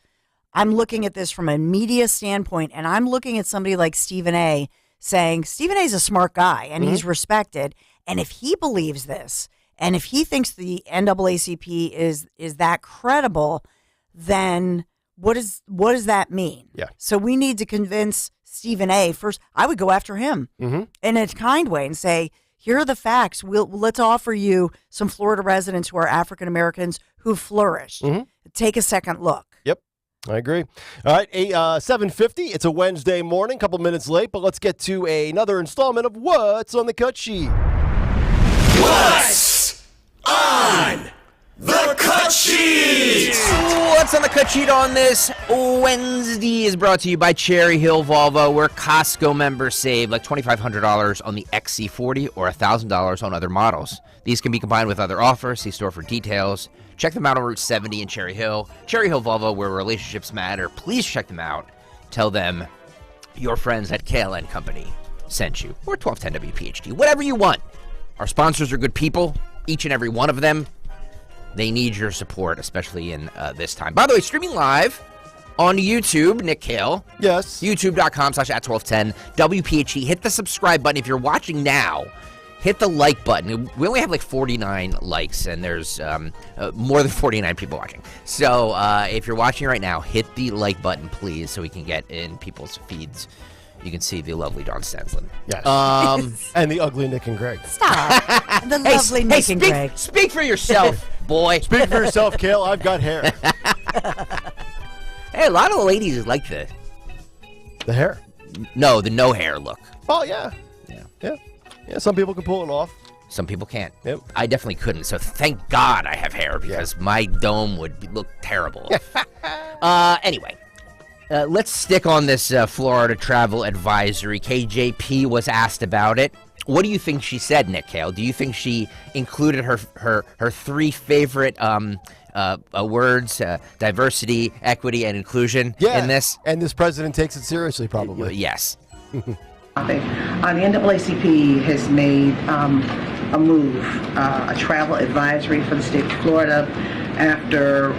I'm looking at this from a media standpoint, and I'm looking at somebody like Stephen A. saying, Stephen A. is a smart guy, and he's respected. And if he believes this, and if he thinks the NAACP is that credible, then what does that mean? Yeah. So we need to convince Stephen A. first. I would go after him in a kind way and say, here are the facts. Let's offer you some Florida residents who are African Americans who flourished. Take a second look. Yep, I agree. All right, 7:50. It's a Wednesday morning, couple minutes late, but let's get to another installment of What's on the Cut Sheet. What's on the Cut Sheet? What's on the Cut Sheet on this Wednesday is brought to you by Cherry Hill Volvo, where Costco members save like $2,500 on the XC40 or $1,000 on other models. These can be combined with other offers. See store for details. Check them out on Route 70 in Cherry Hill. Cherry Hill Volvo, where relationships matter. Please check them out. Tell them your friends at Kayal Company sent you, or 1210 WPHT, whatever you want. Our sponsors are good people, each and every one of them. They need your support, especially in this time. By the way, streaming live on YouTube, Nick Kayal. Yes. YouTube.com/@1210 WPHT. Hit the subscribe button if you're watching now. Hit the like button. We only have like 49 likes, and there's more than 49 people watching. So if you're watching right now, hit the like button, please, so we can get in people's feeds. You can see the lovely Dawn Stenslin. Yes. And the ugly Nick and Greg. Stop. The lovely Nick and Greg. Speak for yourself, boy. Speak for yourself, Kayal. I've got hair. Hey, a lot of the ladies like the hair. No, the no hair look. Oh, yeah. Yeah, some people can pull it off. Some people can't. Yep. I definitely couldn't. So thank God I have hair, because my dome would look terrible. Anyway, let's stick on this Florida travel advisory. KJP was asked about it. What do you think she said, Nick Kayal? Do you think she included her three favorite words, diversity, equity, and inclusion in this? And this president takes it seriously, probably. Yes. The NAACP has made a move, a travel advisory for the state of Florida after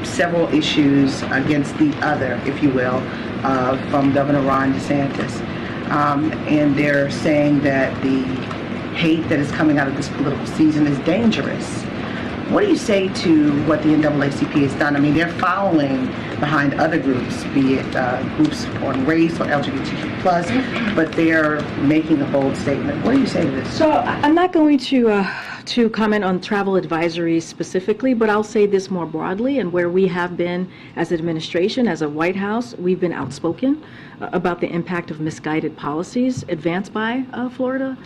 several issues against the other, if you will, from Governor Ron DeSantis. And they're saying that the hate that is coming out of this political season is dangerous. What do you say to what the NAACP has done? I mean, they're following behind other groups, be it groups supporting race or LGBTQ+, but they're making a bold statement. What do you say to this? So I'm not going to to comment on travel advisories specifically, but I'll say this more broadly, and where we have been as administration, as a White House, we've been outspoken about the impact of misguided policies advanced by Florida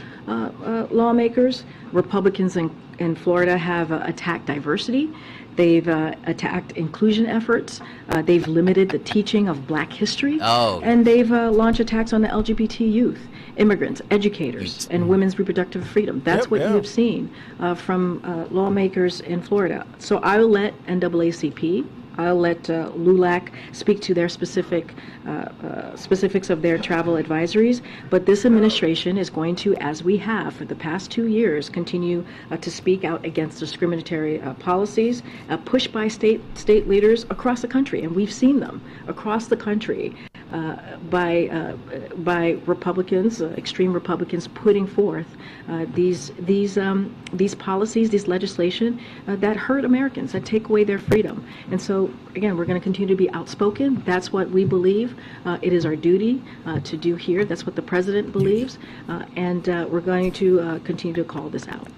lawmakers. Republicans in Florida have attacked diversity. They've attacked inclusion efforts. They've limited the teaching of Black history. And they've launched attacks on the LGBT youth, immigrants, educators, and women's reproductive freedom. That's what you have seen from lawmakers in Florida. So I'll let NAACP, I'll let LULAC speak to their specifics of their travel advisories, but this administration is going to, as we have for the past 2 years, continue to speak out against discriminatory policies pushed by state leaders across the country, and we've seen them across the country by Republicans, extreme Republicans, putting forth these policies, these legislation that hurt Americans, that take away their freedom. And so, again, we're going to continue to be outspoken. That's what we believe it is our duty to do here. That's what the president believes, and we're going to continue to call this out.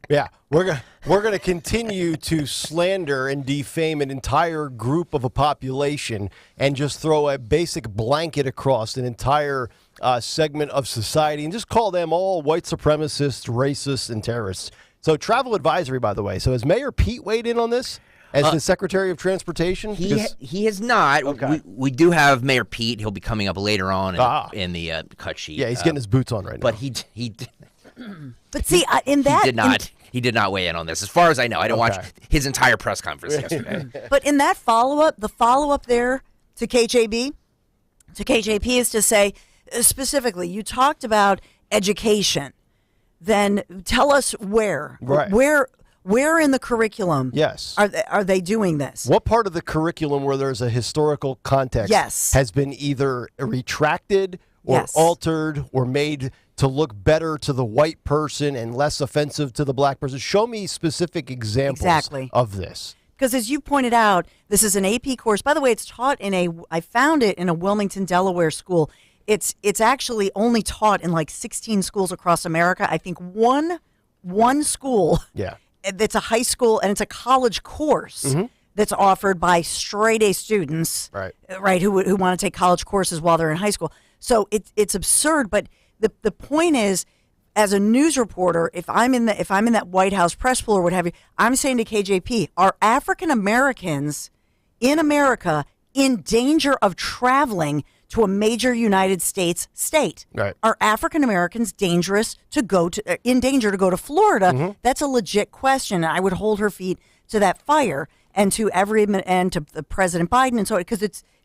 Yeah, we're going to continue to slander and defame an entire group of a population and just throw a basic blanket across an entire segment of society and just call them all white supremacists, racists, and terrorists. So travel advisory, by the way. So has Mayor Pete weighed in on this as the Secretary of Transportation? He has not. Okay. We do have Mayor Pete. He'll be coming up later on in the cut sheet. Yeah, he's getting his boots on right now. But he But see, in that... He did not weigh in on this. As far as I know, I didn't watch his entire press conference yesterday. But in that follow-up, the follow-up there to KJP is to say, specifically, you talked about education. Then tell us where. Right. Where in the curriculum are they doing this? What part of the curriculum where there's a historical context has been either retracted or altered or made to look better to the white person and less offensive to the Black person? Show me specific examples of this. Because as you pointed out, this is an AP course. By the way, it's taught I found it in a Wilmington, Delaware school. It's actually only taught in like 16 schools across America. I think one school. Yeah. That's a high school and it's a college course that's offered by straight A students, right? Who want to take college courses while they're in high school. So it's absurd, but the point is, as a news reporter, if I'm in that White House press pool or what have you, I'm saying to KJP, are African Americans in America in danger of traveling to a major United States state? Right. Are African Americans in danger to go to Florida? That's a legit question. I would hold her feet to that fire and to the President Biden and so on,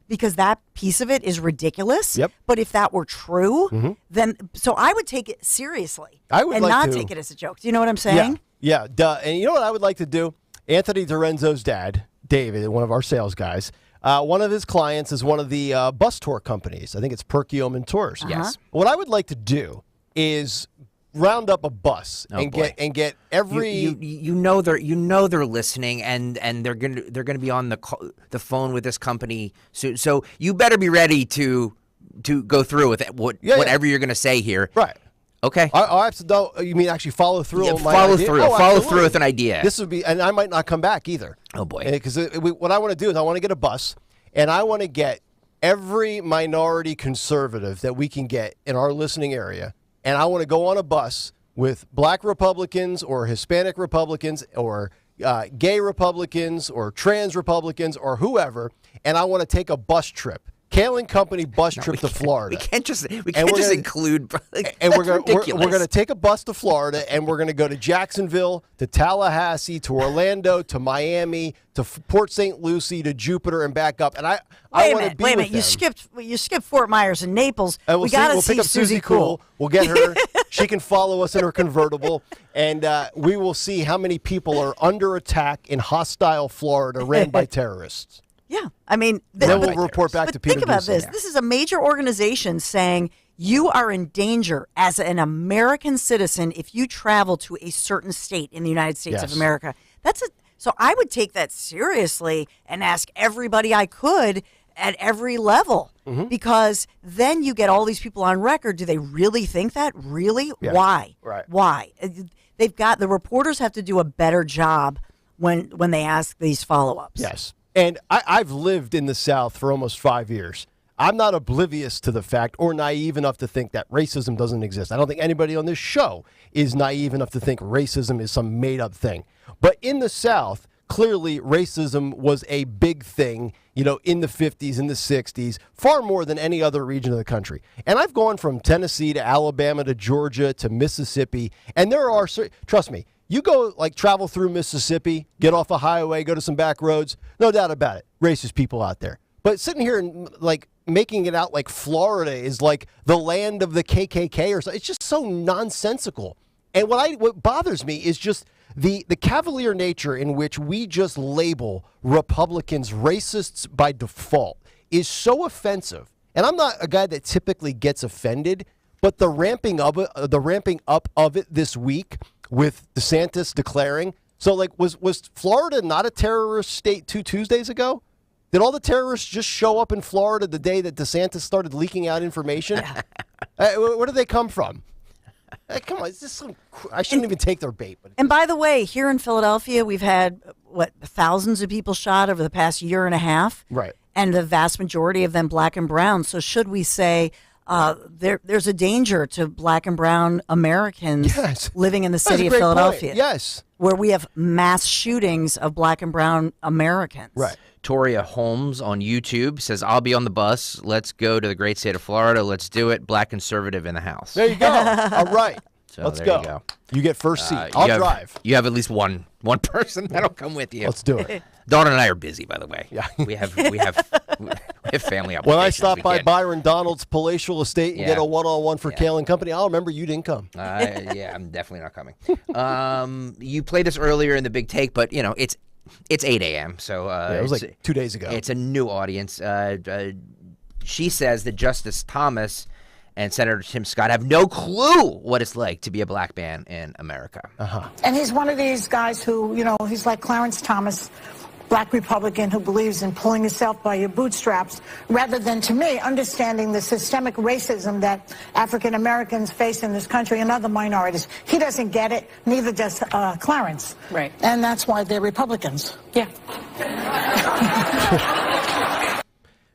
because that piece of it is ridiculous. Yep. But if that were true, then I would take it seriously not take it as a joke. Do you know what I'm saying? Yeah. Duh. And you know what I would like to do? Anthony Dorenzo's dad, David, one of our sales guys, one of his clients is one of the bus tour companies. I think it's Perkiomen Tours. Yes. What I would like to do is round up a bus and get every you know they're listening and they're gonna be on the phone with this company soon. So you better be ready to go through with it, whatever you're gonna say here. Right. Okay. I have to know. You mean actually follow through? Yeah, on my follow idea? through. Oh, follow through with an idea. This would be, and I might not come back either. Oh boy. Because what I want to do is I want to get a bus, and I want to get every minority conservative that we can get in our listening area, and I want to go on a bus with Black Republicans or Hispanic Republicans or gay Republicans or trans Republicans or whoever, and I want to take a bus trip. Kayal Company bus trip to Florida. We can't just include. And we're going to take a bus to Florida, and we're going to go to Jacksonville, to Tallahassee, to Orlando, to Miami, to Port St. Lucie, to Jupiter, and back up. And I want to be with them. Wait a minute. You skipped Fort Myers and Naples. And we got to see pick up Susie Cool. We'll get her. She can follow us in her convertible, and we will see how many people are under attack in hostile Florida ran by terrorists. Yeah, I mean, then we'll report back to Peter. Think about Doocy. this. This is a major organization saying you are in danger as an American citizen if you travel to a certain state in the United States of America. So I would take that seriously and ask everybody I could at every level, because then you get all these people on record. Do they really think that? Really? Yeah. Why? Right. Why? The reporters have to do a better job when they ask these follow-ups. Yes. And I've lived in the South for almost 5 years. I'm not oblivious to the fact or naive enough to think that racism doesn't exist. I don't think anybody on this show is naive enough to think racism is some made-up thing. But in the South, clearly racism was a big thing, in the 50s and the 60s, far more than any other region of the country. And I've gone from Tennessee to Alabama to Georgia to Mississippi, and there are, trust me, you go travel through Mississippi, get off a highway, go to some back roads, no doubt about it, racist people out there. But sitting here and making it out like Florida is like the land of the KKK or something, it's just so nonsensical. And what bothers me is just the cavalier nature in which we just label Republicans racists by default is so offensive. And I'm not a guy that typically gets offended, but the ramping up of it this week with DeSantis declaring. So was Florida not a terrorist state 2 Tuesdays ago? Did all the terrorists just show up in Florida the day that DeSantis started leaking out information? Where did they come from? Come on, I shouldn't even take their bait. And by the way, here in Philadelphia, we've had, thousands of people shot over the past year and a half? Right. And the vast majority of them black and brown. So should we say there's a danger to black and brown Americans living in the city of Philadelphia? Point. Yes. Where we have mass shootings of black and brown Americans. Right. Toria Holmes on YouTube says, I'll be on the bus. Let's go to the great state of Florida. Let's do it. Black conservative in the house. There you go. All right. So Let's there go. You go. You get first seat. I'll drive. You have at least one person that'll come with you. Let's do it. Dawn and I are busy, by the way. Yeah. We have family obligations. When I stop by Byron Donald's palatial estate and get a one-on-one for Kayal Company, I'll remember you didn't come. I'm definitely not coming. You played this earlier in the Big Take, but it's 8 a.m. So it was 2 days ago. It's a new audience. She says that Justice Thomas and Senator Tim Scott have no clue what it's like to be a black man in America. And he's one of these guys who, he's like Clarence Thomas, black Republican who believes in pulling yourself by your bootstraps, rather than, to me, understanding the systemic racism that African Americans face in this country and other minorities. He doesn't get it, neither does Clarence. Right. And that's why they're Republicans. Yeah.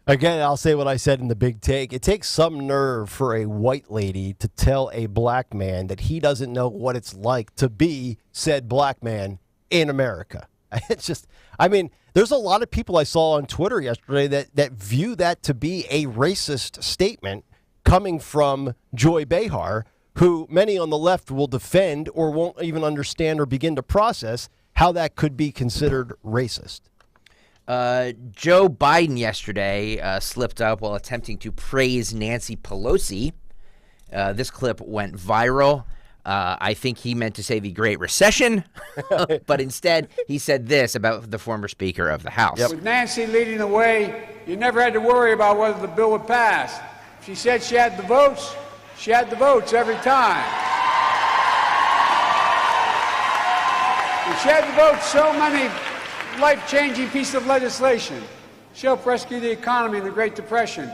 Again, I'll say what I said in the Big Take. It takes some nerve for a white lady to tell a black man that he doesn't know what it's like to be said black man in America. It's just, there's a lot of people I saw on Twitter yesterday that view that to be a racist statement coming from Joy Behar, who many on the left will defend or won't even understand or begin to process how that could be considered racist. Joe Biden yesterday slipped up while attempting to praise Nancy Pelosi. This clip went viral. I think he meant to say the Great Recession, but instead he said this about the former Speaker of the House. With Nancy leading the way, you never had to worry about whether the bill would pass. If she said she had the votes every time. And she had the votes, so many life-changing pieces of legislation. She helped rescue the economy in the Great Depression.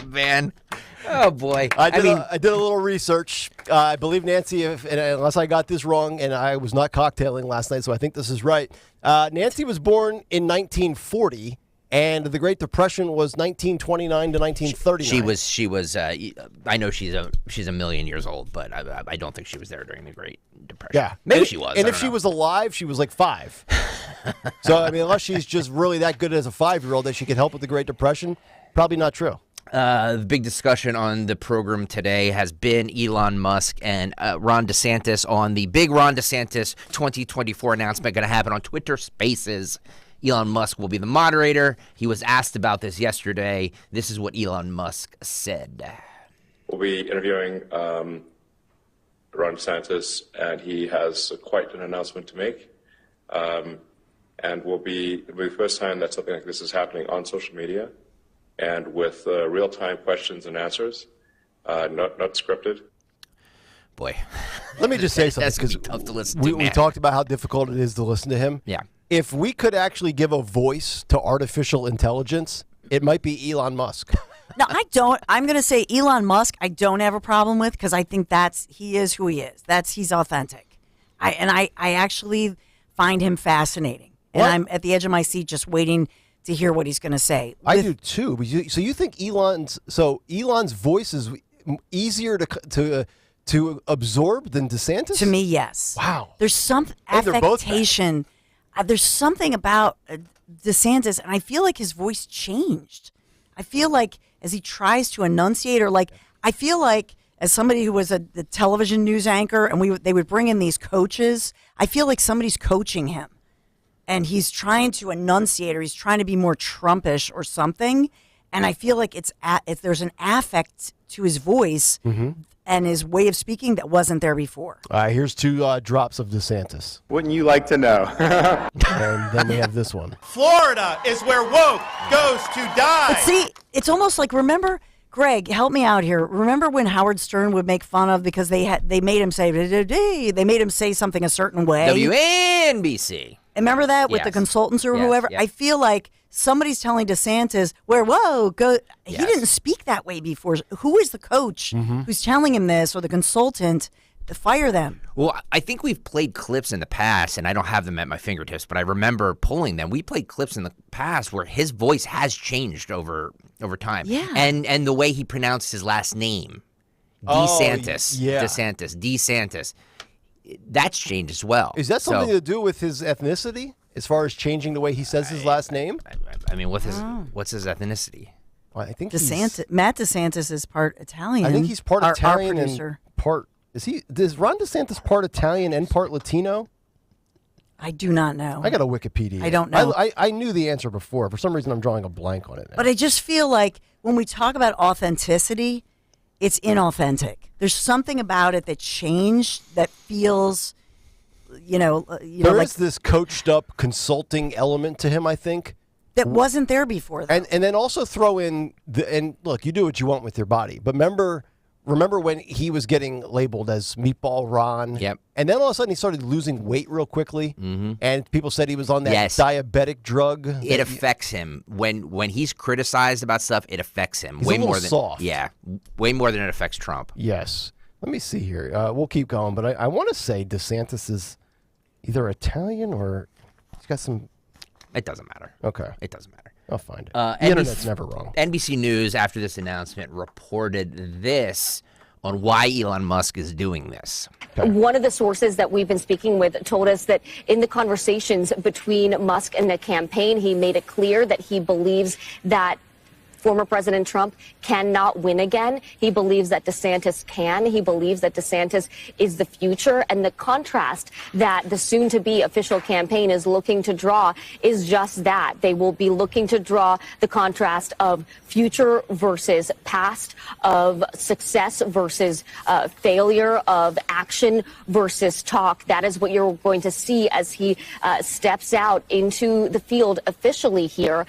Man. Oh, boy. I did a little research. I believe Nancy, unless I got this wrong, and I was not cocktailing last night, so I think this is right. Nancy was born in 1940, and the Great Depression was 1929 to 1939. She was. I know she's a million years old, but I don't think she was there during the Great Depression. Yeah, maybe she was. And if she was alive, she was like 5. So unless she's just really that good as a 5-year-old that she could help with the Great Depression, probably not true. The big discussion on the program today has been Elon Musk and Ron DeSantis on the big Ron DeSantis 2024 announcement going to happen on Twitter Spaces. Elon Musk will be the moderator. He was asked about this yesterday. This is what Elon Musk said. We'll be interviewing Ron DeSantis, and he has quite an announcement to make. And it'll be the first time that something like this is happening on social media, and with real-time questions and answers, not scripted. Boy. Let me just say something. That's going to be tough to listen to, we talked about how difficult it is to listen to him. Yeah. if we could actually give a voice to artificial intelligence, it might be Elon Musk. No, I don't. I'm going to say Elon Musk, I don't have a problem with because I think he is who he is. He's authentic. I actually find him fascinating. And I'm at the edge of my seat just waiting to hear what he's going to say. I do too. So you think Elon's voice is easier to absorb than DeSantis? To me, yes. Wow. There's some affectation. There's something about DeSantis, and I feel like his voice changed. I feel like as he tries to enunciate, I feel like as somebody who was the television news anchor, and they would bring in these coaches, I feel like somebody's coaching him, and he's trying to enunciate, or he's trying to be more Trumpish or something, and I feel like there's an affect to his voice and his way of speaking that wasn't there before. Here's 2 drops of DeSantis. Wouldn't you like to know? And then we have this one. Florida is where woke goes to die. But see, it's almost like, remember, Greg, help me out here. Remember when Howard Stern would make fun of because they made him say something a certain way. WNBC. Remember that with the consultants or whoever? Yes. I feel like somebody's telling DeSantis go. He didn't speak that way before. Who is the coach who's telling him this, or the consultant? To fire them. Well, I think we've played clips in the past, and I don't have them at my fingertips, but I remember pulling them. We played clips in the past where his voice has changed over time. Yeah. And the way he pronounced his last name, DeSantis. That's changed as well. Is that something to do with his ethnicity, as far as changing the way he says his last name? I mean, what's his ethnicity? Well, I think Matt DeSantis is part Italian. I think he's part Italian and part. Is Ron DeSantis part Italian and part Latino? I do not know. I got a Wikipedia. I don't know. I knew the answer before. For some reason, I'm drawing a blank on it now. But I just feel like when we talk about authenticity, it's inauthentic. There's something about it that changed that feels, there is this coached up consulting element to him, I think. That wasn't there before, though. And then also throw in, and look, you do what you want with your body. But remember when he was getting labeled as Meatball Ron? Yep. And then all of a sudden he started losing weight real quickly. Mm-hmm. And people said he was on that diabetic drug. It affects him. When he's criticized about stuff, it affects him. He's way a little more than soft. Yeah, way more than it affects Trump. Yes. Let me see here. We'll keep going. But I want to say DeSantis is either Italian or he's got some... It doesn't matter. Okay. It doesn't matter. I'll find it. The internet's never wrong. NBC News, after this announcement, reported this on why Elon Musk is doing this. Okay. One of the sources that we've been speaking with told us that in the conversations between Musk and the campaign, he made it clear that he believes that former President Trump cannot win again. He believes that DeSantis can. He believes that DeSantis is the future. And the contrast that the soon-to-be official campaign is looking to draw is just that. They will be looking to draw the contrast of future versus past, of success versus failure, of action versus talk. That is what you're going to see as he steps out into the field officially here.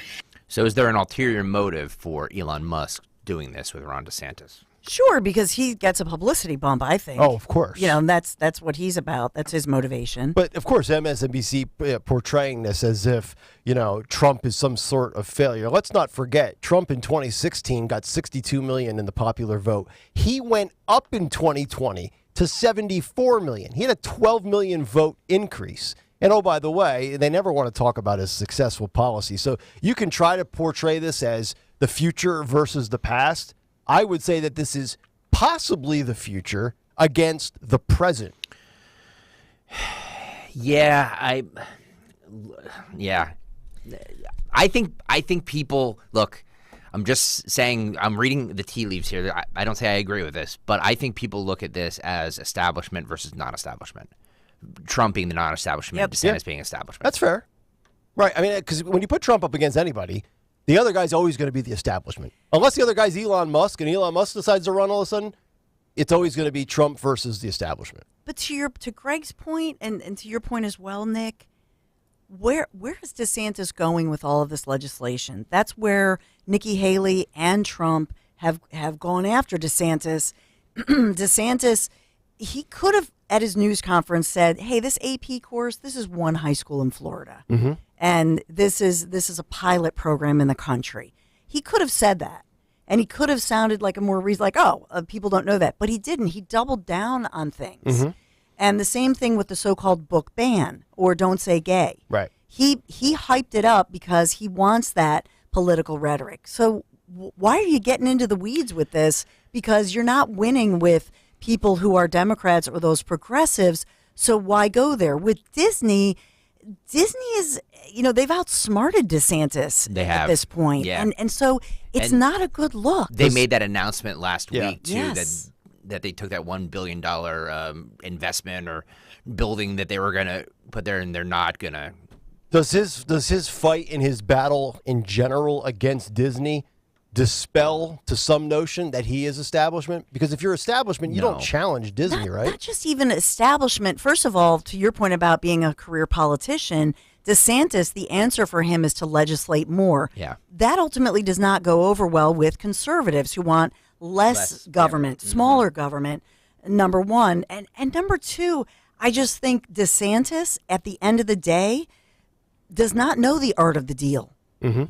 So is there an ulterior motive for Elon Musk doing this with Ron DeSantis? Sure, because he gets a publicity bump, I think. Oh, of course. And that's what he's about. That's his motivation. But, of course, MSNBC portraying this as if, Trump is some sort of failure. Let's not forget, Trump in 2016 got 62 million in the popular vote. He went up in 2020 to 74 million. He had a 12 million vote increase. And oh, by the way, they never want to talk about his successful policy. So you can try to portray this as the future versus the past. I would say that this is possibly the future against the present. I think people look. I'm just saying. I'm reading the tea leaves here. I don't say I agree with this, but I think people look at this as establishment versus non-establishment. Trump being the non-establishment, DeSantis being establishment. That's fair. Right. I mean, because when you put Trump up against anybody, the other guy's always going to be the establishment. Unless the other guy's Elon Musk and Elon Musk decides to run all of a sudden, it's always going to be Trump versus the establishment. But to Greg's point and to your point as well, Nick, where is DeSantis going with all of this legislation? That's where Nikki Haley and Trump have gone after DeSantis. DeSantis he could have at his news conference said, "Hey, this AP course, this is one high school in Florida, and this is a pilot program in the country." He could have said that, and he could have sounded like a more reason, like, people don't know that, but he didn't. He doubled down on things, and the same thing with the so-called book ban or "Don't Say Gay." Right. He hyped it up because he wants that political rhetoric. So why are you getting into the weeds with this? Because you're not winning with people who are Democrats or those progressives. So why go there? With Disney is, they've outsmarted DeSantis They have. at this point. Yeah. And so it's And not a good look. They made that announcement last week, too, Yes. that they took that $1 billion investment or building that they were going to put there, and they're not going to. Does his fight and his battle in general against Disney dispel to some notion that he is establishment? Because if you're establishment, you don't challenge Disney, right? Not just even establishment. First of all, to your point about being a career politician, DeSantis, the answer for him is to legislate more. Yeah. That ultimately does not go over well with conservatives who want less government, smaller government, number one. And number two, I just think DeSantis, at the end of the day, does not know the art of the deal. Mm-hmm.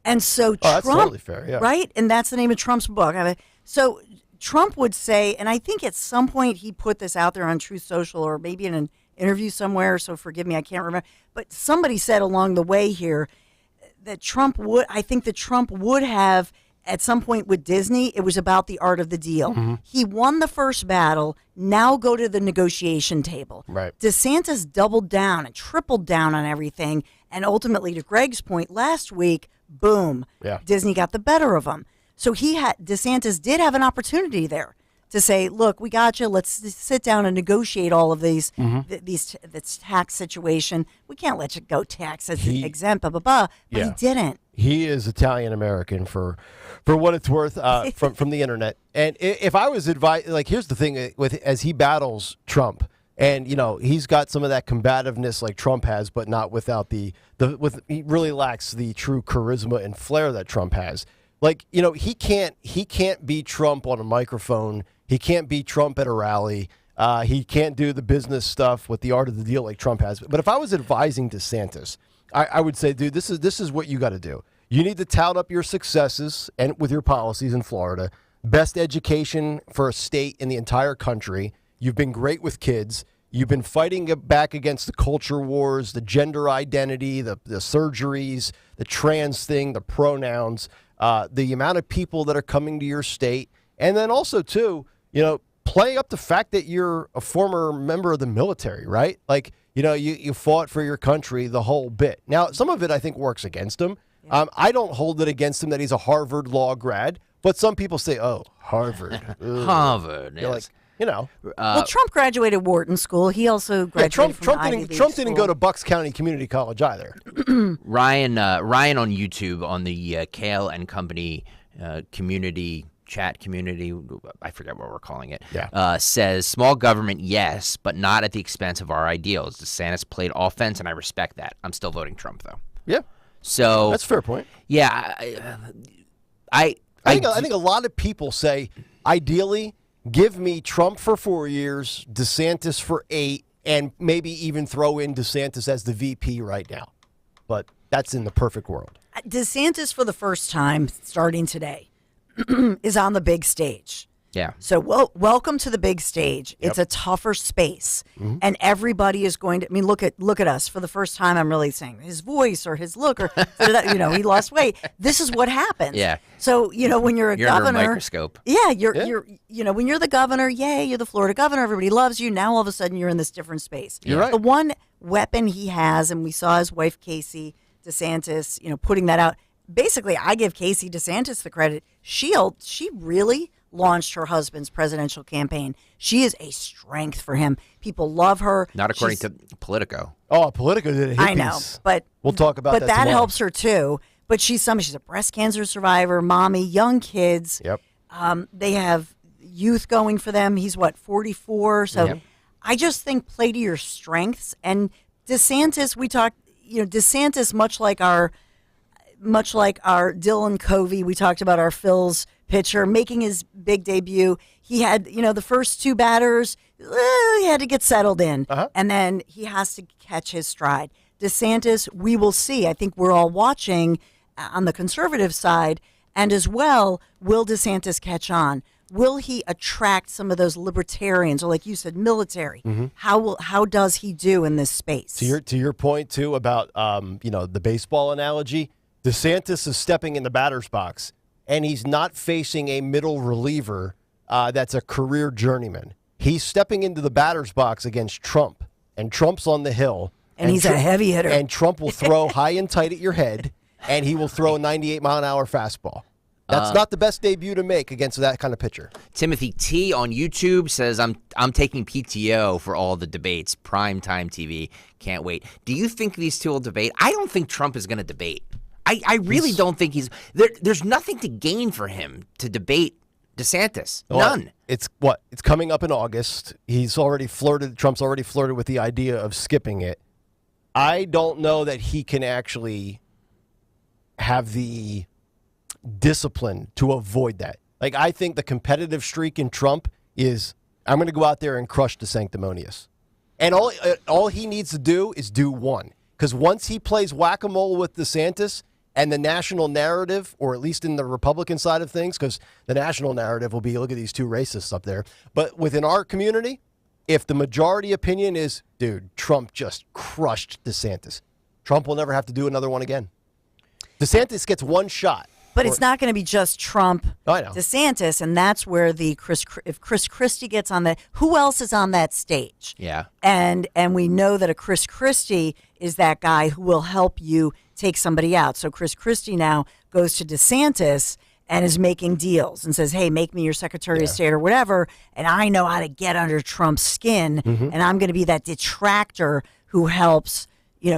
And so Trump, that's totally fair, yeah. right? And that's the name of Trump's book. So Trump would say, and I think at some point he put this out there on Truth Social or maybe in an interview somewhere, so forgive me, I can't remember. But somebody said along the way here that Trump would have, at some point with Disney, it was about the art of the deal. He won the first battle, now go to the negotiation table. Right. DeSantis doubled down and tripled down on everything, and ultimately, to Greg's point last week, boom, Disney got the better of him. So DeSantis did have an opportunity there to say, look, we got you. Let's sit down and negotiate all of these, this tax situation. We can't let you go tax exempt, blah, blah, blah. But he didn't. He is Italian-American for what it's worth from the internet. And if I was advised, like, here's the thing as he battles Trump, and, he's got some of that combativeness like Trump has, but not without he really lacks the true charisma and flair that Trump has. Like, he can't be Trump on a microphone. He can't be Trump at a rally. He can't do the business stuff with the art of the deal like Trump has. But if I was advising DeSantis, I would say, dude, this is what you got to do. You need to tout up your successes and with your policies in Florida. Best education for a state in the entire country. You've been great with kids. You've been fighting back against the culture wars, the gender identity, the surgeries, the trans thing, the pronouns, the amount of people that are coming to your state. And then also, too, playing up the fact that you're a former member of the military, right? Like, you fought for your country the whole bit. Now, some of it, I think, works against him. Yeah. I don't hold it against him that he's a Harvard law grad, but some people say, oh, Harvard. Harvard. You're yes. like, well, Trump graduated Wharton School. He also graduated from Ivy League Trump didn't school. go to Bucks County Community College either. Ryan on YouTube on the Kayal Company community chat community, I forget what we're calling it, says small government, yes, but not at the expense of our ideals. DeSantis played offense, and I respect that. I'm still voting Trump, though. Yeah. So that's a fair point. Yeah. I think a lot of people say, ideally, give me Trump for 4 years, DeSantis for 8, and maybe even throw in DeSantis as the VP right now. But that's in the perfect world. DeSantis, for the first time, starting today, is on the big stage. Yeah. So welcome to the big stage. It's a tougher space, and everybody is going to. I mean, look at us. For the first time, I'm really saying his voice or his look or he lost weight. This is what happens. Yeah. So when you're you're governor, under a microscope. Yeah, you're when you're the governor, you're the Florida governor. Everybody loves you. Now all of a sudden you're in this different space. You're right. The one weapon he has, and we saw his wife Casey DeSantis, putting that out. Basically, I give Casey DeSantis the credit. She really launched her husband's presidential campaign. She is a strength for him. People love her. Not according to Politico. Oh, Politico did a hit I know, piece. but we'll talk about that. But that tomorrow. helps her too. But she's a breast cancer survivor, mommy, young kids. Yep. They have youth going for them. He's 44. So I just think play to your strengths. And DeSantis, we talked. DeSantis, much like our Dylan Covey, we talked about our Phil's pitcher making his big debut. He had, the first two batters he had to get settled in, and then he has to catch his stride. DeSantis, we will see. I think we're all watching on the conservative side, and as well, will DeSantis catch on? Will he attract some of those libertarians, or like you said, military? How does he do in this space? To your point too about the baseball analogy, DeSantis is stepping in the batter's box, and he's not facing a middle reliever that's a career journeyman. He's stepping into the batter's box against Trump, and Trump's on the Hill, and he's a heavy hitter, and Trump will throw high and tight at your head, and he will throw a 98-mile-an-hour fastball. That's not the best debut to make against that kind of pitcher. Timothy T on YouTube says, I'm taking PTO for all the debates. Primetime TV. Can't wait. Do you think these two will debate? I don't think Trump is going to debate. I really don't think there's nothing to gain for him to debate DeSantis. None. It's coming up in August. Trump's already flirted with the idea of skipping it. I don't know that he can actually have the discipline to avoid that. Like, I think the competitive streak in Trump is, I'm going to go out there and crush the sanctimonious. And all he needs to do is do one. Because once he plays whack-a-mole with DeSantis and the national narrative, or at least in the Republican side of things, because the national narrative will be, look at these two racists up there. But within our community, if the majority opinion is, dude, Trump just crushed DeSantis, Trump will never have to do another one again. DeSantis gets one shot. But it's not going to be just Trump, I know. DeSantis, and that's where if Chris Christie gets on that, who else is on that stage? Yeah. And we know that a Chris Christie is that guy who will help you take somebody out. So Chris Christie now goes to DeSantis and is making deals and says, hey, make me your Secretary of State or whatever, and I know how to get under Trump's skin, and I'm going to be that detractor who helps,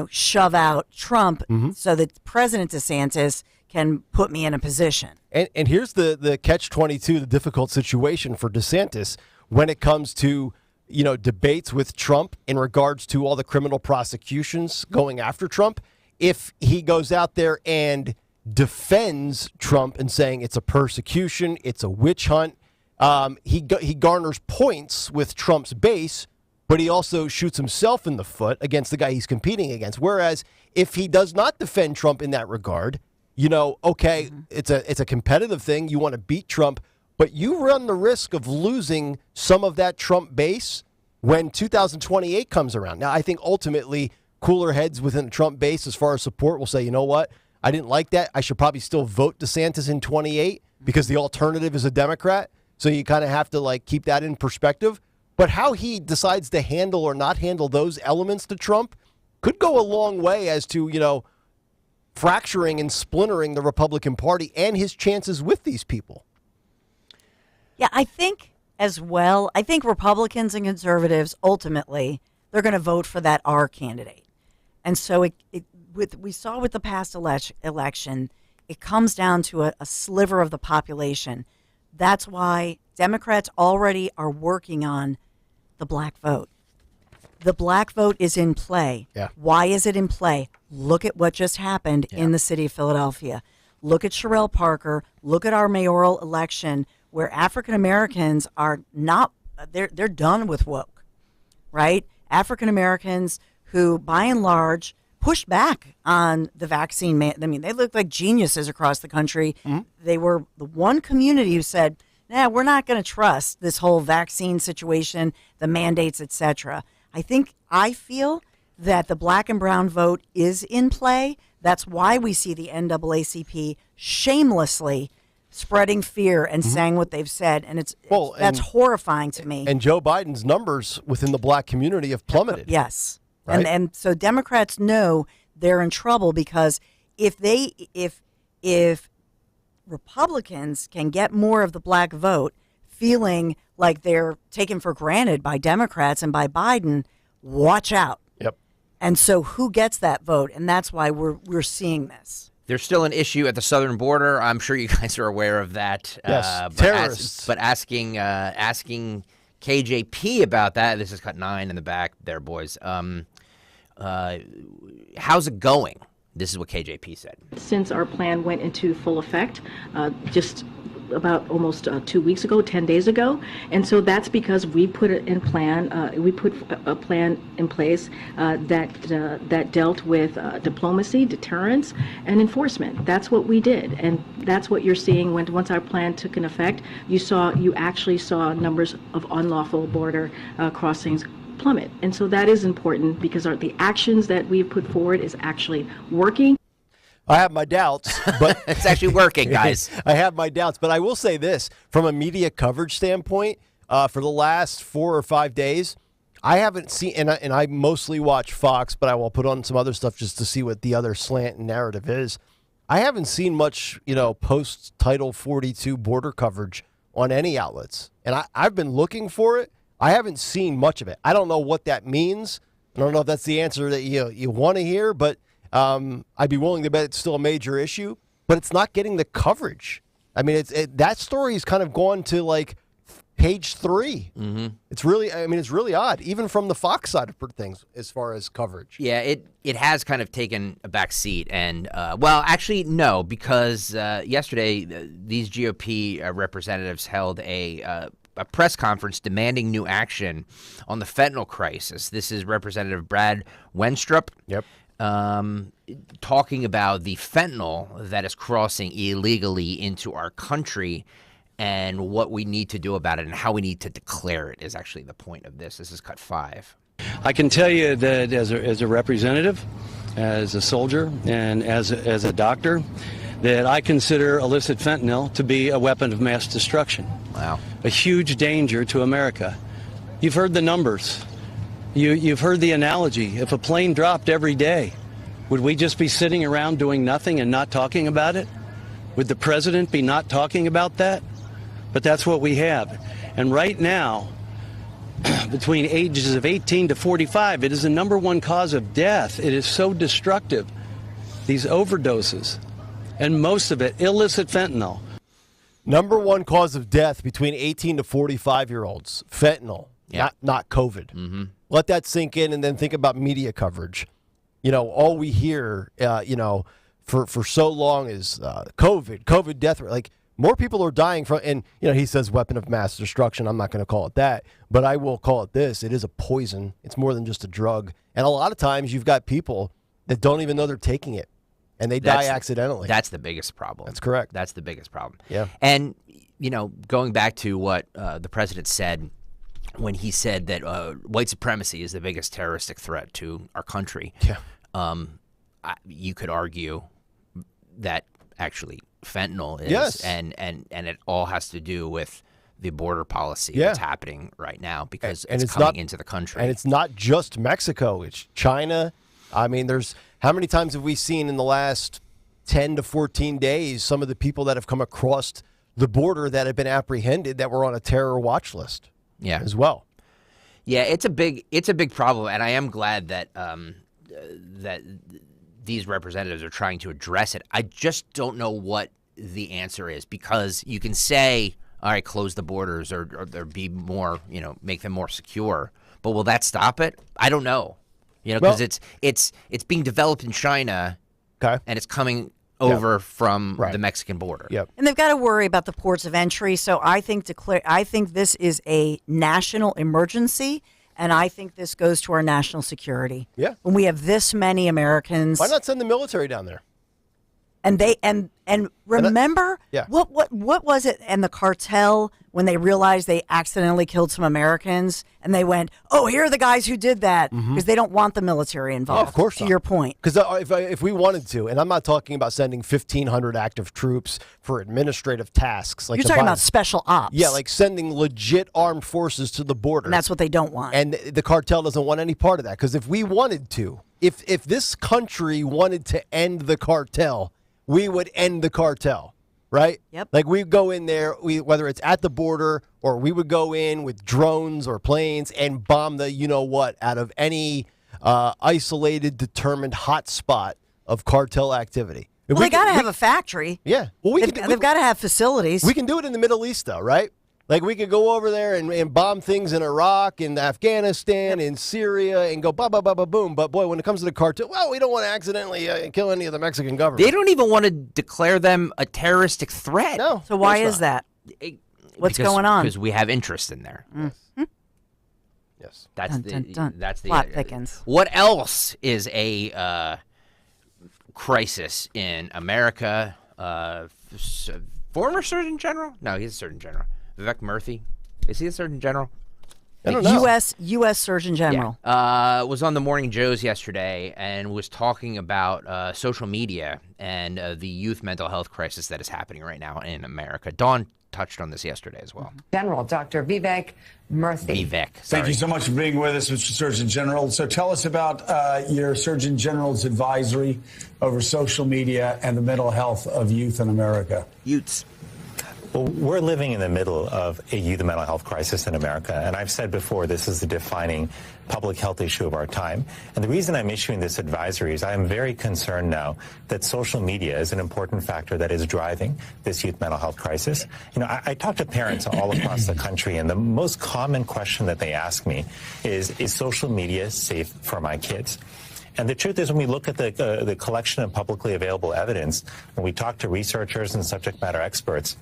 shove out Trump so that President DeSantis can put me in a position. And here's the catch-22, the difficult situation for DeSantis when it comes to, debates with Trump in regards to all the criminal prosecutions going after Trump. If he goes out there and defends Trump and saying it's a persecution, it's a witch hunt, he garners points with Trump's base, but he also shoots himself in the foot against the guy he's competing against. Whereas if he does not defend Trump in that regard, it's a competitive thing. You want to beat Trump, but you run the risk of losing some of that Trump base when 2028 comes around. Now, I think ultimately cooler heads within the Trump base as far as support will say, you know what? I didn't like that. I should probably still vote DeSantis in 28 because the alternative is a Democrat. So you kind of have to keep that in perspective. But how he decides to handle or not handle those elements to Trump could go a long way as to, fracturing and splintering the Republican Party and his chances with these people. Yeah, I think as well, Republicans and conservatives, ultimately, they're going to vote for that R candidate. And so we saw with the past election, it comes down to a sliver of the population. That's why Democrats already are working on the black vote. The black vote is in play. Yeah. Why is it in play? Look at what just happened in the city of Philadelphia. Look at Sherrell Parker. Look at our mayoral election where African Americans are not, they're done with woke, right? African Americans who, by and large, pushed back on the vaccine. They looked like geniuses across the country. They were the one community who said, we're not going to trust this whole vaccine situation, the mandates, etc. I feel that the black and brown vote is in play. That's why we see the NAACP shamelessly spreading fear and saying what they've said. And that's horrifying to me. And Joe Biden's numbers within the black community have plummeted. Yes. Right? And so Democrats know they're in trouble because if Republicans can get more of the black vote, feeling like they're taken for granted by Democrats and by Biden, watch out. Yep. And so who gets that vote? And that's why we're seeing this. There's still an issue at the southern border. I'm sure you guys are aware of that. Yes, terrorists. But asking KJP about that, this is cut 9 in the back there, boys. How's it going? This is what KJP said. Since our plan went into full effect, just about almost 2 weeks ago, 10 days ago. And so that's because we put a plan in place that dealt with diplomacy, deterrence, and enforcement. That's what we did. And that's what you're seeing once our plan took in effect. You actually saw numbers of unlawful border crossings plummet. And so that is important because the actions that we've put forward is actually working. I have my doubts, but it's actually working, guys. I have my doubts, but I will say this from a media coverage standpoint, for the last 4 or 5 days, I haven't seen, and I mostly watch Fox, but I will put on some other stuff just to see what the other slant and narrative is. I haven't seen much, post Title 42 border coverage on any outlets, and I've been looking for it. I haven't seen much of it. I don't know what that means. I don't know if that's the answer that you want to hear, but I'd be willing to bet it's still a major issue, but it's not getting the coverage. I mean, that story's kind of gone to like page 3. Mm-hmm. It's really odd, even from the Fox side of things as far as coverage. Yeah, it has kind of taken a back seat, and actually no, because yesterday these GOP representatives held a press conference demanding new action on the fentanyl crisis. This is Representative Brad Wenstrup. Yep. Talking about the fentanyl that is crossing illegally into our country and what we need to do about it and how we need to declare it is actually the point of this. This is cut 5. I can tell you that as a representative, as a soldier, and as a doctor, that I consider illicit fentanyl to be a weapon of mass destruction. Wow. A huge danger to America. You've heard the numbers. You've heard the analogy. If a plane dropped every day, would we just be sitting around doing nothing and not talking about it? Would the president be not talking about that? But that's what we have. And right now, between ages of 18 to 45, it is the #1 cause of death. It is so destructive, these overdoses, and most of it illicit fentanyl. #1 cause of death between 18 to 45-year-olds, fentanyl, not COVID. Mm-hmm. Let that sink in and then think about media coverage. All we hear, for so long is COVID death rate. Like, more people are dying from, and, he says weapon of mass destruction. I'm not going to call it that, but I will call it this. It is a poison. It's more than just a drug. And a lot of times you've got people that don't even know they're taking it, and they die accidentally. That's the biggest problem. That's correct. That's the biggest problem. Yeah. And, going back to what the president said when he said that white supremacy is the biggest terroristic threat to our country, you could argue that actually fentanyl is, yes. and it all has to do with the border policy that's happening right now because it's coming into the country. And it's not just Mexico, it's China. I mean, how many times have we seen in the last 10 to 14 days some of the people that have come across the border that have been apprehended that were on a terror watch list? Yeah, as well. Yeah, it's a big problem, and I am glad that that these representatives are trying to address it. I just don't know what the answer is, because you can say, all right, close the borders or there be more, make them more secure, but will that stop it? I don't know, because it's being developed in China, and it's coming over from the Mexican border. Yep. And they've got to worry about the ports of entry. So I think this is a national emergency, and I think this goes to our national security. Yeah. When we have this many Americans. Why not send the military down there? And they and remember what was it? And the cartel, when they realized they accidentally killed some Americans, and they went, "Oh, here are the guys who did that," because they don't want the military involved. Oh, of course, to your point. Because if we wanted to, and I'm not talking about sending 1,500 active troops for administrative tasks, like you're talking about special ops. Yeah, like sending legit armed forces to the border. And that's what they don't want. And the cartel doesn't want any part of that. Because if we wanted to, if this country wanted to end the cartel, we would end the cartel, right? Yep. Like we'd go in there, whether it's at the border or we would go in with drones or planes and bomb the you-know-what out of any isolated, determined hot spot of cartel activity. Well, they got to have a factory. Yeah. Well, they've got to have facilities. We can do it in the Middle East, though, right? Like, we could go over there and bomb things in Iraq and Afghanistan and Syria and go boom. But, boy, when it comes to the cartel, well, we don't want to accidentally kill any of the Mexican government. They don't even want to declare them a terroristic threat. No. So why is that? What's going on? Because we have interest in there. Mm-hmm. Yes. That's Dun, dun, dun. That's the Plot thickens. What else is a crisis in America? Former Surgeon General? No, he's a Surgeon General. Vivek Murthy. Is he a Surgeon General? I don't know. U.S. Surgeon General. Yeah. Was on the Morning Joes yesterday and was talking about social media and the youth mental health crisis that is happening right now in America. Dawn touched on this yesterday as well. General Dr. Vivek Murthy. Sorry. Thank you so much for being with us, Mr. Surgeon General. So tell us about your Surgeon General's advisory over social media and the mental health of youth in America. Youths. Well, we're living in the middle of a youth mental health crisis in America, and I've said before this is the defining public health issue of our time. And the reason I'm issuing this advisory is I am very concerned now that social media is an important factor that is driving this youth mental health crisis. You know, I talk to parents all across the country, and the most common question that they ask me is social media safe for my kids? And the truth is, when we look at the collection of publicly available evidence, when we talk to researchers and subject matter experts,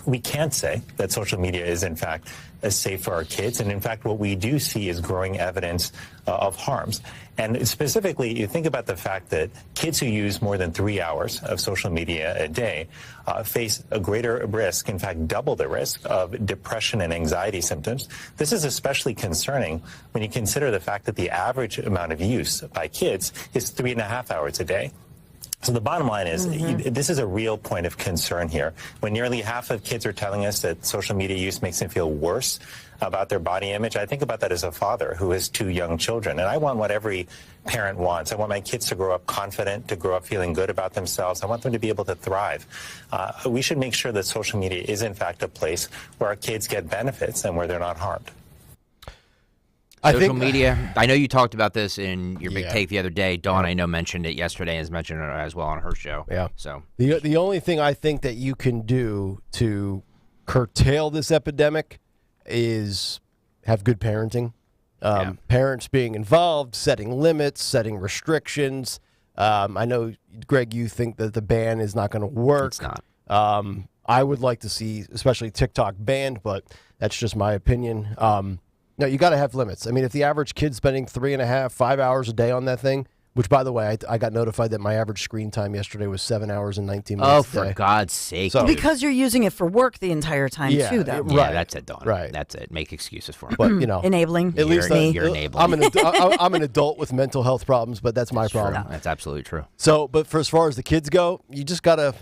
we can't say that social media is, in fact, safe for our kids. And in fact, what we do see is growing evidence of harms. And specifically, you think about the fact that kids who use more than 3 hours of social media a day face a greater risk, in fact, double the risk of depression and anxiety symptoms. This is especially concerning when you consider the fact that the average amount of use by kids is 3.5 hours a day. So the bottom line is, this is a real point of concern here. When nearly half of kids are telling us that social media use makes them feel worse about their body image, I think about that as a father who has 2 young children. And I want what every parent wants. I want my kids to grow up confident, to grow up feeling good about themselves. I want them to be able to thrive. We should make sure that social media is, in fact, a place where our kids get benefits and where they're not harmed. Social media. I know you talked about this in your big take the other day. Dawn, I know, mentioned it yesterday and has mentioned it as well on her show. Yeah. So the only thing I think that you can do to curtail this epidemic is have good parenting. Parents being involved, setting limits, setting restrictions. I know, Greg, you think that the ban is not going to work. It's not. I would like to see, especially TikTok banned, but that's just my opinion. No, you got to have limits. I mean, if the average kid's spending 3.5, 5 hours a day on that thing, which, by the way, I got notified that my average screen time yesterday was 7 hours and 19 minutes. Oh, for God's sake. So, because you're using it for work the entire time, too, though. Yeah, that's it, Dawn. Right. That's it. Make excuses for him. But, you know. Enabling. At least you're enabling. I'm an adult with mental health problems, but that's my problem. That's absolutely true. So, but for as far as the kids go, you just gotta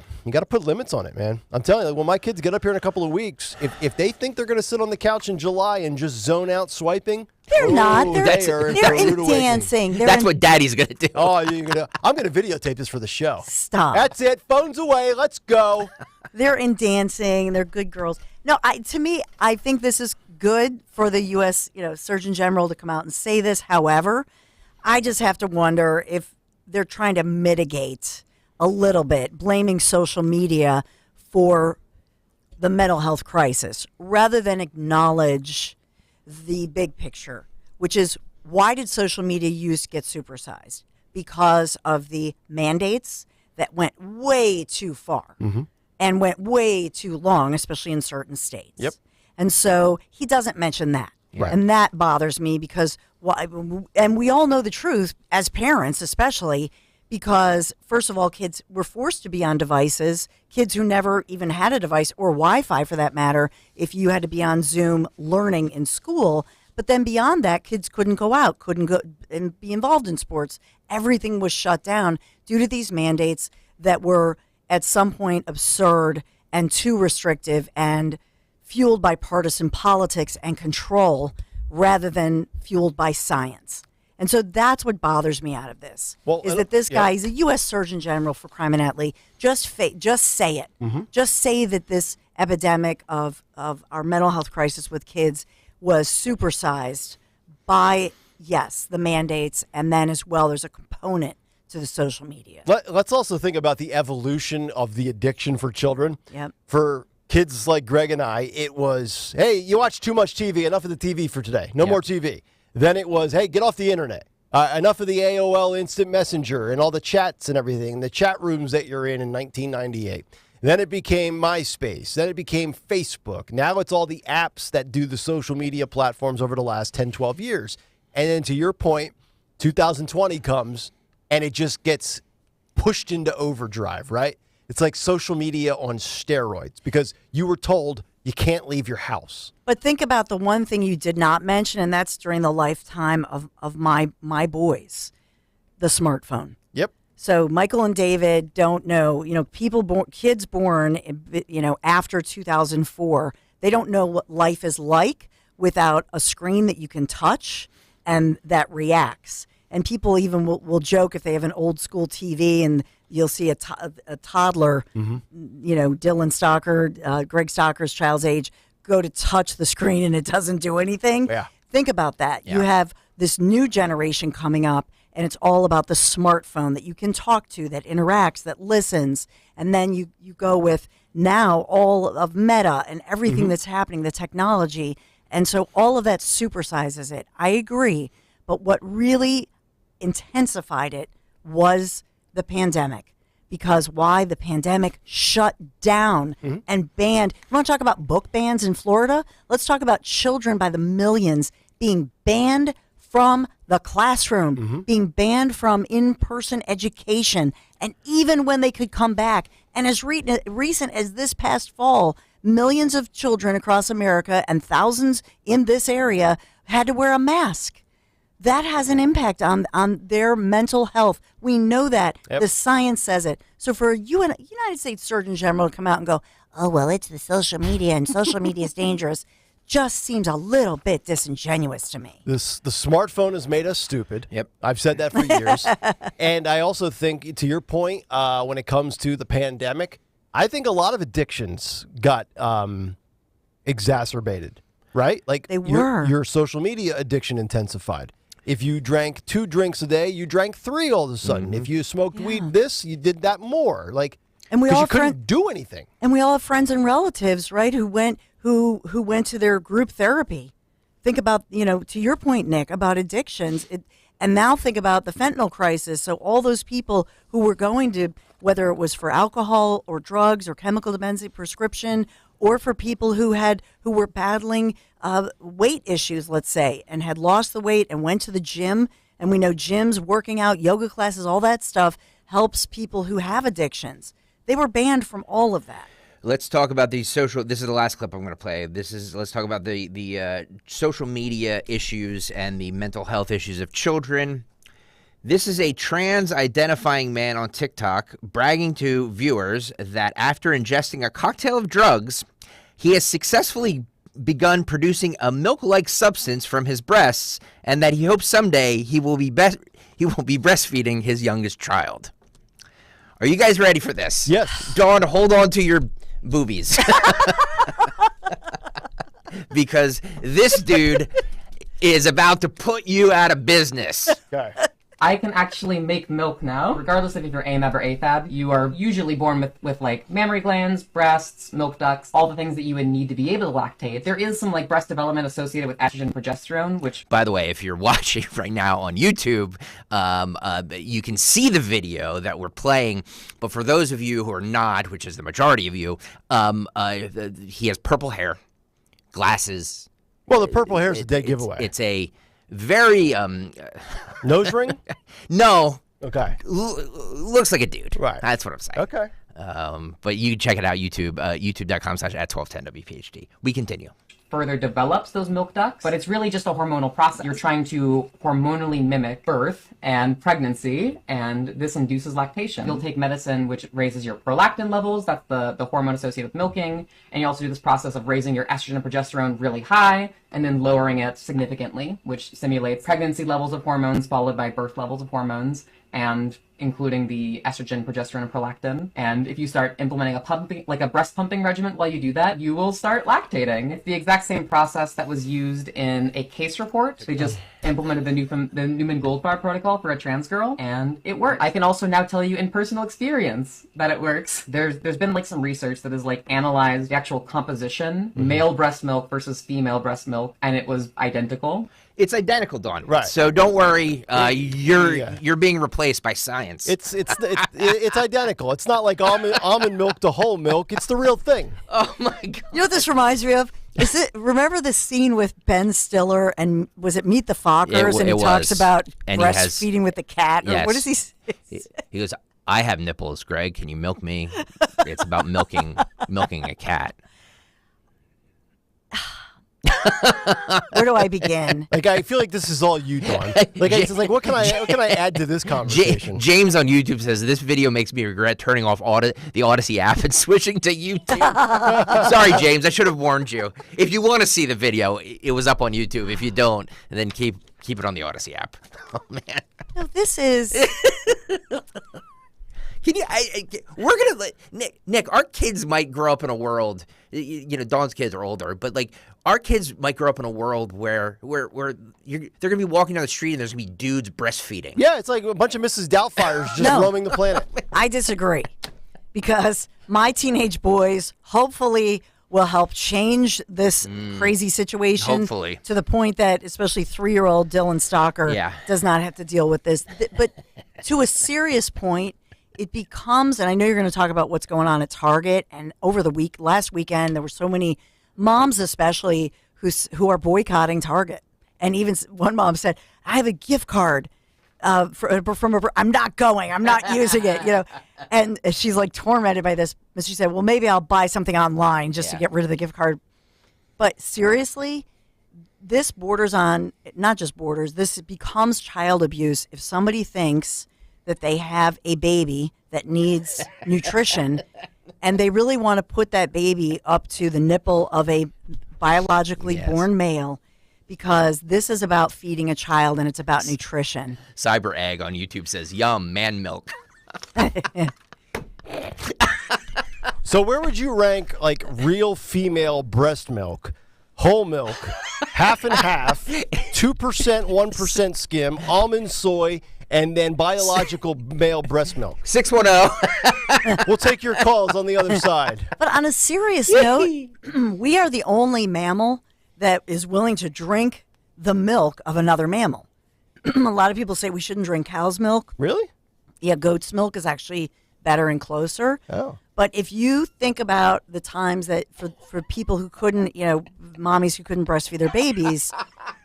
put limits on it, man. I'm telling you, when my kids get up here in a couple of weeks, if they think they're gonna sit on the couch in July and just zone out swiping, they're not. They're in dancing. That's what Daddy's gonna do. Oh, I'm gonna videotape this for the show. Stop. That's it. Phones away. Let's go. They're in dancing. They're good girls. No, to me, I think this is good for the U.S. Surgeon General to come out and say this. However, I just have to wonder if they're trying to mitigate a little bit, blaming social media for the mental health crisis rather than acknowledge the big picture, which is, why did social media use get supersized? Because of the mandates that went way too far and went way too long, especially in certain states. Yep. And so he doesn't mention that. Right. And that bothers me because, and we all know the truth as parents, especially because, first of all, kids were forced to be on devices. Kids who never even had a device or Wi-Fi, for that matter, if you had to be on Zoom learning in school. But then beyond that, kids couldn't go out, couldn't go and be involved in sports. Everything was shut down due to these mandates that were at some point absurd and too restrictive and fueled by partisan politics and control rather than fueled by science. And so that's what bothers me out of this, is that this guy, he's a U.S. Surgeon General, for crying out loud. Just say it. Just say that this epidemic of our mental health crisis with kids was supersized by, yes, the mandates, and then as well there's a component to the social media. Let's also think about the evolution of the addiction for children. Yep. For kids like Greg and I, it was, hey, you watch too much TV. Enough of the TV for today. No more TV. Then it was, hey, get off the internet. Enough of the AOL Instant Messenger and all the chats and everything, the chat rooms that you're in 1998. Then it became MySpace. Then it became Facebook. Now it's all the apps that do the social media platforms over the last 10, 12 years. And then to your point, 2020 comes and it just gets pushed into overdrive, right? It's like social media on steroids because you were told you can't leave your house. But think about the one thing you did not mention, and that's during the lifetime of my boys, the smartphone. Yep. So Michael and David don't know, kids born, after 2004, they don't know what life is like without a screen that you can touch and that reacts. And people even will joke if they have an old school TV and you'll see a toddler, Dylan Stalker, Greg Stalker's child's age, go to touch the screen and it doesn't do anything. Yeah. Think about that. Yeah. You have this new generation coming up, and it's all about the smartphone that you can talk to, that interacts, that listens. And then you go with now all of Meta and everything that's happening, the technology. And so all of that supersizes it. I agree. But what really intensified it was the pandemic. Because why? The pandemic shut down and banned. You want to talk about book bans in Florida? Let's talk about children by the millions being banned from the classroom, being banned from in-person education. And even when they could come back, and as recent as this past fall, millions of children across America and thousands in this area had to wear a mask. That has an impact on their mental health. We know that. Yep. The science says it. So for a United States Surgeon General to come out and go, oh, well, it's the social media and social media is dangerous, just seems a little bit disingenuous to me. The smartphone has made us stupid. Yep. I've said that for years. And I also think, to your point, when it comes to the pandemic, I think a lot of addictions got exacerbated, right? Like they were. Your social media addiction intensified. If you drank 2 drinks a day, you drank 3 all of a sudden. If you smoked weed you did that more. Like, and we all you couldn't do anything. And we all have friends and relatives, right, who went to their group therapy. Think about, to your point, Nick, about addictions. And now think about the fentanyl crisis. So all those people who were going to, whether it was for alcohol or drugs or chemical dependency prescription, or for people who were battling weight issues, let's say, and had lost the weight and went to the gym. And we know gyms, working out, yoga classes, all that stuff helps people who have addictions. They were banned from all of that. Let's talk about the social. This is the last clip I'm going to play. Let's talk about the social media issues and the mental health issues of children. This is a trans-identifying man on TikTok bragging to viewers that after ingesting a cocktail of drugs, he has successfully begun producing a milk-like substance from his breasts, and that he hopes someday he will be breastfeeding his youngest child. Are you guys ready for this? Yes. Dawn, hold on to your boobies. Because this dude is about to put you out of business. Okay. I can actually make milk now, regardless of if you're AMAB or AFAB. You are usually born with like mammary glands, breasts, milk ducts, all the things that you would need to be able to lactate. There is some like breast development associated with estrogen and progesterone, which... By the way, if you're watching right now on YouTube, you can see the video that we're playing. But for those of you who are not, which is the majority of you, he has purple hair, glasses. Well, the purple hair is a dead giveaway. It's a very... Nose ring? No. Okay. Looks like a dude. Right. That's what I'm saying. Okay. But you can check it out, YouTube, youtube.com/@1210WPHT. We continue. Further develops those milk ducts, but it's really just a hormonal process. You're trying to hormonally mimic birth and pregnancy, and this induces lactation. You'll take medicine which raises your prolactin levels, that's the hormone associated with milking, and you also do this process of raising your estrogen and progesterone really high, and then lowering it significantly, which simulates pregnancy levels of hormones followed by birth levels of hormones, and including the estrogen, progesterone, and prolactin. And if you start implementing a breast pumping regimen while you do that, you will start lactating. It's the exact same process that was used in a case report. They just implemented the Newman Goldfarb protocol for a trans girl, and it worked. I can also now tell you in personal experience that it works. There's been like some research that has like analyzed the actual composition, male breast milk versus female breast milk, and it was identical. It's identical, Dawn. Right. So don't worry. You're being replaced by science. It's identical. It's not like almond milk to whole milk. It's the real thing. Oh my god! You know what this reminds me of? Remember the scene with Ben Stiller and was it Meet the Fockers? And he talks about breastfeeding with the cat. Yes. Or what does he say? He goes, "I have nipples, Greg. Can you milk me?" It's about milking a cat. Where do I begin? Like, I feel like this is all you, Dawn. Like, it's like, what can I add to this conversation? James on YouTube says this video makes me regret turning off the Odyssey app and switching to YouTube. Sorry, James. I should have warned you. If you want to see the video, it was up on YouTube. If you don't, then keep it on the Odyssey app. Oh man. No, this is. Can you? We're gonna let Nick. Our kids might grow up in a world. Dawn's kids are older, but like our kids might grow up in a world where they're gonna be walking down the street and there's gonna be dudes breastfeeding. Yeah, it's like a bunch of Mrs. Doubtfires just roaming the planet. I disagree, because my teenage boys hopefully will help change this crazy situation. Hopefully. To the point that especially 3-year-old Dylan Stalker does not have to deal with this. But to a serious point, it becomes, and I know you're going to talk about what's going on at Target, and over the last weekend, there were so many moms especially who are boycotting Target. And even one mom said, I have a gift card I'm not going, I'm not using it, And she's like tormented by this. And she said, well, maybe I'll buy something online just to get rid of the gift card. But seriously, this borders on, not just borders, this becomes child abuse if somebody thinks that they have a baby that needs nutrition and they really want to put that baby up to the nipple of a biologically born male, because this is about feeding a child and it's about nutrition. Cyber Egg on YouTube says, yum, man milk. So where would you rank like real female breast milk, whole milk, half and half, 2%, 1% skim, almond soy, and then biological male breast milk? 610. We'll take your calls on the other side. But on a serious note, we are the only mammal that is willing to drink the milk of another mammal. A lot of people say we shouldn't drink cow's milk. Really? Yeah, goat's milk is actually better and closer. Oh. But if you think about the times that for people who couldn't, mommies who couldn't breastfeed their babies,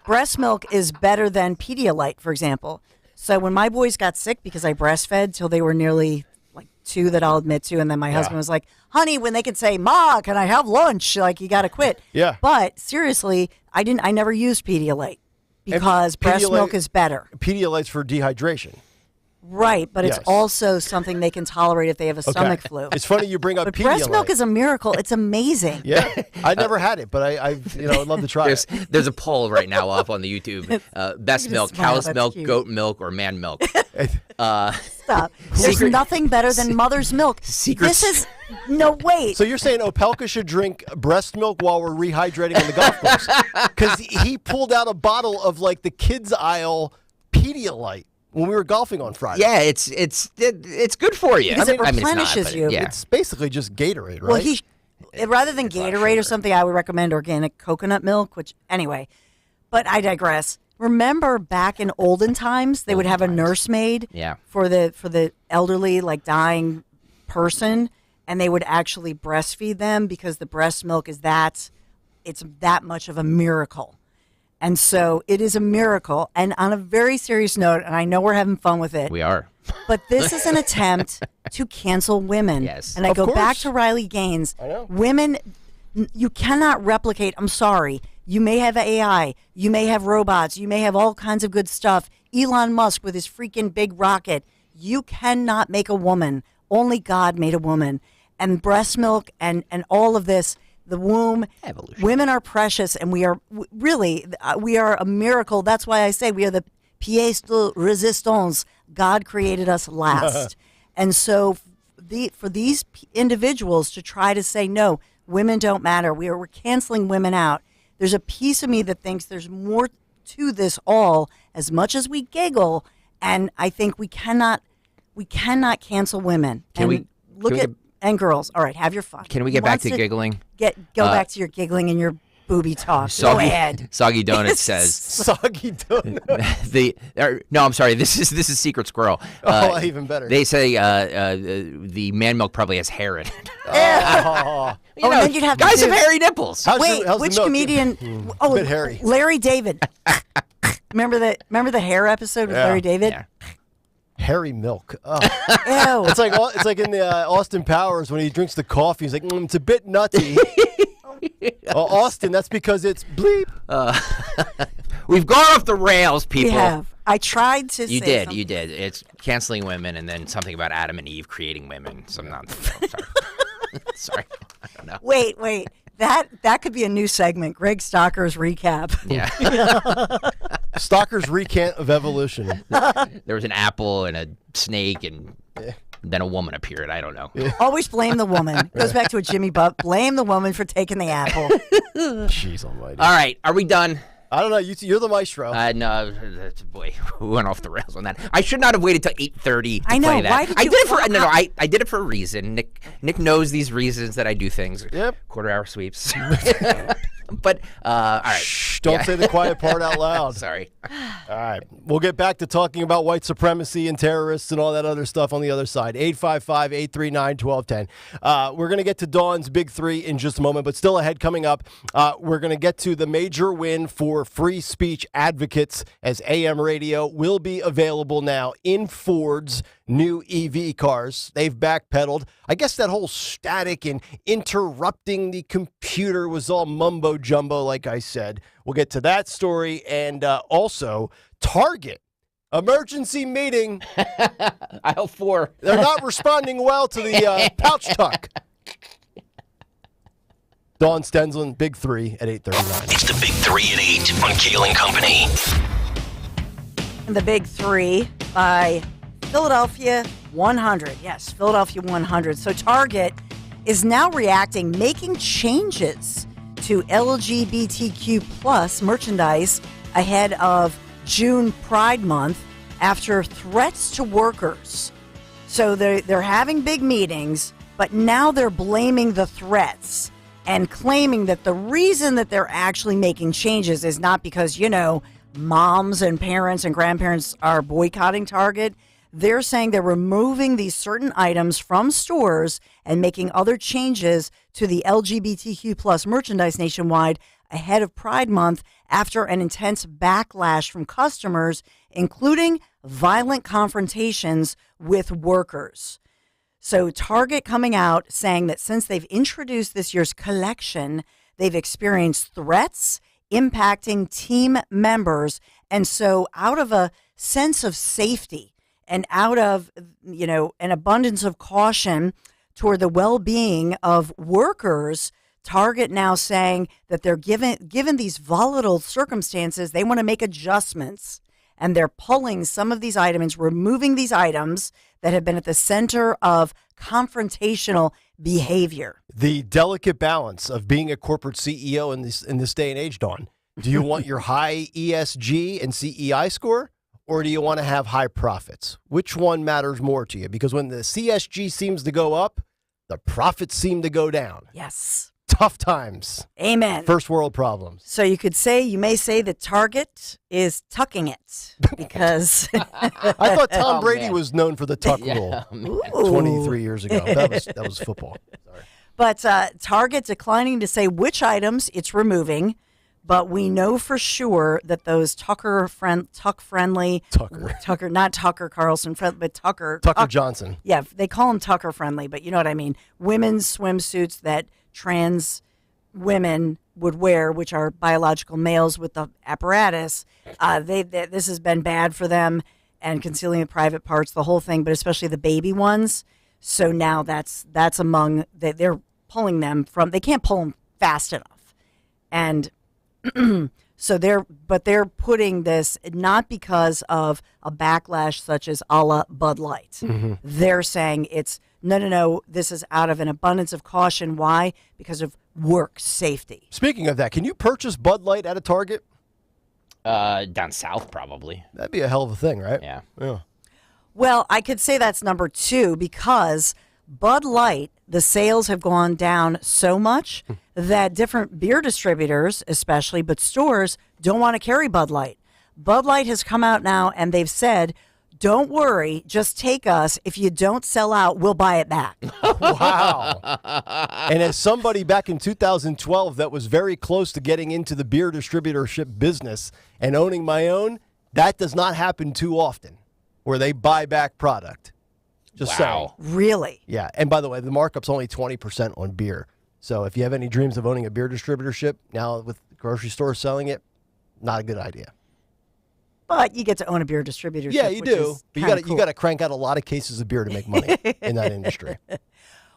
breast milk is better than Pedialyte, for example. So when my boys got sick because I breastfed till they were nearly like 2, that I'll admit to, and then my husband was like, honey, when they could say, Ma, can I have lunch? Like, you got to quit. Yeah. But seriously, I never used Pedialyte because breast milk is better. Pedialyte's for dehydration. Right, but it's also something they can tolerate if they have a stomach flu. It's funny you bring up but Pedialyte. Breast milk is a miracle. It's amazing. Yeah, I never had it, but I'd love to try it. There's a poll right now up on the YouTube. Best milk, cow's milk, goat milk, or man milk. Stop. There's nothing better than mother's milk. This is wait. So you're saying Opelka should drink breast milk while we're rehydrating on the golf course? Because he pulled out a bottle of like the kids aisle Pedialyte when we were golfing on Friday. Yeah, it's good for you. Because it replenishes you. It's basically just Gatorade, right? Well, rather than Gatorade or something, I would recommend organic coconut milk, which, anyway. But I digress. Remember back in olden times, they would have a nursemaid for the elderly, like dying person, and they would actually breastfeed them because the breast milk it's that much of a miracle. And so it is a miracle. And on a very serious note, and I know we're having fun with it. We are. But this is an attempt to cancel women. Yes. And I go back to Riley Gaines. I know. Women, you cannot replicate. I'm sorry. You may have AI. You may have robots. You may have all kinds of good stuff. Elon Musk with his freaking big rocket. You cannot make a woman. Only God made a woman. And breast milk and all of this, the womb. Evolution. Women are precious, and we are a miracle. That's why I say we are the pièce de résistance. God created us last. And so for these individuals to try to say, no, women don't matter. We're canceling women out. There's a piece of me that thinks there's more to this all as much as we giggle, and I think we cannot cancel women. And girls. All right, have your fun. Can we get back to giggling? Go back to your giggling and your booby talk. Go ahead. Soggy Donut says. Soggy Donut. No, I'm sorry. This is Secret Squirrel. Even better. They say the man milk probably has hair in it. Then you'd have guys to have hairy nipples. Wait, which comedian? Bit hairy. Larry David. Remember the hair episode with Larry David? Yeah. Hairy milk. Oh. Ew. It's like in the Austin Powers when he drinks the coffee. He's like, it's a bit nutty. Austin, that's because it's bleep. We've gone off the rails, people. We have. I tried to. You say did. something. You did. It's canceling women, and then something about Adam and Eve creating women. Some nonsense. Sorry. Sorry. I don't know. Wait. That could be a new segment. Greg Stocker's recap. Yeah. Stocker's recant of evolution. There was an apple and a snake, and then a woman appeared. I don't know. Always blame the woman. Goes back to a Jimmy Butt. Blame the woman for taking the apple. Jeez almighty. All right. Are we done? I don't know. You're the maestro. No, boy, we went off the rails on that. I should not have waited till 8:30 to I know. play that. Why did I you? did it for I did it for a reason. Nick knows these reasons that I do things. Yep. Quarter-hour sweeps. But all right. Shh, don't say the quiet part out loud. Sorry. All right. We'll get back to talking about white supremacy and terrorists and all that other stuff on the other side. 855-839-1210. We're going to get to Dawn's Big Three in just a moment, but still ahead coming up, we're going to get to the major win for free speech advocates as AM radio will be available now in Ford's new EV cars. They've backpedaled. I guess that whole static and interrupting the computer was all mumbo jumbo, like I said. We'll get to that story and also Target. Emergency meeting. Aisle 4. They're not responding well to the pouch tuck. Dawn Stensland, Big Three at 8:39. It's the Big Three at 8 on Kayal Company. And the Big Three by Philadelphia 100. Yes, Philadelphia 100. So Target is now reacting, making changes to LGBTQ plus merchandise ahead of June Pride Month after threats to workers. So they're having big meetings, but now they're blaming the threats and claiming that the reason that they're actually making changes is not because, moms and parents and grandparents are boycotting Target. They're saying they're removing these certain items from stores and making other changes to the LGBTQ plus merchandise nationwide ahead of Pride Month after an intense backlash from customers, including violent confrontations with workers. So Target coming out saying that since they've introduced this year's collection, they've experienced threats impacting team members. And so out of a sense of safety and out of, an abundance of caution toward the well-being of workers, Target now saying that they're given these volatile circumstances, they want to make adjustments. And they're pulling some of these items, removing these items that have been at the center of confrontational behavior. The delicate balance of being a corporate CEO in this day and age, Dawn. Do you want your high ESG and CEI score, or do you want to have high profits? Which one matters more to you? Because when the CSG seems to go up, the profits seem to go down. Yes. Tough times. Amen. First world problems. So you may say that Target is tucking it because I thought Tom Brady was known for the tuck rule 23 years ago. That was football. Sorry. But Target declining to say which items it's removing, but we know for sure that those Tucker, not Tucker Carlson, but Tucker Johnson. Yeah, they call him Tucker friendly, but you know what I mean. Women's swimsuits that trans women would wear, which are biological males with the apparatus. This has been bad for them and concealing the private parts, the whole thing, but especially the baby ones. So now that's among they're pulling them from. They can't pull them fast enough, and so they're putting this not because of a backlash such as a la Bud Light. Mm-hmm. They're saying it's no, this is out of an abundance of caution. Why? Because of work safety. Speaking of that, can you purchase Bud Light at a Target? Down south, probably. That'd be a hell of a thing, right? Yeah. Well, I could say that's number 2 because Bud Light, the sales have gone down so much that different beer distributors, especially, but stores, don't want to carry Bud Light. Bud Light has come out now and they've said, don't worry, just take us. If you don't sell out, we'll buy it back. Wow. And as somebody back in 2012 that was very close to getting into the beer distributorship business and owning my own, that does not happen too often where they buy back product. Just saying. Really? Yeah. And by the way, the markup's only 20% on beer. So if you have any dreams of owning a beer distributorship, now with grocery stores selling it, not a good idea. But you get to own a beer distributorship. Yeah, you which do. is But kinda you got to crank out a lot of cases of beer to make money in that industry.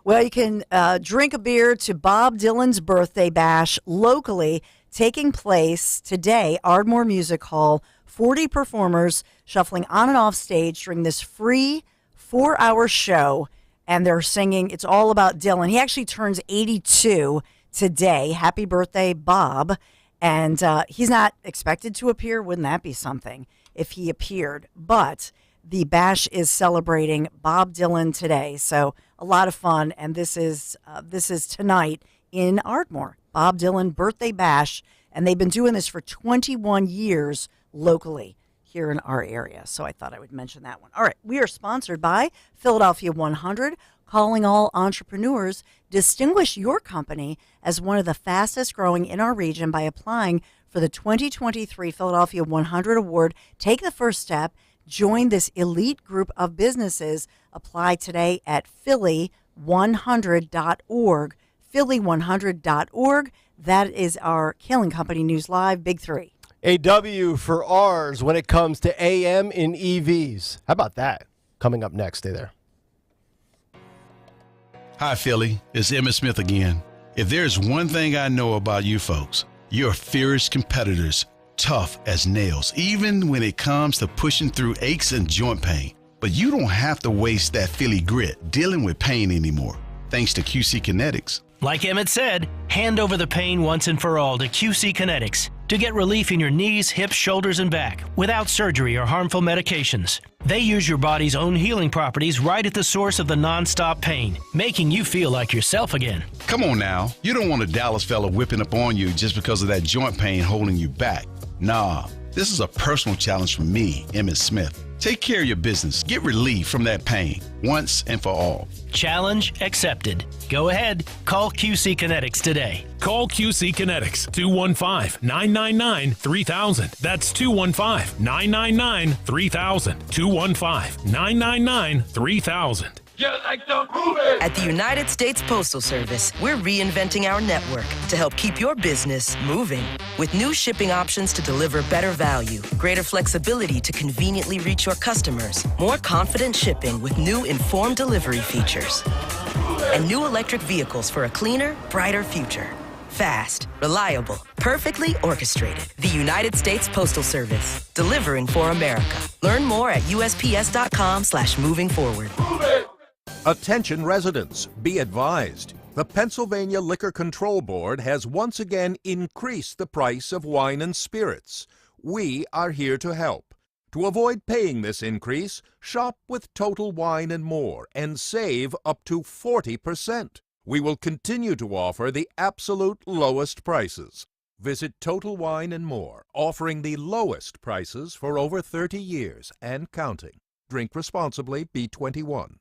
Well, you can drink a beer to Bob Dylan's birthday bash locally, taking place today, Ardmore Music Hall. 40 performers shuffling on and off stage during this free 4-hour show, and they're singing. It's all about Dylan. He actually turns 82 today. Happy birthday, Bob. And he's not expected to appear. Wouldn't that be something if he appeared? But the bash is celebrating Bob Dylan today. So a lot of fun. And this is tonight in Ardmore. Bob Dylan birthday bash. And they've been doing this for 21 years locally here in our area. So I thought I would mention that one. All right. We are sponsored by Philadelphia 100. Calling all entrepreneurs. Distinguish your company as one of the fastest growing in our region by applying for the 2023 Philadelphia 100 Award. Take the first step. Join this elite group of businesses. Apply today at Philly100.org. Philly100.org. That is our Kayal Company News Live Big 3. A W for ours when it comes to AM in EVs. How about that? Coming up next. Stay there. Hi, Philly. It's Emmett Smith again. If there's one thing I know about you folks, you're fierce competitors, tough as nails, even when it comes to pushing through aches and joint pain. But you don't have to waste that Philly grit dealing with pain anymore, thanks to QC Kinetics. Like Emmett said, hand over the pain once and for all to QC Kinetics to get relief in your knees, hips, shoulders, and back without surgery or harmful medications. They use your body's own healing properties right at the source of the nonstop pain, making you feel like yourself again. Come on now. You don't want a Dallas fella whipping up on you just because of that joint pain holding you back. Nah, this is a personal challenge for me, Emmett Smith. Take care of your business. Get relief from that pain once and for all. Challenge accepted. Go ahead. Call QC Kinetics today. Call QC Kinetics, 215-999-3000. That's 215-999-3000. 215-999-3000. You like to move it. At the United States Postal Service, we're reinventing our network to help keep your business moving. With new shipping options to deliver better value, greater flexibility to conveniently reach your customers, more confident shipping with new informed delivery features, and new electric vehicles for a cleaner, brighter future. Fast, reliable, perfectly orchestrated. The United States Postal Service, delivering for America. Learn more at USPS.com/moving forward. Attention residents, be advised. The Pennsylvania Liquor Control Board has once again increased the price of wine and spirits. We are here to help. To avoid paying this increase, shop with Total Wine & More and save up to 40%. We will continue to offer the absolute lowest prices. Visit Total Wine & More, offering the lowest prices for over 30 years and counting. Drink responsibly, be 21.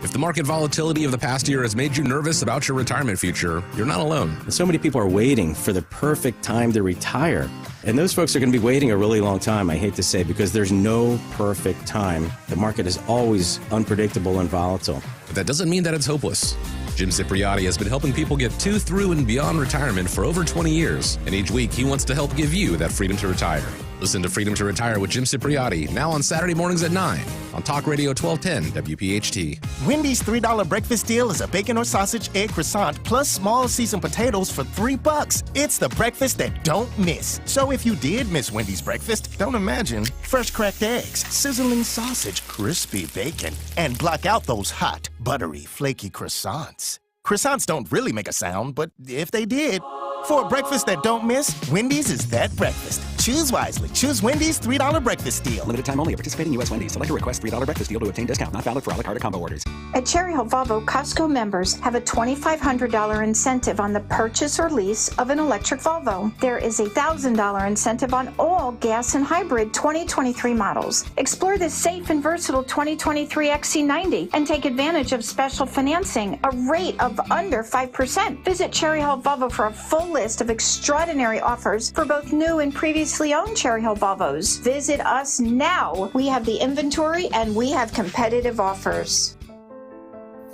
If the market volatility of the past year has made you nervous about your retirement future, you're not alone. So many people are waiting for the perfect time to retire. And those folks are going to be waiting a really long time, I hate to say, because there's no perfect time. The market is always unpredictable and volatile. But that doesn't mean that it's hopeless. Jim Cipriotti has been helping people get to, through, and beyond retirement for over 20 years. And each week, he wants to help give you that freedom to retire. Listen to Freedom to Retire with Jim Cipriotti, now on Saturday mornings at 9 on Talk Radio 1210 WPHT. Wendy's $3 breakfast deal is a bacon or sausage egg croissant plus small seasoned potatoes for $3. It's the breakfast that don't miss. So if you did miss Wendy's breakfast, don't imagine. Fresh cracked eggs, sizzling sausage, crispy bacon, and block out those hot, buttery, flaky croissants. Croissants don't really make a sound, but if they did, for a breakfast that don't miss, Wendy's is that breakfast. Choose wisely. Choose Wendy's $3 breakfast deal. Limited time only. Participating U.S. Wendy's. Select a request $3 breakfast deal to obtain discount. Not valid for a la carte combo orders. At Cherry Hill Volvo, Costco members have a $2,500 incentive on the purchase or lease of an electric Volvo. There is a $1,000 incentive on all gas and hybrid 2023 models. Explore this safe and versatile 2023 XC90 and take advantage of special financing, a rate of under 5%. Visit Cherry Hill Volvo for a full list of extraordinary offers for both new and previously owned Cherry Hill Volvos. Visit us now. We have the inventory and we have competitive offers.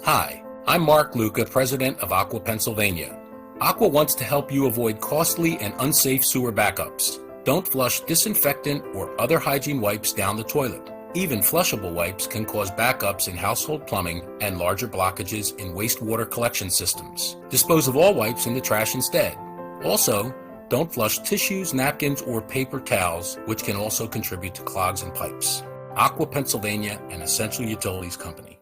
Hi, I'm Mark Luca, president of Aqua Pennsylvania. Aqua wants to help you avoid costly and unsafe sewer backups. Don't flush disinfectant or other hygiene wipes down the toilet. Even flushable wipes can cause backups in household plumbing and larger blockages in wastewater collection systems. Dispose of all wipes in the trash instead. Also, don't flush tissues, napkins, or paper towels, which can also contribute to clogs in pipes. Aqua Pennsylvania, an Essential Utilities company.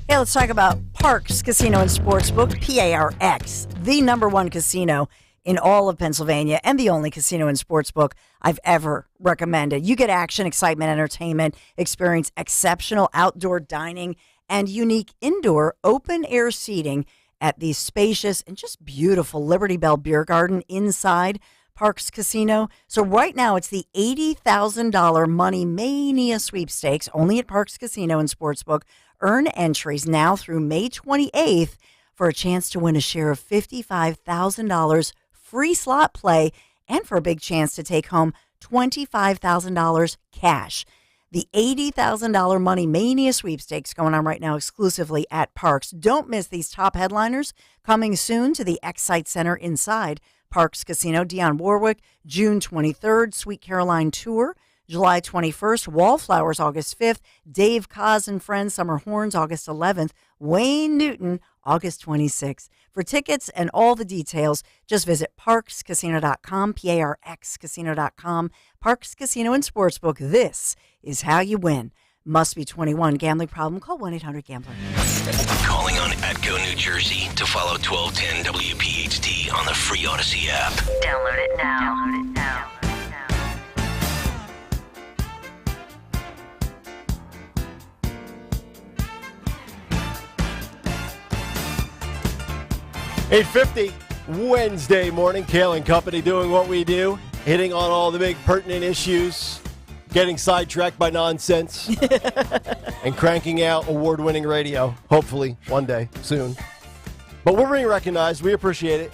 Hey, let's talk about Parks Casino and Sportsbook, PARX, the #1 casino in all of Pennsylvania and the only casino and sportsbook I've ever recommended. You get action, excitement, entertainment, experience exceptional outdoor dining, and unique indoor open-air seating at the spacious and just beautiful Liberty Bell Beer Garden inside Parks Casino. So right now it's the $80,000 Money Mania sweepstakes only at Parks Casino and Sportsbook. Earn entries now through May 28th for a chance to win a share of $55,000 free slot play and for a big chance to take home $25,000 cash. The $80,000 Money Mania sweepstakes going on right now exclusively at Parks. Don't miss these top headliners coming soon to the Excite Center inside Parks Casino. Dionne Warwick, June 23rd, Sweet Caroline Tour, July 21st, Wallflowers, August 5th, Dave Koz and Friends, Summer Horns, August 11th, Wayne Newton, August 26th. For tickets and all the details, just visit parkscasino.com, PARXcasino.com. Parks Casino and Sportsbook. This is how you win. Must be 21. Gambling problem? Call 1-800-GAMBLER. Calling on Atco, New Jersey to follow 1210 WPHT on the free Odyssey app. Download it now. Download it now. 8:50 Wednesday morning. Kayal Company doing what we do, hitting on all the big pertinent issues, getting sidetracked by nonsense, and cranking out award-winning radio, hopefully one day, soon. But we're being recognized. We appreciate it.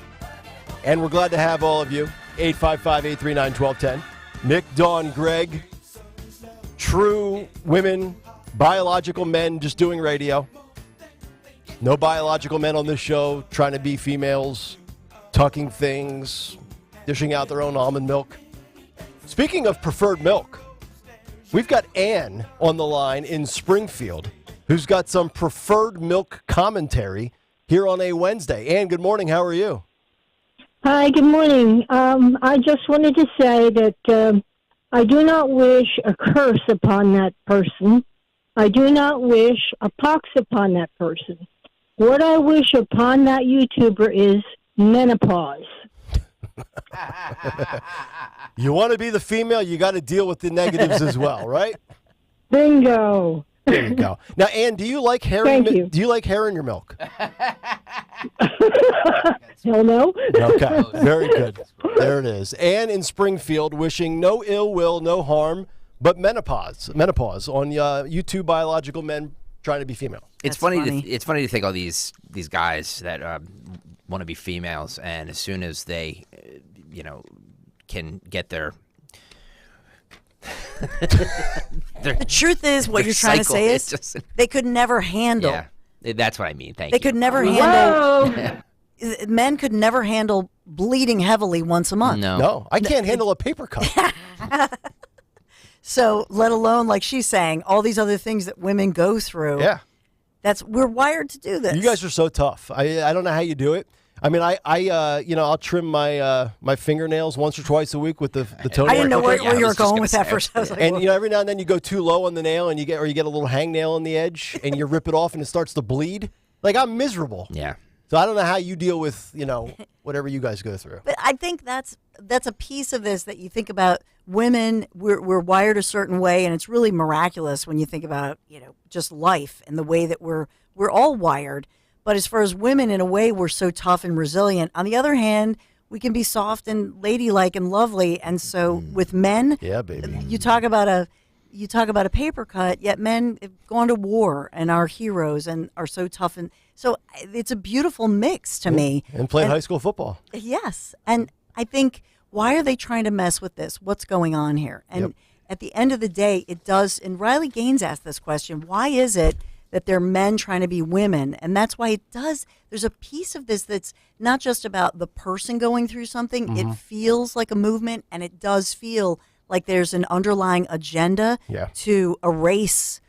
And we're glad to have all of you. 855-839-1210. Nick, Dawn, Greg, true women, biological men just doing radio. No biological men on this show trying to be females, tucking things, dishing out their own almond milk. Speaking of preferred milk, we've got Ann on the line in Springfield, who's got some preferred milk commentary here on a Wednesday. Ann, good morning. How are you? Hi, good morning. I just wanted to say that I do not wish a curse upon that person. I do not wish a pox upon that person. What I wish upon that YouTuber is menopause. You want to be the female, you got to deal with the negatives as well, right? Bingo. There you go. Now, Ann, do you like hair? Do you like hair in your milk? Hell no. Okay, very good. There it is. Ann in Springfield wishing no ill will, no harm, but menopause on YouTube biological men trying to be female. It's funny. It's funny to think all these guys that want to be females, and as soon as they, can get their. The truth is, what you're trying to say is they could never handle. Yeah, that's what I mean. Thank they you. could never handle. Men could never handle bleeding heavily once a month. No, I can't handle a paper cut. So, let alone, like she's saying, all these other things that women go through. Yeah. We're wired to do this. You guys are so tough. I don't know how you do it. I mean, I'll trim my my fingernails once or twice a week with the toner. I didn't know where you were going with that first. And every now and then you go too low on the nail, and you get a little hangnail on the edge, and you rip it off, and it starts to bleed. Like, I'm miserable. Yeah. So I don't know how you deal with, whatever you guys go through. But I think that's a piece of this that you think about. Women, we're wired a certain way, and it's really miraculous when you think about, just life and the way that we're all wired. But as far as women, in a way, we're so tough and resilient. On the other hand, we can be soft and ladylike and lovely. And so with men, yeah, baby, you talk about a paper cut, yet men have gone to war and are heroes and are so tough. And so it's a beautiful mix to me. And played high school football. Yes. And I think, why are they trying to mess with this? What's going on here? And at the end of the day, it does. And Riley Gaines asked this question: why is it that they're men trying to be women? And that's why it does. There's a piece of this that's not just about the person going through something. It feels like a movement, and it does feel like there's an underlying agenda to erase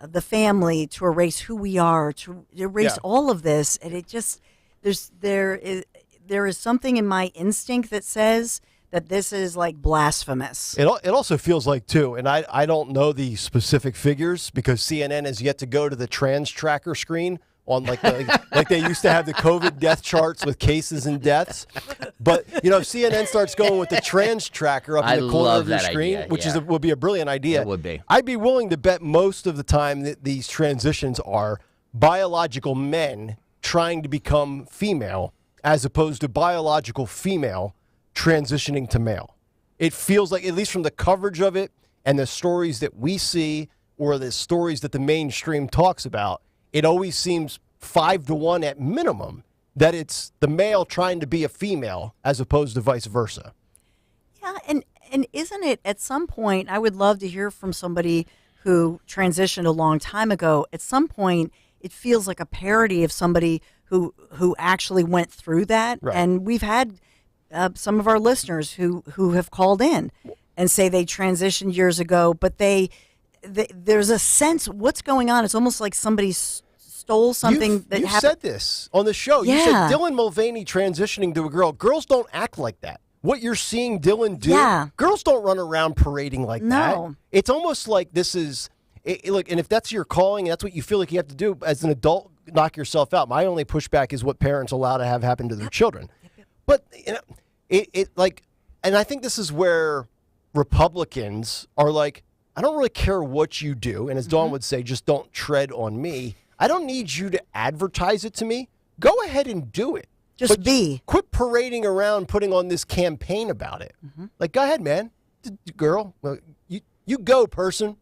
the family, to erase who we are, to erase all of this. And it just, there is something in my instinct that says that this is like blasphemous. It also feels like, too, and I don't know the specific figures because CNN has yet to go to the trans tracker screen on like they used to have the COVID death charts with cases and deaths. But, if CNN starts going with the trans tracker up in the corner of your screen, which would be a brilliant idea. It would be. I'd be willing to bet most of the time that these transitions are biological men trying to become female as opposed to biological female transitioning to male. It feels like, at least from the coverage of it and the stories that we see or the stories that the mainstream talks about, it always seems 5-1 at minimum that it's the male trying to be a female as opposed to vice versa. Yeah, and isn't it, at some point, I would love to hear from somebody who transitioned a long time ago. At some point, it feels like a parody of somebody who actually went through that. Right. And we've had some of our listeners who have called in and say they transitioned years ago, but there's a sense what's going on. It's almost like somebody stole something that you happened. said this on the show. You said Dylan Mulvaney transitioning to a girl. Girls don't act like that. What you're seeing Dylan do, girls don't run around parading like that. It's almost like this is, look, and if that's your calling, that's what you feel like you have to do as an adult, knock yourself out. My only pushback is what parents allow to have happen to their children. But, and I think this is where Republicans are like, I don't really care what you do. And as Dawn would say, just don't tread on me. I don't need you to advertise it to me. Go ahead and do it. Just be. Quit parading around, putting on this campaign about it. Like, go ahead, man. Girl, well, you go, person.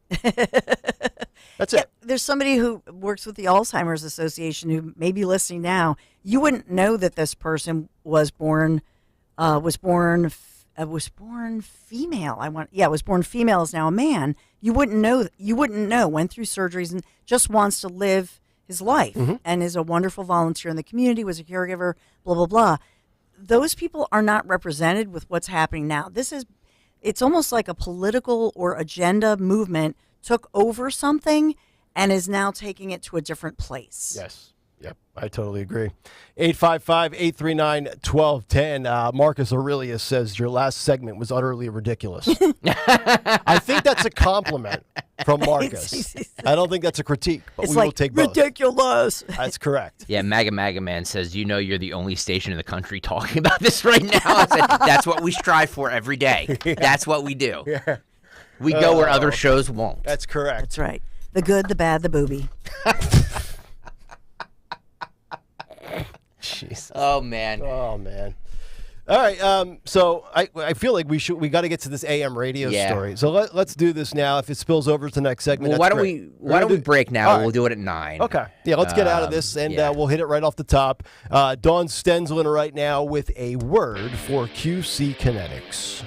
That's it. There's somebody who works with the Alzheimer's Association who may be listening now. You wouldn't know that this person was born female. Was born female, is now a man. You wouldn't know. Went through surgeries and just wants to live his life and is a wonderful volunteer in the community, was a caregiver, blah, blah, blah. Those people are not represented with what's happening now. It's almost like a political or agenda movement took over something and is now taking it to a different place. Yes. Yep, I totally agree. 855-839-1210. Marcus Aurelius says your last segment was utterly ridiculous. I think that's a compliment from Marcus. I don't think that's a critique, but we will take both. Ridiculous. That's correct. Yeah, MAGA Man says, you're the only station in the country talking about this right now. I said, that's what we strive for every day. That's what we do. Yeah. We go where other shows won't. That's correct. That's right. The good, the bad, the booby. Jesus. Oh man. All right. So I feel like we got to get to this AM radio story. So let's do this now. If it spills over to the next segment, well, why don't we break now? Right. We'll do it at 9. Okay. Yeah. Let's get out of this and we'll hit it right off the top. Dawn Stensland right now with a word for QC Kinetics.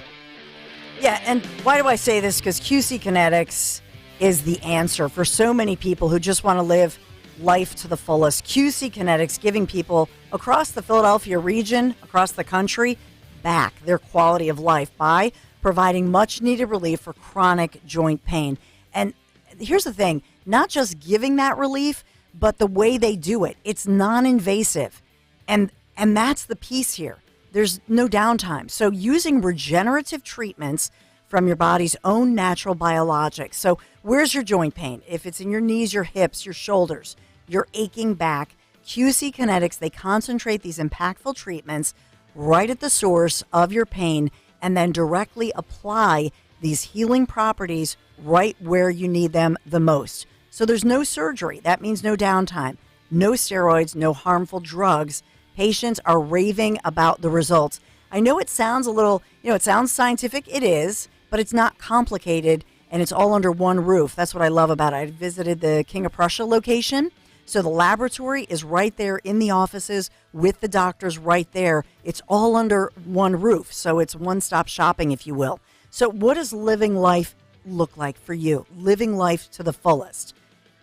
Yeah. And why do I say this? Because QC Kinetics is the answer for so many people who just want to live life to the fullest. QC Kinetics giving people across the Philadelphia region, across the country, back their quality of life by providing much needed relief for chronic joint pain. And here's the thing, not just giving that relief, but the way they do it. It's non-invasive. And that's the piece here. There's no downtime. So using regenerative treatments from your body's own natural biologics. So where's your joint pain? If it's in your knees, your hips, your shoulders, your aching back, QC Kinetics, they concentrate these impactful treatments right at the source of your pain and then directly apply these healing properties right where you need them the most. So there's no surgery. That means no downtime, no steroids, no harmful drugs. Patients are raving about the results. I know it sounds a little, it sounds scientific. It is, but it's not complicated, and it's all under one roof. That's what I love about it. I visited the King of Prussia location. So the laboratory is right there in the offices with the doctors right there. It's all under one roof. So it's one-stop shopping, if you will. So what does living life look like for you? Living life to the fullest.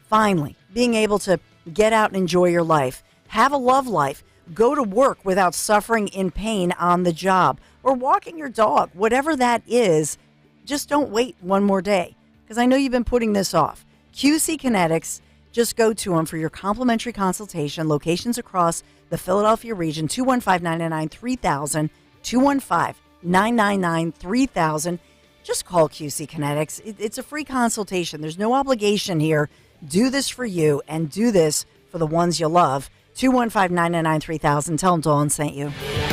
Finally, being able to get out and enjoy your life. Have a love life. Go to work without suffering in pain on the job. Or walking your dog. Whatever that is, just don't wait one more day. Because I know you've been putting this off. QC Kinetics. Just go to them for your complimentary consultation. Locations across the Philadelphia region, 215-999-3000, 215-999-3000. Just call QC Kinetics. It's a free consultation. There's no obligation here. Do this for you and do this for the ones you love. 215-999-3000. Tell them Dawn sent you.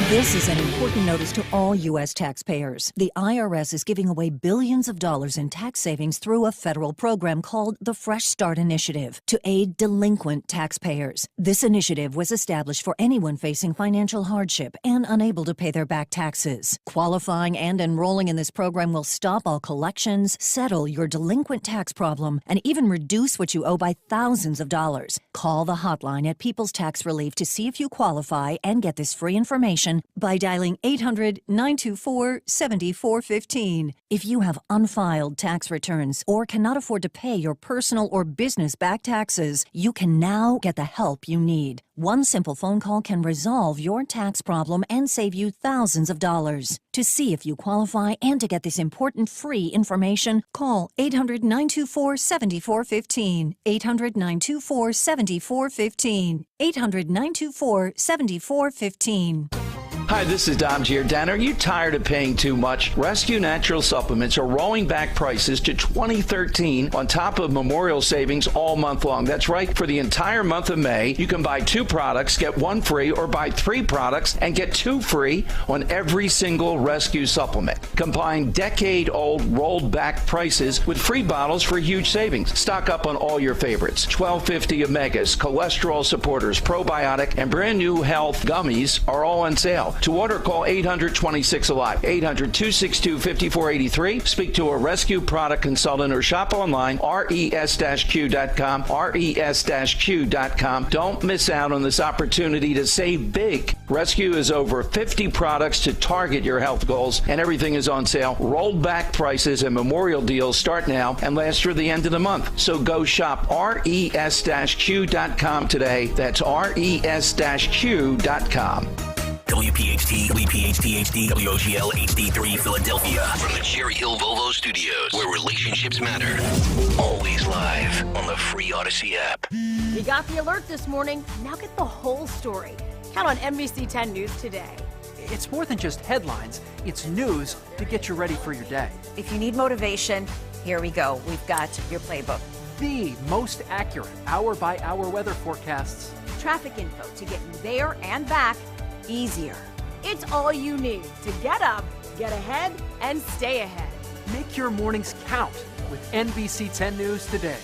This is an important notice to all U.S. taxpayers. The IRS is giving away billions of dollars in tax savings through a federal program called the Fresh Start Initiative to aid delinquent taxpayers. This initiative was established for anyone facing financial hardship and unable to pay their back taxes. Qualifying and enrolling in this program will stop all collections, settle your delinquent tax problem, and even reduce what you owe by thousands of dollars. Call the hotline at People's Tax Relief to see if you qualify and get this free information by dialing 800-924-7415. If you have unfiled tax returns or cannot afford to pay your personal or business back taxes, you can now get the help you need. One simple phone call can resolve your tax problem and save you thousands of dollars. To see if you qualify and to get this important free information, call 800-924-7415. 800-924-7415. 800-924-7415. Hi, this is Dom Giordano. Are you tired of paying too much? Rescue Natural Supplements are rolling back prices to 2013 on top of Memorial savings all month long. That's right. For the entire month of May, you can buy 2 products, get 1 free, or buy 3 products and get 2 free on every single Rescue supplement. Combine decade-old rolled back prices with free bottles for huge savings. Stock up on all your favorites. 1250 Omegas, cholesterol supporters, probiotic, and brand new health gummies are all on sale. To order, call 800-26-ALIVE, 800-262-5483. Speak to a Rescue product consultant or shop online, res-q.com, res-q.com. Don't miss out on this opportunity to save big. Rescue is over 50 products to target your health goals, and everything is on sale. Rolled back prices and memorial deals start now and last through the end of the month. So go shop res-q.com today. That's res-q.com. WPHT, WPHT HD, WOGL HD3 Philadelphia. From the Cherry Hill Volvo Studios, where relationships matter. Always live on the free Odyssey app. You got the alert this morning. Now get the whole story. Count on NBC 10 News today. It's more than just headlines. It's news to get you ready for your day. If you need motivation, here we go. We've got your playbook. The most accurate hour-by-hour weather forecasts. Traffic info to get you there and back easier. It's all you need to get up, get ahead, and stay ahead. Make your mornings count with NBC 10 News today.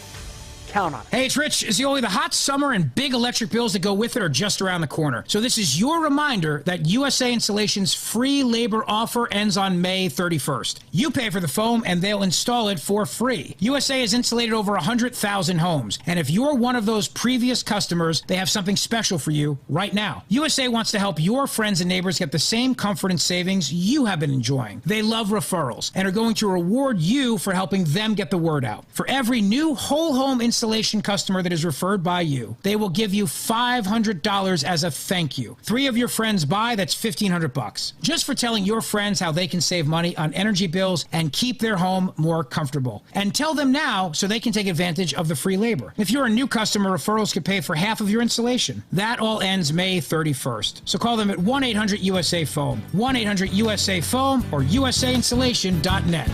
Count on it. Hey, it's Rich. Zioli, the hot summer and big electric bills that go with it are just around the corner. So this is your reminder that USA Installation's free labor offer ends on May 31st. You pay for the foam and they'll install it for free. USA has insulated over 100,000 homes. And if you're one of those previous customers, they have something special for you right now. USA wants to help your friends and neighbors get the same comfort and savings you have been enjoying. They love referrals and are going to reward you for helping them get the word out. For every new whole home installation customer that is referred by you, they will give you $500 as a thank you. 3 of your friends buy, that's $1,500. Just for telling your friends how they can save money on energy bills and keep their home more comfortable. And tell them now so they can take advantage of the free labor. If you're a new customer, referrals could pay for half of your installation. That all ends May 31st. So call them at 1-800-USA-FOAM, 1-800-USA-FOAM, or usainsulation.net.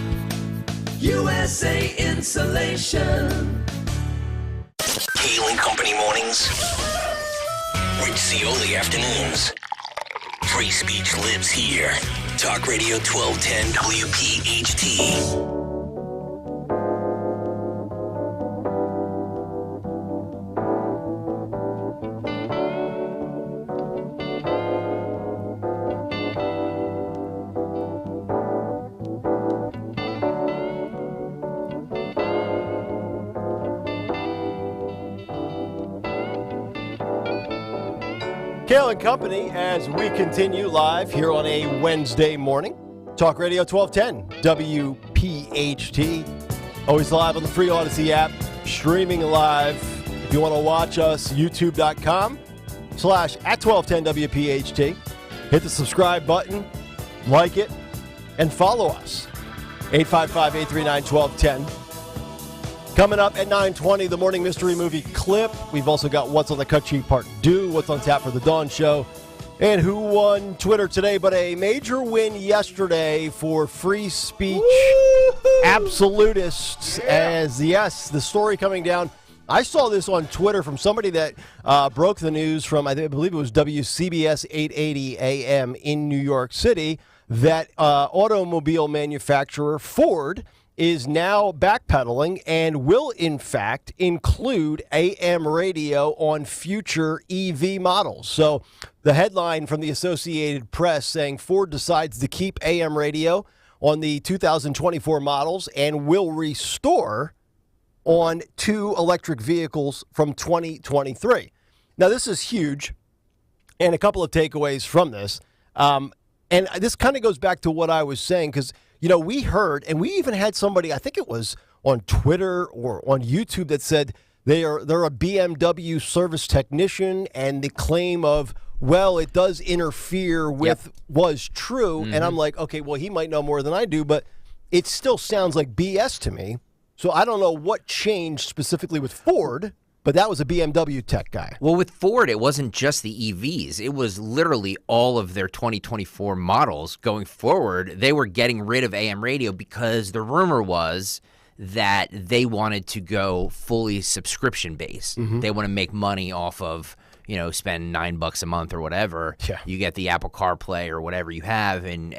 USA Insulation. Kayal Company mornings. Rich Cioli afternoons. Free speech lives here. Talk Radio 1210 WPHT. Kayal Company as we continue live here on a Wednesday morning. Talk Radio 1210 WPHT. Always live on the free Odyssey app, streaming live. If you want to watch us, youtube.com/@1210WPHT. Hit the subscribe button, like it, and follow us. 855-839-1210. Coming up at 9:20, the morning mystery movie clip. We've also got What's on the Cut Sheet Part 2, What's on Tap for the Dawn Show, and who won Twitter today. But a major win yesterday for free speech absolutists. As, yes, the story coming down. I saw this on Twitter from somebody that broke the news from, I believe it was WCBS 880 AM in New York City, that automobile manufacturer Ford is now backpedaling and will, in fact, include AM radio on future EV models. So the headline from the Associated Press saying Ford decides to keep AM radio on the 2024 models and will restore on 2 electric vehicles from 2023. Now, this is huge, and a couple of takeaways from this. And this kind of goes back to what I was saying, because we heard, and we even had somebody, I think it was on Twitter or on YouTube, that said they're a BMW service technician, and the claim of, well, it does interfere with was true. Mm-hmm. And I'm like, okay, well, he might know more than I do, but it still sounds like BS to me. So I don't know what changed specifically with Ford, but that was a BMW tech guy. Well, with Ford, it wasn't just the EVs. It was literally all of their 2024 models going forward. They were getting rid of AM radio because the rumor was that they wanted to go fully subscription-based. Mm-hmm. They want to make money off of, spend $9 a month or whatever. Yeah. You get the Apple CarPlay or whatever you have, and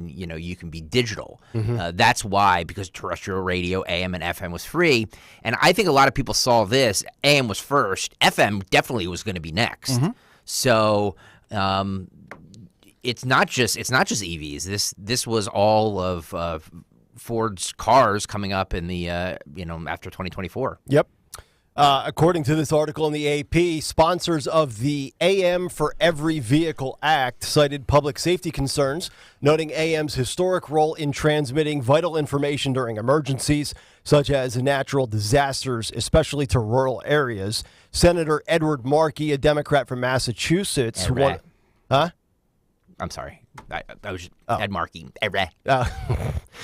you can be digital. Mm-hmm. That's why, because terrestrial radio, AM and FM was free. And I think a lot of people saw this. AM was first. FM definitely was going to be next. Mm-hmm. So it's not just EVs. This was all of Ford's cars coming up in the after 2024. Yep. According to this article in the AP, sponsors of the AM for Every Vehicle Act cited public safety concerns, noting AM's historic role in transmitting vital information during emergencies, such as natural disasters, especially to rural areas. Senator Edward Markey, a Democrat from Massachusetts. I'm sorry. I was Ed Markey.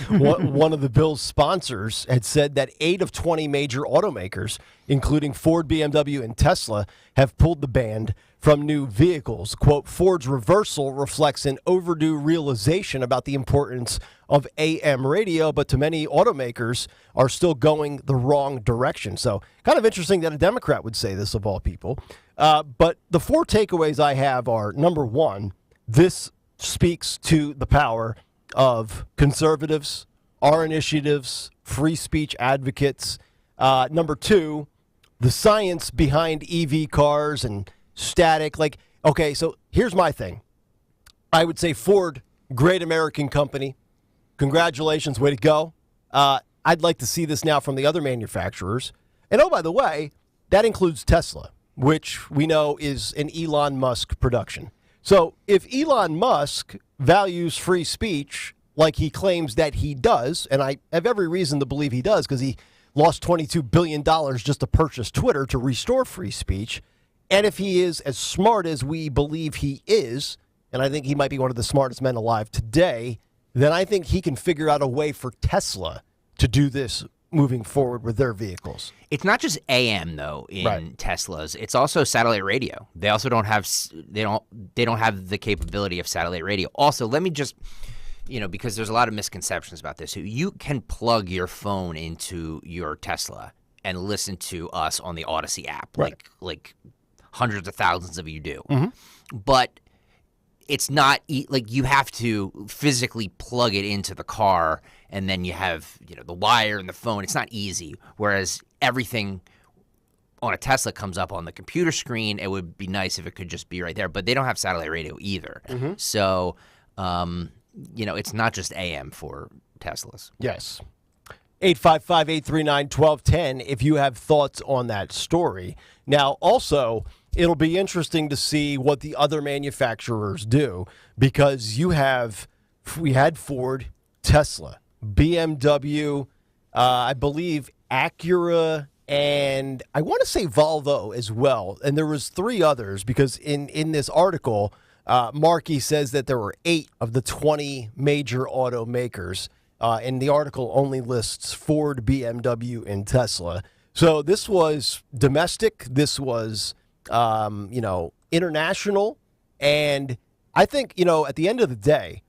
One of the bill's sponsors had said that 8 of 20 major automakers, including Ford, BMW, and Tesla, have pulled the ban from new vehicles. Quote, Ford's reversal reflects an overdue realization about the importance of AM radio, but to many automakers are still going the wrong direction. So kind of interesting that a Democrat would say this, of all people. But the 4 takeaways I have are, number one, this speaks to the power of conservatives, our initiatives, free speech advocates. Number 2, the science behind EV cars and static. Okay, so here's my thing. I would say Ford, great American company. Congratulations, way to go. I'd like to see this now from the other manufacturers. And oh, by the way, that includes Tesla, which we know is an Elon Musk production. So if Elon Musk values free speech like he claims that he does, and I have every reason to believe he does because he lost $22 billion just to purchase Twitter to restore free speech, and if he is as smart as we believe he is, and I think he might be one of the smartest men alive today, then I think he can figure out a way for Tesla to do this moving forward with their vehicles. It's not just AM though in Teslas. It's also satellite radio. They also don't have the capability of satellite radio. Also, let me just because there's a lot of misconceptions about this. You can plug your phone into your Tesla and listen to us on the Odyssey app, like hundreds of thousands of you do. But it's not like you have to physically plug it into the car, and then you have the wire and the phone. It's not easy. Whereas everything on a Tesla comes up on the computer screen. It would be nice if it could just be right there, but they don't have satellite radio either. So, it's not just AM for Teslas. Yes. 855-839-1210 if you have thoughts on that story. Now, also, it'll be interesting to see what the other manufacturers do, because we had Ford, Tesla, BMW, I believe Acura, and I want to say Volvo as well. And there was 3 others, because in this article, Markey says that there were 8 of the 20 major automakers. And the article only lists Ford, BMW, and Tesla. So this was domestic. This was, international. And I think, at the end of the day,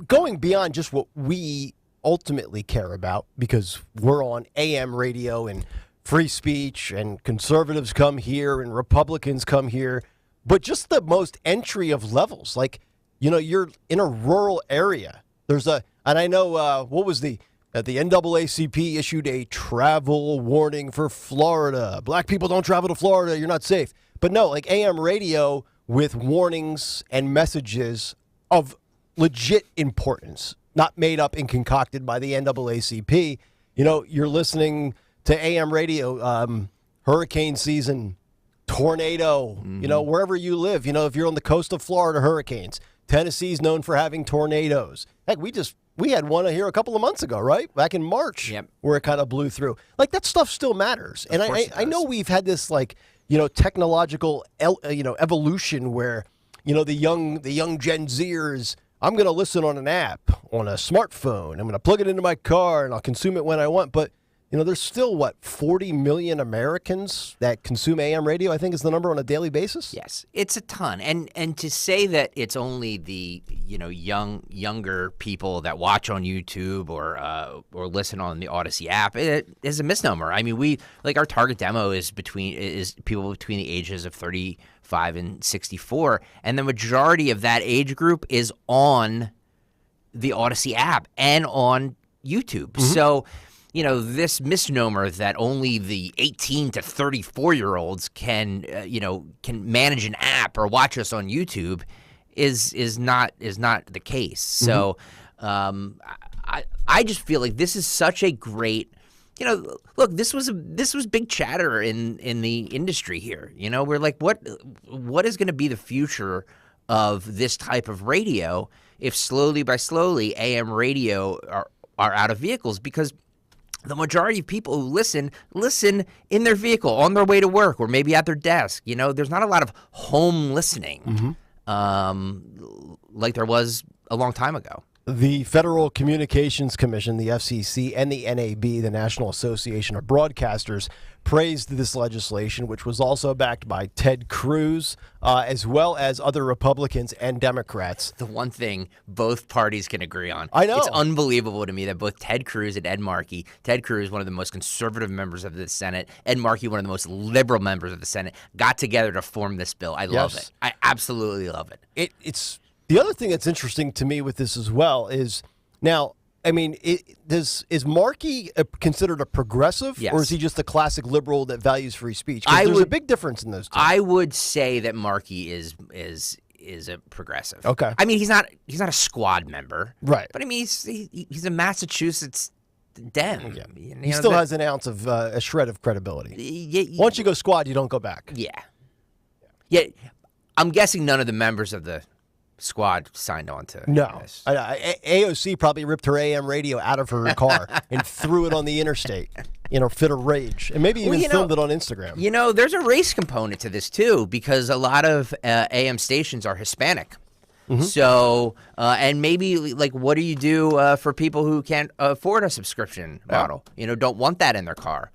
going beyond just what we ultimately care about, because we're on AM radio and free speech, and conservatives come here and Republicans come here, but just the most entry of levels. Like, you're in a rural area. And I know, what was the NAACP issued a travel warning for Florida. Black people don't travel to Florida. You're not safe. But no, like AM radio with warnings and messages of legit importance, not made up and concocted by the NAACP. You're listening to AM radio, hurricane season, tornado, wherever you live. If you're on the coast of Florida, hurricanes. Tennessee's known for having tornadoes. Heck, we had one here a couple of months ago, right? Back in March, where it kind of blew through. Like, that stuff still matters. And I know we've had this, technological, evolution where, the young Gen Zers, I'm going to listen on an app, on a smartphone. I'm going to plug it into my car, and I'll consume it when I want. But, there's still, 40 million Americans that consume AM radio, I think is the number, on a daily basis? Yes, it's a ton. And to say that it's only the, younger people that watch on YouTube or listen on the Odyssey app, it is a misnomer. I mean, our target demo is people between the ages of 35 and 64, and the majority of that age group is on the Odyssey app and on YouTube. So, this misnomer that only the 18 to 34-year-olds can manage an app or watch us on YouTube is not the case. So, I just feel like this is such a great, look, this was big chatter in the industry here. We're like, what is going to be the future of this type of radio if slowly by slowly AM radio are out of vehicles? Because the majority of people who listen in their vehicle on their way to work or maybe at their desk. There's not a lot of home listening like there was a long time ago. The Federal Communications Commission, the FCC, and the NAB, the National Association of Broadcasters, praised this legislation, which was also backed by Ted Cruz, as well as other Republicans and Democrats. The one thing both parties can agree on. I know. It's unbelievable to me that both Ted Cruz and Ed Markey, Ted Cruz, one of the most conservative members of the Senate, Ed Markey, one of the most liberal members of the Senate, got together to form this bill. I love it. I absolutely love it. It's the other thing that's interesting to me with this as well is now, I mean, is Markey considered a progressive, or is he just a classic liberal that values free speech? There's a big difference in those two. I would say that Markey is a progressive. Okay. I mean, he's not a squad member, right? But I mean, he's a Massachusetts Dem. Yeah. He still has an ounce of a shred of credibility. Once you go squad, you don't go back. Yeah. I'm guessing none of the members of the squad signed on to this. AOC probably ripped her AM radio out of her car and threw it on the interstate, fit of rage. And maybe even filmed it on Instagram. There's a race component to this, too, because a lot of AM stations are Hispanic. So, and maybe, what do you do for people who can't afford a subscription model? Don't want that in their car,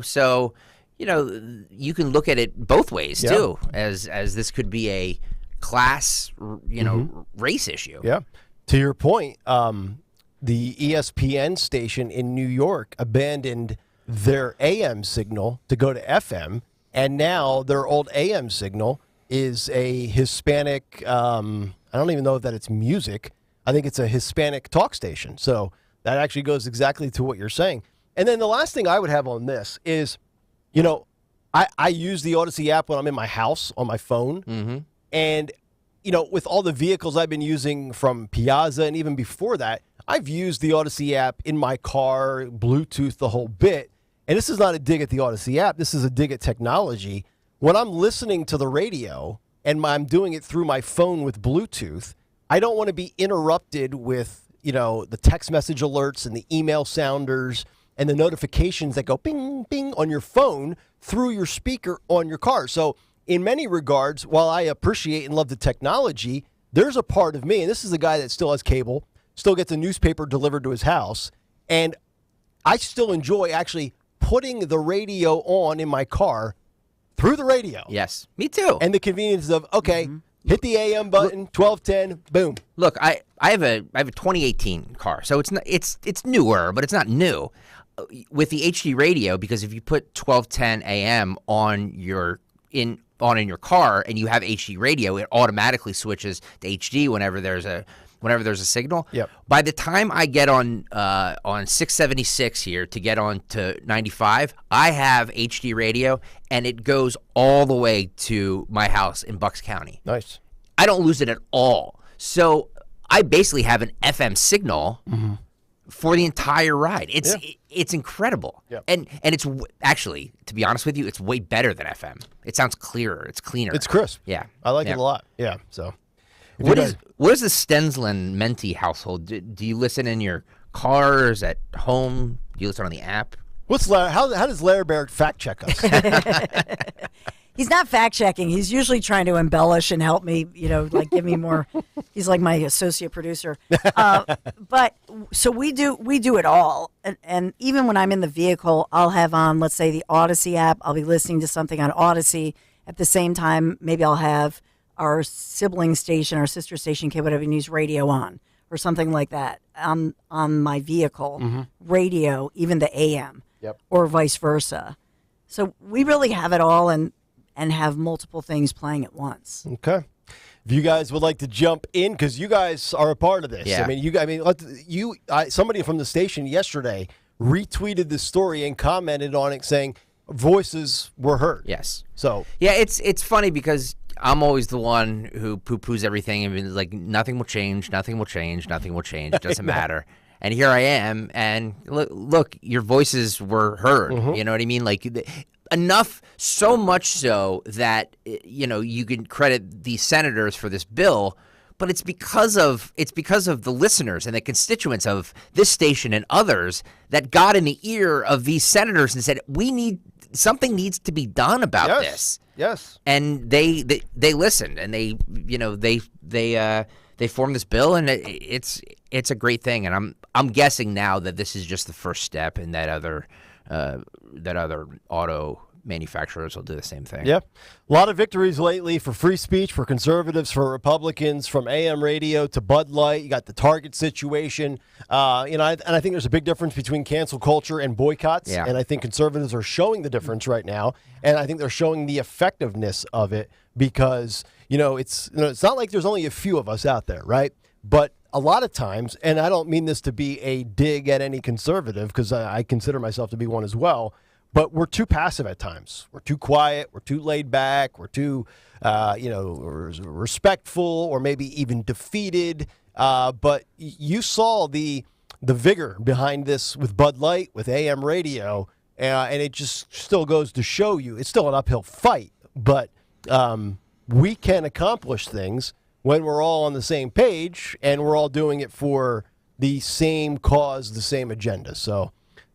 So, you can look at it both ways, too, as this could be a class, race issue. Yeah. To your point, the ESPN station in New York abandoned their AM signal to go to FM, and now their old AM signal is a Hispanic, I don't even know that it's music. I think it's a Hispanic talk station. So that actually goes exactly to what you're saying. And then the last thing I would have on this is, I use the Odyssey app when I'm in my house on my phone. Mm-hmm. And, with all the vehicles I've been using from Piazza and even before that, I've used the Odyssey app in my car, Bluetooth, the whole bit. And this is not a dig at the Odyssey app. This is a dig at technology. When I'm listening to the radio and I'm doing it through my phone with Bluetooth, I don't want to be interrupted with, the text message alerts and the email sounders and the notifications that go bing, bing on your phone through your speaker on your car. So in many regards, while I appreciate and love the technology, there's a part of me, and this is a guy that still has cable, still gets a newspaper delivered to his house, and I still enjoy actually putting the radio on in my car through the radio. Yes, me too. And the convenience of, hit the AM button, 1210, boom. Look, I have a 2018 car, so it's newer, but it's not new. With the HD radio, because if you put 1210 AM on in your car and you have HD radio, it automatically switches to HD whenever there's a signal. Yep. By the time I get on 676 here to get on to 95, I have HD radio, and it goes all the way to my house in Bucks County. Nice. I don't lose it at all. So I basically have an FM signal for the entire ride. It's incredible. Yep. And it's actually, to be honest with you, it's way better than FM. It sounds clearer. It's cleaner. It's crisp. Yeah. I like it a lot. Yeah, so. What is the Stensland-Menti household? Do you listen in your cars, at home? Do you listen on the app? How does Larry Barrett fact check us? He's not fact checking. He's usually trying to embellish and help me, give me more. He's like my associate producer. But so we do it all. And even when I'm in the vehicle, I'll have on, let's say, the Odyssey app. I'll be listening to something on Odyssey. At the same time, maybe I'll have our sibling station, our sister station, KWW News Radio on, or something like that on my vehicle radio, even the AM, or vice versa. So we really have it all and have multiple things playing at once. Okay. If you guys would like to jump in, because you guys are a part of this. Yeah. Somebody from the station yesterday retweeted this story and commented on it saying voices were heard. Yes. So yeah, it's funny because I'm always the one who poo-poos everything and is like, nothing will change, nothing will change, nothing will change. It doesn't matter. And here I am, and look, your voices were heard. You know what I mean? Like, enough, so much so that, you can credit the senators for this bill, but it's because of the listeners and the constituents of this station and others that got in the ear of these senators and said, something needs to be done about this. Yes. And they listened, and they formed this bill, and it's a great thing. And I'm guessing now that this is just the first step, and that other auto manufacturers will do the same thing. Yep. A lot of victories lately for free speech, for conservatives, for Republicans, from AM radio to Bud Light. You got the Target situation. And I think there's a big difference between cancel culture and boycotts. Yeah. And I think conservatives are showing the difference right now. And I think they're showing the effectiveness of it because, it's not like there's only a few of us out there, right? But a lot of times, and I don't mean this to be a dig at any conservative because I consider myself to be one as well, but we're too passive at times. We're too quiet. We're too laid back. We're too, respectful or maybe even defeated. But you saw the vigor behind this with Bud Light, with AM radio, and it just still goes to show you it's still an uphill fight. But we can accomplish things when we're all on the same page and we're all doing it for the same cause, the same agenda. So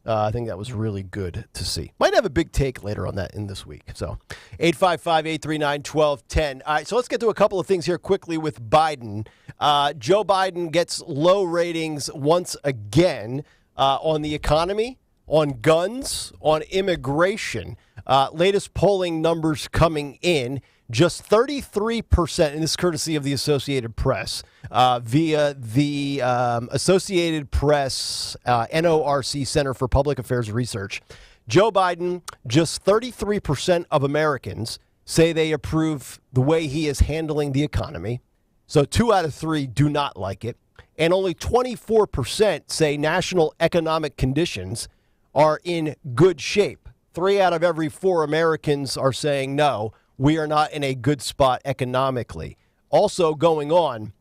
I think that was really good to see. Might have a big take later on that in this week. So 855-839-1210. All right, so let's get to a couple of things here quickly with Biden. Joe Biden gets low ratings once again on the economy, on guns, on immigration. Latest polling numbers coming in. Just 33%, and this is courtesy of the Associated Press, via the Associated Press NORC Center for Public Affairs Research. Joe Biden, just 33% of Americans say they approve the way he is handling the economy. So 2 out of 3 do not like it. And only 24% say national economic conditions are in good shape. 3 out of every 4 Americans are saying, no, we are not in a good spot economically. Also going on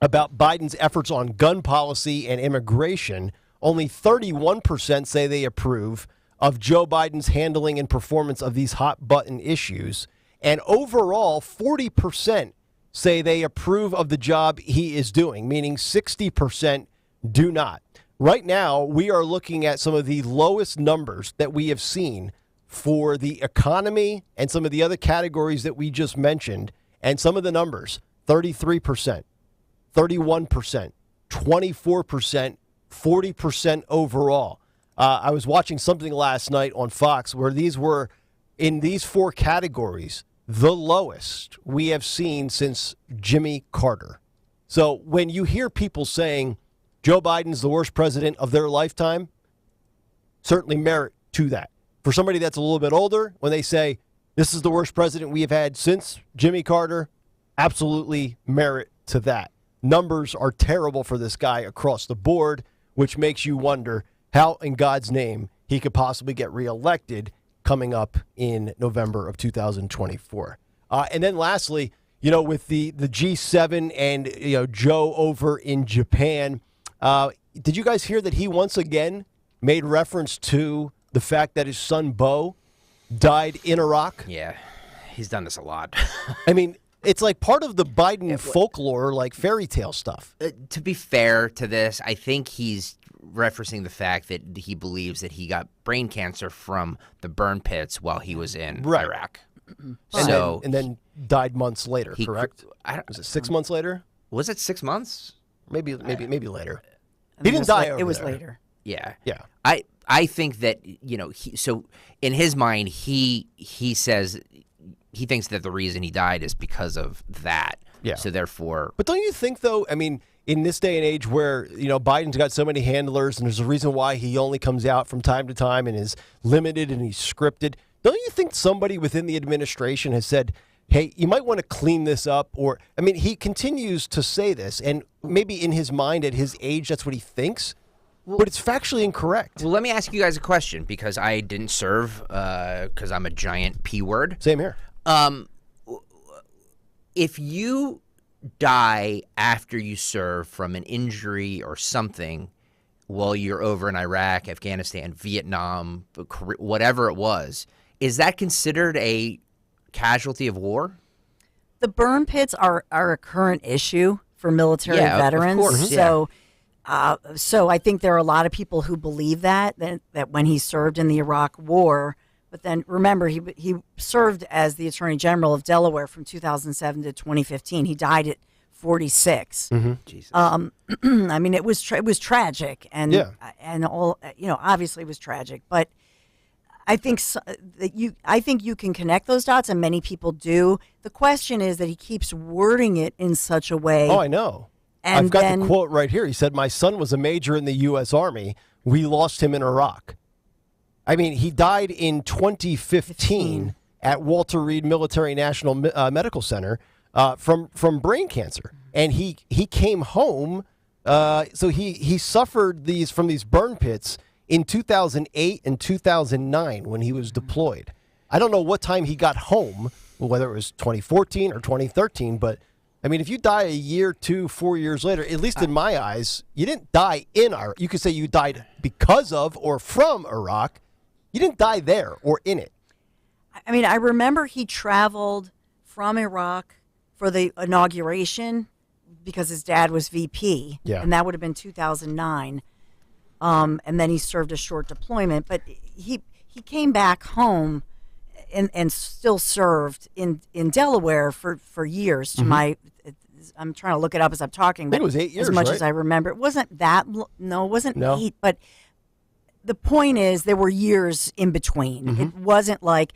about Biden's efforts on gun policy and immigration, only 31% say they approve of Joe Biden's handling and performance of these hot button issues. And overall, 40% say they approve of the job he is doing, meaning 60% do not. Right now, we are looking at some of the lowest numbers that we have seen for the economy and some of the other categories that we just mentioned. And some of the numbers, 33%, 31%, 24%, 40% overall. I was watching something last night on Fox where these were, in these 4 categories, the lowest we have seen since Jimmy Carter. So when you hear people saying Joe Biden's the worst president of their lifetime, certainly merit to that. For somebody that's a little bit older, when they say this is the worst president we have had since Jimmy Carter, absolutely merit to that. Numbers are terrible for this guy across the board, which makes you wonder how in God's name he could possibly get reelected coming up in November of 2024. And then lastly, with the G7 and, Joe over in Japan, did you guys hear that he once again made reference to the fact that his son Beau died in Iraq? Yeah, he's done this a lot. I mean, it's like part of the Biden folklore, like fairy tale stuff. To be fair to this, I think he's referencing the fact that he believes that he got brain cancer from the burn pits while he was in Iraq. And then died months later, correct? Was it 6 months later? Was it 6 months? Maybe later. He didn't die over It was there. later. Yeah. Yeah. I think that, so in his mind, he says he thinks that the reason he died is because of that. Yeah. So therefore. But don't you think, though, I mean, in this day and age where, Biden's got so many handlers and there's a reason why he only comes out from time to time and is limited and he's scripted, don't you think somebody within the administration has said, hey, you might want to clean this up? Or, I mean, he continues to say this, and maybe in his mind at his age, that's what he thinks. But it's factually incorrect. Well, let me ask you guys a question because I didn't serve because I'm a giant P word. Same here. If you die after you serve from an injury or something while you're over in Iraq, Afghanistan, Vietnam, whatever it was, is that considered a casualty of war? The burn pits are a current issue for military veterans. Of course. So I think there are a lot of people who believe that when he served in the Iraq War. But then remember, he served as the Attorney General of Delaware from 2007 to 2015. He died at 46. Jesus. I mean, it was tragic, and all obviously it was tragic. But I think that you can connect those dots, and many people do. The question is that he keeps wording it in such a way. Oh, I know. And I've got the quote right here. He said, "My son was a major in the U.S. Army. We lost him in Iraq." I mean, he died in 2015 at Walter Reed Military National Medical Center from brain cancer, and he came home. So he suffered from these burn pits in 2008 and 2009 when he was deployed. I don't know what time he got home, whether it was 2014 or 2013, but I mean, if you die a year, 2, 4 years later, at least in my eyes, you didn't die in Iraq. You could say you died because of or from Iraq. You didn't die there or in it. I mean, I remember he traveled from Iraq for the inauguration because his dad was VP, and that would have been 2009. And then he served a short deployment, but he came back home and still served in Delaware for years. To my, I'm trying to look it up as I'm talking, but I think it was 8 years, as much right? as I remember, it wasn't that. No, it wasn't No. 8, but. The point is, there were years in between. It wasn't like,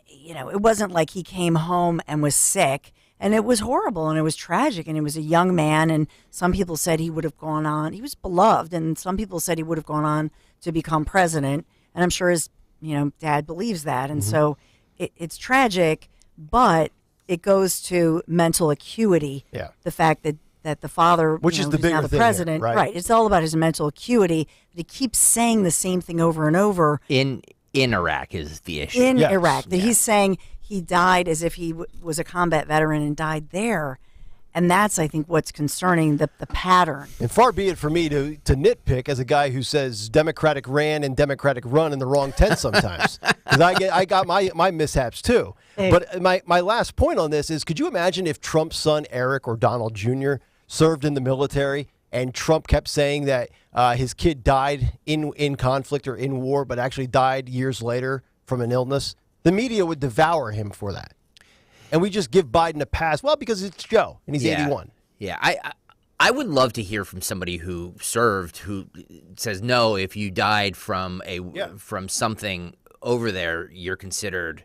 it wasn't like he came home and was sick, and it was horrible, and it was tragic, and he was a young man, and some people said he would have gone on. He was beloved, and some people said he would have gone on to become president, and I'm sure his Dad believes that. And so it's tragic, but it goes to mental acuity. Yeah. The fact that the father, which is the bigger now the thing president, here, right? It's all about his mental acuity. But he keeps saying the same thing over and over. In Iraq is the issue. In Iraq, that he's saying he died as if he was a combat veteran and died there. And that's, I think, what's concerning, the pattern. And far be it for me to nitpick as a guy who says Democratic ran and Democratic run in the wrong tent sometimes. Because I got my mishaps too. Hey. But my last point on this is, could you imagine if Trump's son Eric or Donald Jr. served in the military and Trump kept saying that his kid died in conflict or in war, but actually died years later from an illness? The media would devour him for that. And we just give Biden a pass, well, because it's Joe, and he's 81. Yeah, I would love to hear from somebody who served, who says, no, if you died from from something over there, you're considered.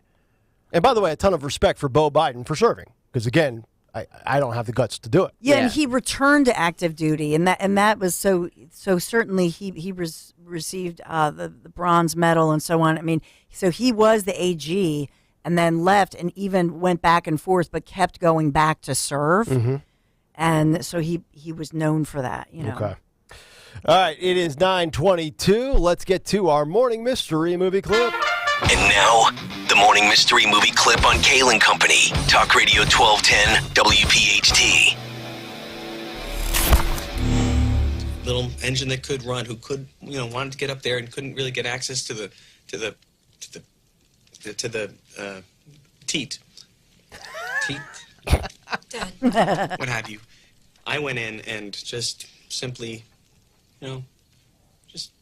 And by the way, a ton of respect for Beau Biden for serving, because again, I don't have the guts to do it. Yeah, and he returned to active duty, and that was so certainly he received the bronze medal and so on. I mean, so he was the AG. And then left and even went back and forth, but kept going back to serve. Mm-hmm. And so he was known for that, Okay. All right, it is 9:22. Let's get to our morning mystery movie clip. And now, the morning mystery movie clip on Kayal Company. Talk Radio 1210 WPHT. Little engine that could run, who could, wanted to get up there and couldn't really get access to the teat. Dad. What have you. I went in and just simply, just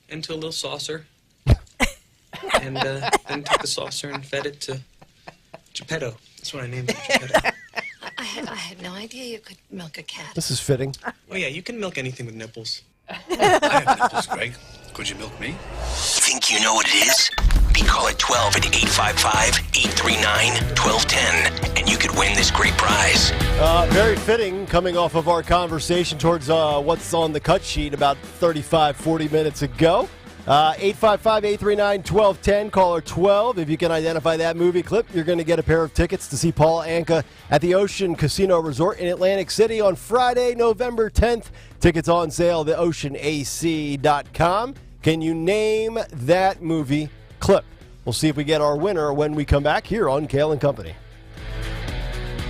into a little saucer. And then took the saucer and fed it to Geppetto. That's what I named it, Geppetto. I had no idea you could milk a cat. This is fitting. Oh, yeah, you can milk anything with nipples. I have nipples, Greg. Could you milk me? Think you know what it is? Be call at 12 at 855-839-1210, and you could win this great prize. Very fitting, coming off of our conversation towards what's on the cut sheet about 35, 40 minutes ago. 855-839-1210, caller 12. If you can identify that movie clip, you're going to get a pair of tickets to see Paul Anka at the Ocean Casino Resort in Atlantic City on Friday, November 10th. Tickets on sale at theoceanac.com. Can you name that movie clip? We'll see if we get our winner when we come back here on Kayal Company.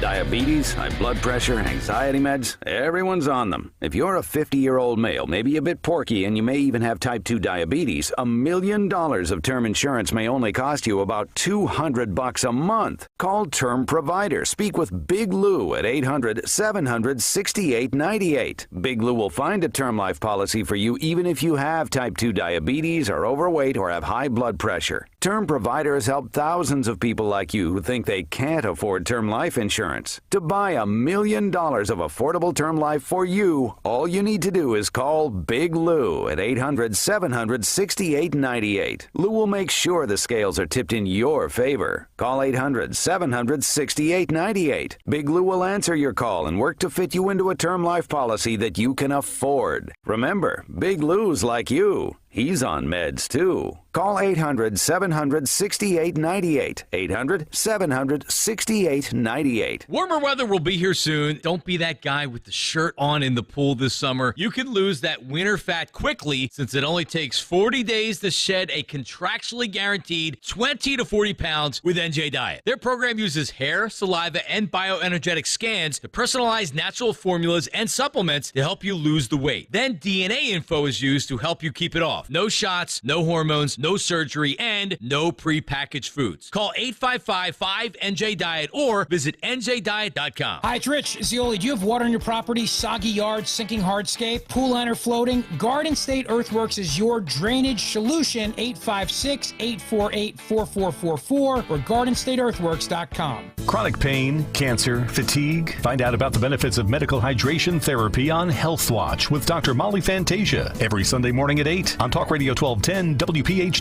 Diabetes, high blood pressure, anxiety meds, everyone's on them. If you're a 50-year-old male, maybe a bit porky, and you may even have type 2 diabetes, $1 million of term insurance may only cost you about $200 a month. Call Term Provider. Speak with Big Lou at 800-700-6898. Big Lou will find a term life policy for you even if you have type 2 diabetes, are overweight, or have high blood pressure. Term Provider has helped thousands of people like you who think they can't afford term life insurance. To buy $1 million of affordable term life for you, all you need to do is call Big Lou at 800-700-6898. Lou will make sure the scales are tipped in your favor. Call 800-700-6898. Big Lou will answer your call and work to fit you into a term life policy that you can afford. Remember, Big Lou's like you. He's on meds, too. Call 800-700-6898. 800-700-6898. Warmer weather will be here soon. Don't be that guy with the shirt on in the pool this summer. You can lose that winter fat quickly since it only takes 40 days to shed a contractually guaranteed 20 to 40 pounds with NJ Diet. Their program uses hair, saliva, and bioenergetic scans to personalize natural formulas and supplements to help you lose the weight. Then DNA info is used to help you keep it off. No shots, no hormones, no surgery, and no prepackaged foods. Call 855-5NJ-DIET or visit njdiet.com. Hi, it's Rich. Zioli, do you have water in your property, soggy yard, sinking hardscape, pool liner floating? Garden State Earthworks is your drainage solution. 856-848-4444 or gardenstateearthworks.com. Chronic pain, cancer, fatigue. Find out about the benefits of medical hydration therapy on Health Watch with Dr. Molly Fantasia every Sunday morning at 8 on Talk Radio 1210 WPHT.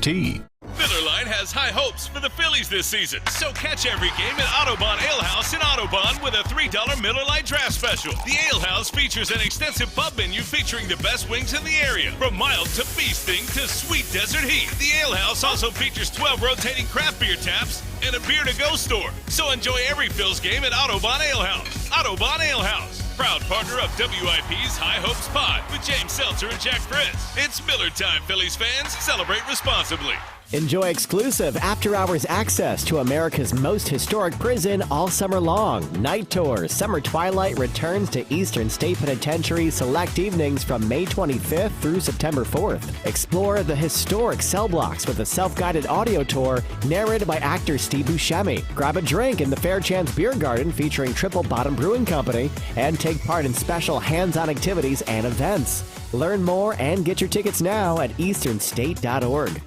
Millerline has has high hopes for the Phillies this season. So catch every game at Autobahn Ale House in Autobahn with a $3 Miller Lite Draft Special. The Ale House features an extensive pub menu featuring the best wings in the area, from mild to feasting to sweet desert heat. The Ale House also features 12 rotating craft beer taps and a beer-to-go store. So enjoy every Phil's game at Autobahn Ale House. Autobahn Ale House, proud partner of WIP's High Hopes Pod with James Seltzer and Jack Fritz. It's Miller time, Phillies fans. Celebrate responsibly. Enjoy exclusive after-hours access to America's most historic prison all summer long. Night tours, Summer Twilight returns to Eastern State Penitentiary select evenings from May 25th through September 4th. Explore the historic cell blocks with a self-guided audio tour narrated by actor Steve Buscemi. Grab a drink in the Fairchance Beer Garden featuring Triple Bottom Brewing Company and take part in special hands-on activities and events. Learn more and get your tickets now at easternstate.org.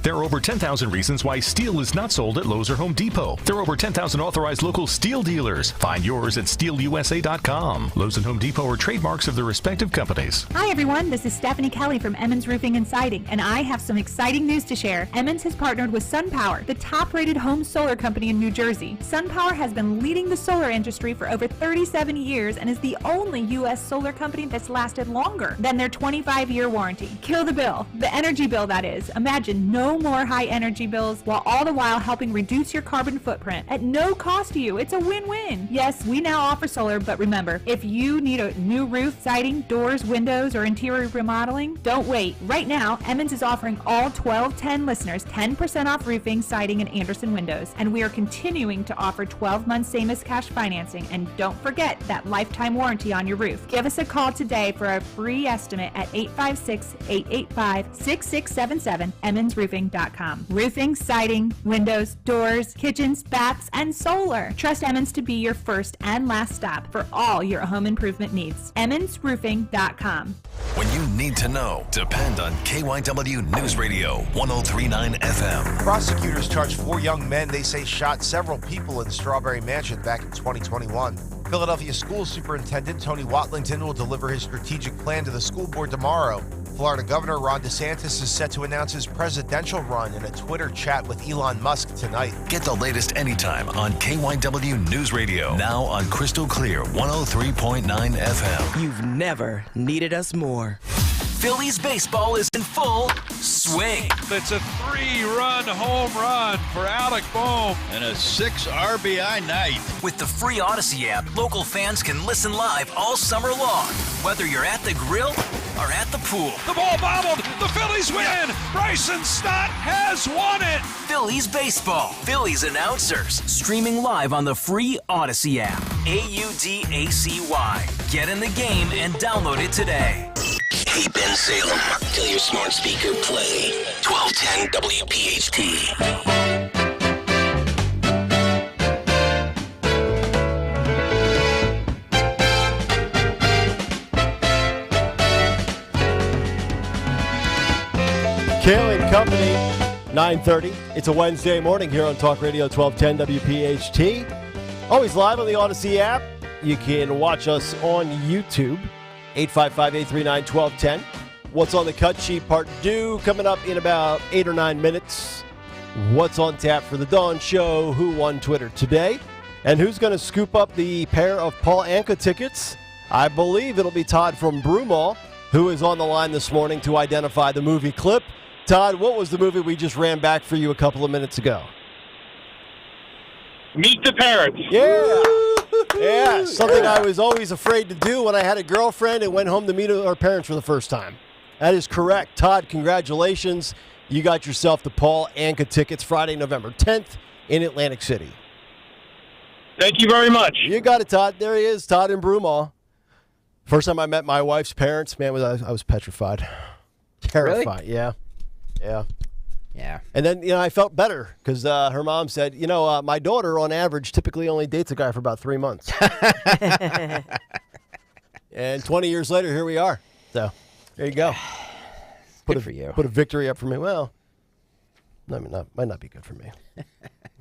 There are over 10,000 reasons why steel is not sold at Lowe's or Home Depot. There are over 10,000 authorized local steel dealers. Find yours at steelusa.com. Lowe's and Home Depot are trademarks of their respective companies. Hi everyone, this is Stephanie Kelly from Emmons Roofing and Siding, and I have some exciting news to share. Emmons has partnered with SunPower, the top-rated home solar company in New Jersey. SunPower has been leading the solar industry for over 37 years and is the only U.S. solar company that's lasted longer than their 25-year warranty. Kill the bill, the energy bill that is. Imagine no more high energy bills, while all the while helping reduce your carbon footprint at no cost to you. It's a win-win. Yes, we now offer solar, but remember, if you need a new roof, siding, doors, windows, or interior remodeling, don't wait. Right now, Emmons is offering all 1210 listeners 10% off roofing, siding, and Anderson windows. And we are continuing to offer 12-month same-as cash financing. And don't forget that lifetime warranty on your roof. Give us a call today for a free estimate at 856-885-6677, emmonsroofing.com. Roofing, siding, windows, doors, kitchens, baths, and solar. Trust Emmons to be your first and last stop for all your home improvement needs. emmonsroofing.com. When you need to know, depend on KYW News Radio 1039 FM. Prosecutors charged 4 young men they say shot several people in Strawberry Mansion back in 2021. Philadelphia School Superintendent Tony Watlington will deliver his strategic plan to the school board tomorrow. Florida Governor Ron DeSantis is set to announce his presidential run in a Twitter chat with Elon Musk tonight. Get the latest anytime on KYW News Radio. Now on Crystal Clear 103.9 FM. You've never needed us more. Phillies baseball is in full swing. It's a 3-run home run for Alec Bohm and a 6 RBI night. With the free Odyssey app, local fans can listen live all summer long, whether you're at the grill or at the pool. The ball bobbled. The Phillies win. Bryson Stott has won it. Phillies baseball. Phillies announcers. Streaming live on the free Odyssey app. AUDACY. Get in the game and download it today. Hey, Ben Salem, tell your smart speaker play 1210 WPHT. Kayal Company, 9:30. It's a Wednesday morning here on Talk Radio 1210 WPHT. Always live on the Odyssey app. You can watch us on YouTube. 855-839-1210. What's on the cut sheet part 2 coming up in about 8 or 9 minutes. What's on tap for the Dawn Show? Who won Twitter today? And who's going to scoop up the pair of Paul Anka tickets? I believe it'll be Todd from Broomall, who is on the line this morning to identify the movie clip. Todd, what was the movie we just ran back for you a couple of minutes ago? Meet the Parents. Yeah. Yeah, something I was always afraid to do when I had a girlfriend and went home to meet our parents for the first time. That is correct. Todd, congratulations. You got yourself the Paul Anka tickets Friday, November 10th in Atlantic City. Thank you very much. You got it, Todd. There he is, Todd in Broomall. First time I met my wife's parents, man, I was petrified. Terrified, really? Yeah. Yeah. And then, I felt better because her mom said, my daughter on average typically only dates a guy for about 3 months. And 20 years later, here we are. So, there you go. Good for you. Put a victory up for me. Well, might not be good for me.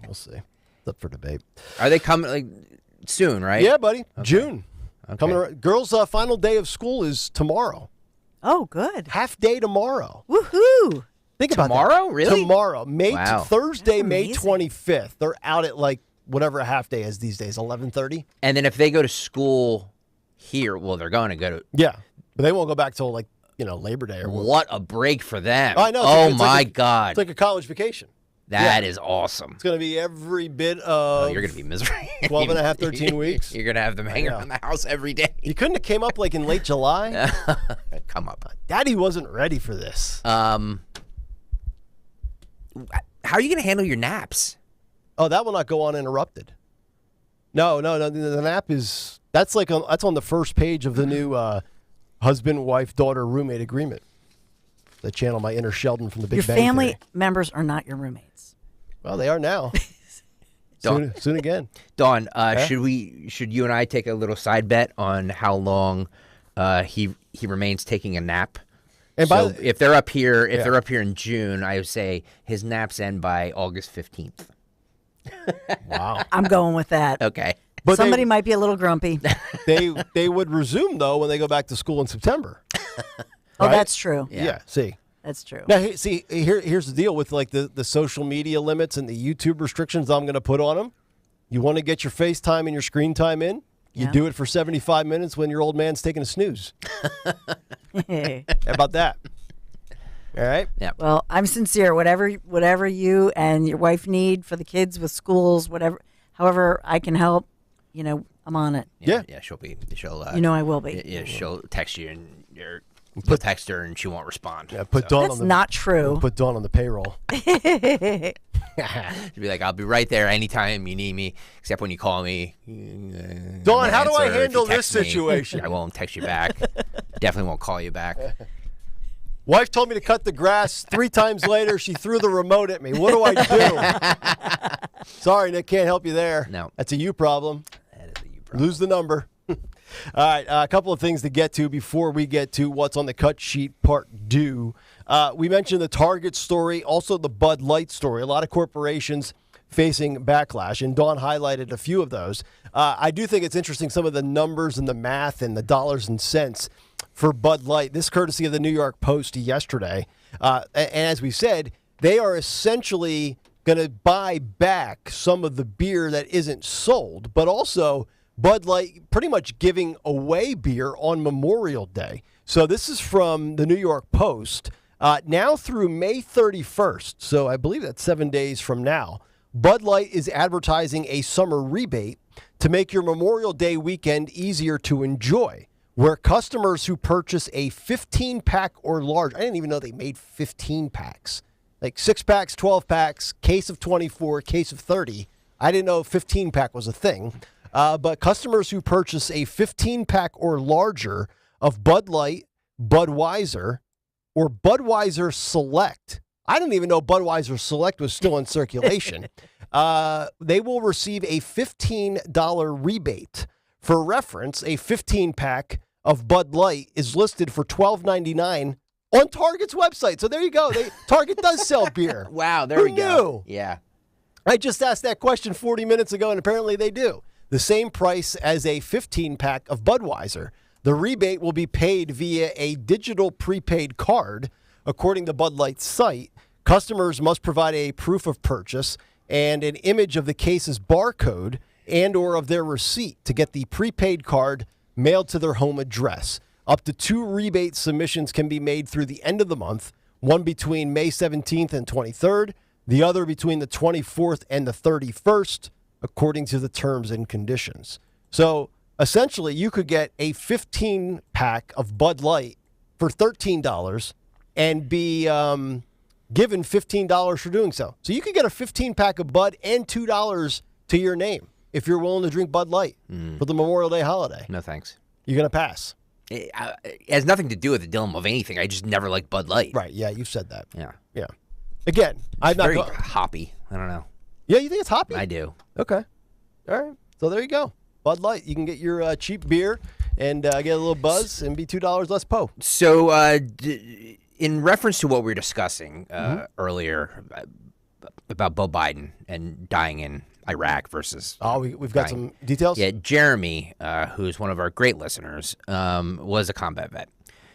We'll see. It's up for debate. Are they coming soon, right? Yeah, buddy. Okay. June. Okay. Coming around. Girls' final day of school is tomorrow. Oh, good. Half day tomorrow. Woohoo! Think about tomorrow, that. really? Tomorrow, Thursday, That's May amazing. 25th. They're out at like whatever a half day is these days, 11:30. And then if they go to school here, well, they're going to go to. Yeah, but they won't go back till like Labor Day or what a break for them! I know. Oh it's my like God, it's like a college vacation. That is awesome. It's going to be every bit of. You're going to be miserable. 12 and a half, 13 weeks. You're going to have them hanging around the house every day. You couldn't have came up like in late July. Come up. Daddy wasn't ready for this. How are you going to handle your naps? Oh, that will not go uninterrupted. No. The nap is that's on the first page of the new husband, wife, daughter, roommate agreement. The channel my inner Sheldon from the Big Your Bang family Theory. members are not your roommates. Well, they are now. soon again. Dawn, should you and I take a little side bet on how long he remains taking a nap? And so if they're up here, they're up here in June, I would say his naps end by August 15th. Wow. I'm going with that. Okay. But somebody might be a little grumpy. They would resume though when they go back to school in September. Oh, Right? that's true. Yeah. See. That's true. Now, here's the deal with like the social media limits and the YouTube restrictions I'm going to put on them. You want to get your FaceTime and your screen time in? You do it for 75 minutes when your old man's taking a snooze. How about that? All right. Yeah. Well, I'm sincere. Whatever you and your wife need for the kids with schools, however I can help, I'm on it. Yeah. She'll. I will be. Yeah. She'll text you and you'll text her and she won't respond. Yeah. Put Dawn That's on the. not true. Put Dawn on the payroll. She'll be like, I'll be right there anytime you need me, except when you call me. Dawn, how do I Answer. If you handle this text me, situation? I won't text you back. Definitely won't call you back. Wife told me to cut the grass. 3 times later, she threw the remote at me. What do I do? Sorry, Nick, can't help you there. No. That's a you problem. That is a you problem. Lose the number. All right, a couple of things to get to before we get to what's on the cut sheet part 2. We mentioned the Target story, also the Bud Light story. A lot of corporations facing backlash, and Dawn highlighted a few of those. I do think it's interesting, some of the numbers and the math and the dollars and cents for Bud Light. This courtesy of the New York Post yesterday. And as we said, they are essentially going to buy back some of the beer that isn't sold, but also Bud Light pretty much giving away beer on Memorial Day. So this is from the New York Post. Now through May 31st, so I believe that's 7 days from now, Bud Light is advertising a summer rebate to make your Memorial Day weekend easier to enjoy, where customers who purchase a 15-pack or large, I didn't even know they made 15 packs, like 6-packs, 12-packs, case of 24, case of 30. I didn't know 15-pack was a thing. But customers who purchase a 15-pack or larger of Bud Light, Budweiser, or Budweiser Select, I didn't even know Budweiser Select was still in circulation, they will receive a $15 rebate. For reference, a 15-pack of Bud Light is listed for $12.99 on Target's website. So there you go. Target does sell beer. Wow, there Who we go. knew? Yeah. I just asked that question 40 minutes ago, and apparently they do. The same price as a 15-pack of Budweiser. The rebate will be paid via a digital prepaid card. According to Bud Light's site, customers must provide a proof of purchase and an image of the case's barcode and or of their receipt to get the prepaid card mailed to their home address. Up to 2 rebate submissions can be made through the end of the month, one between May 17th and 23rd, the other between the 24th and the 31st, according to the terms and conditions. So essentially, you could get a 15-pack of Bud Light for $13 and be given $15 for doing so. So you could get a 15-pack of Bud and $2 to your name if you're willing to drink Bud Light for the Memorial Day holiday. No thanks. You're going to pass. It has nothing to do with the dilemma of anything. I just never liked Bud Light. Right, yeah, you've said that. Yeah. Yeah. Again, I'm not very going. hoppy. I don't know. Yeah, you think it's hoppy? I do. Okay. All right. So there you go. Bud Light. You can get your cheap beer and get a little buzz and be $2 less po. So in reference to what we were discussing earlier about Beau Biden and dying in Iraq versus... Oh, we've got some details? Yeah, Jeremy, who's one of our great listeners, was a combat vet.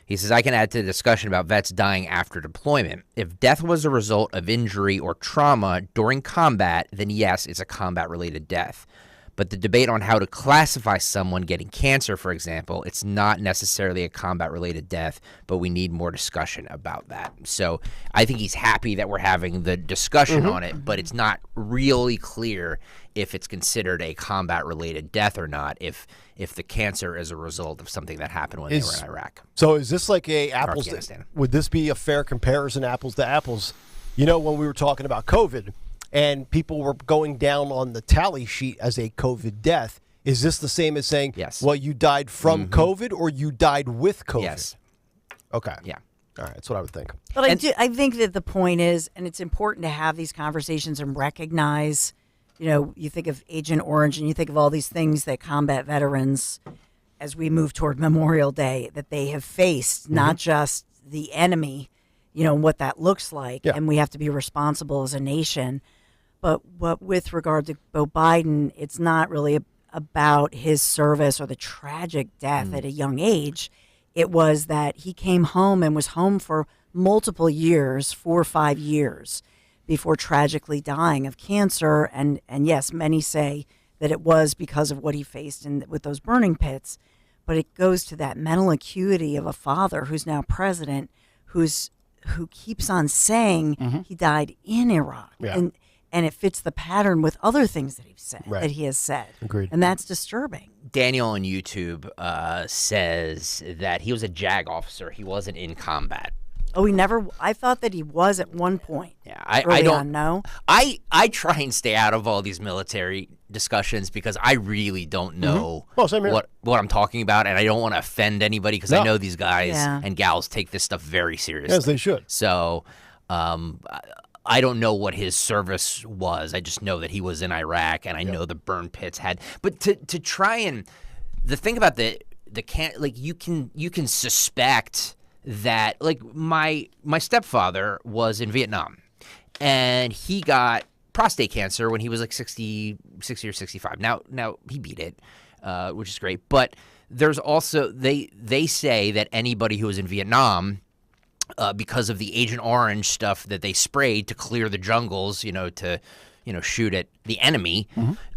He says, I can add to the discussion about vets dying after deployment. If death was a result of injury or trauma during combat, then yes, it's a combat-related death. But the debate on how to classify someone getting cancer, for example, it's not necessarily a combat-related death, but we need more discussion about that. So I think he's happy that we're having the discussion on it, but it's not really clear if it's considered a combat-related death or not, if the cancer is a result of something that happened when they were in Iraq. So is this like a apples? Would this be a fair comparison, apples to apples? You know, when we were talking about COVID, and people were going down on the tally sheet as a COVID death, is this the same as saying, yes, well, you died from COVID or you died with COVID? Yes. Okay. Yeah. All right. That's what I would think. But I think that the point is, and it's important to have these conversations and recognize, you know, you think of Agent Orange and you think of all these things that combat veterans, as we move toward Memorial Day, that they have faced, not just the enemy, you know, what that looks like. And we have to be responsible as a nation. But with regard to Joe Biden, it's not really about his service or the tragic death at a young age. It was that he came home and was home for multiple years, 4 or 5 years, before tragically dying of cancer. And yes, many say that it was because of what he faced with those burning pits. But it goes to that mental acuity of a father who's now president, who keeps on saying he died in Iraq. Yeah. And it fits the pattern with other things that that he has said. Agreed. And that's disturbing. Daniel on YouTube says that he was a JAG officer. He wasn't in combat. Oh, I thought that he was at one point. Yeah, I don't know. I try and stay out of all these military discussions because I really don't know what I'm talking about, and I don't want to offend anybody because I know these guys and gals take this stuff very seriously. As they should. So I don't know what his service was. I just know that he was in Iraq, and I know the burn pits had. But to try and the thing about you can suspect that, like, my stepfather was in Vietnam, and he got prostate cancer when he was like 60 or 65. Now he beat it, which is great. But there's also they say that anybody who was in Vietnam, because of the Agent Orange stuff that they sprayed to clear the jungles, to shoot at the enemy,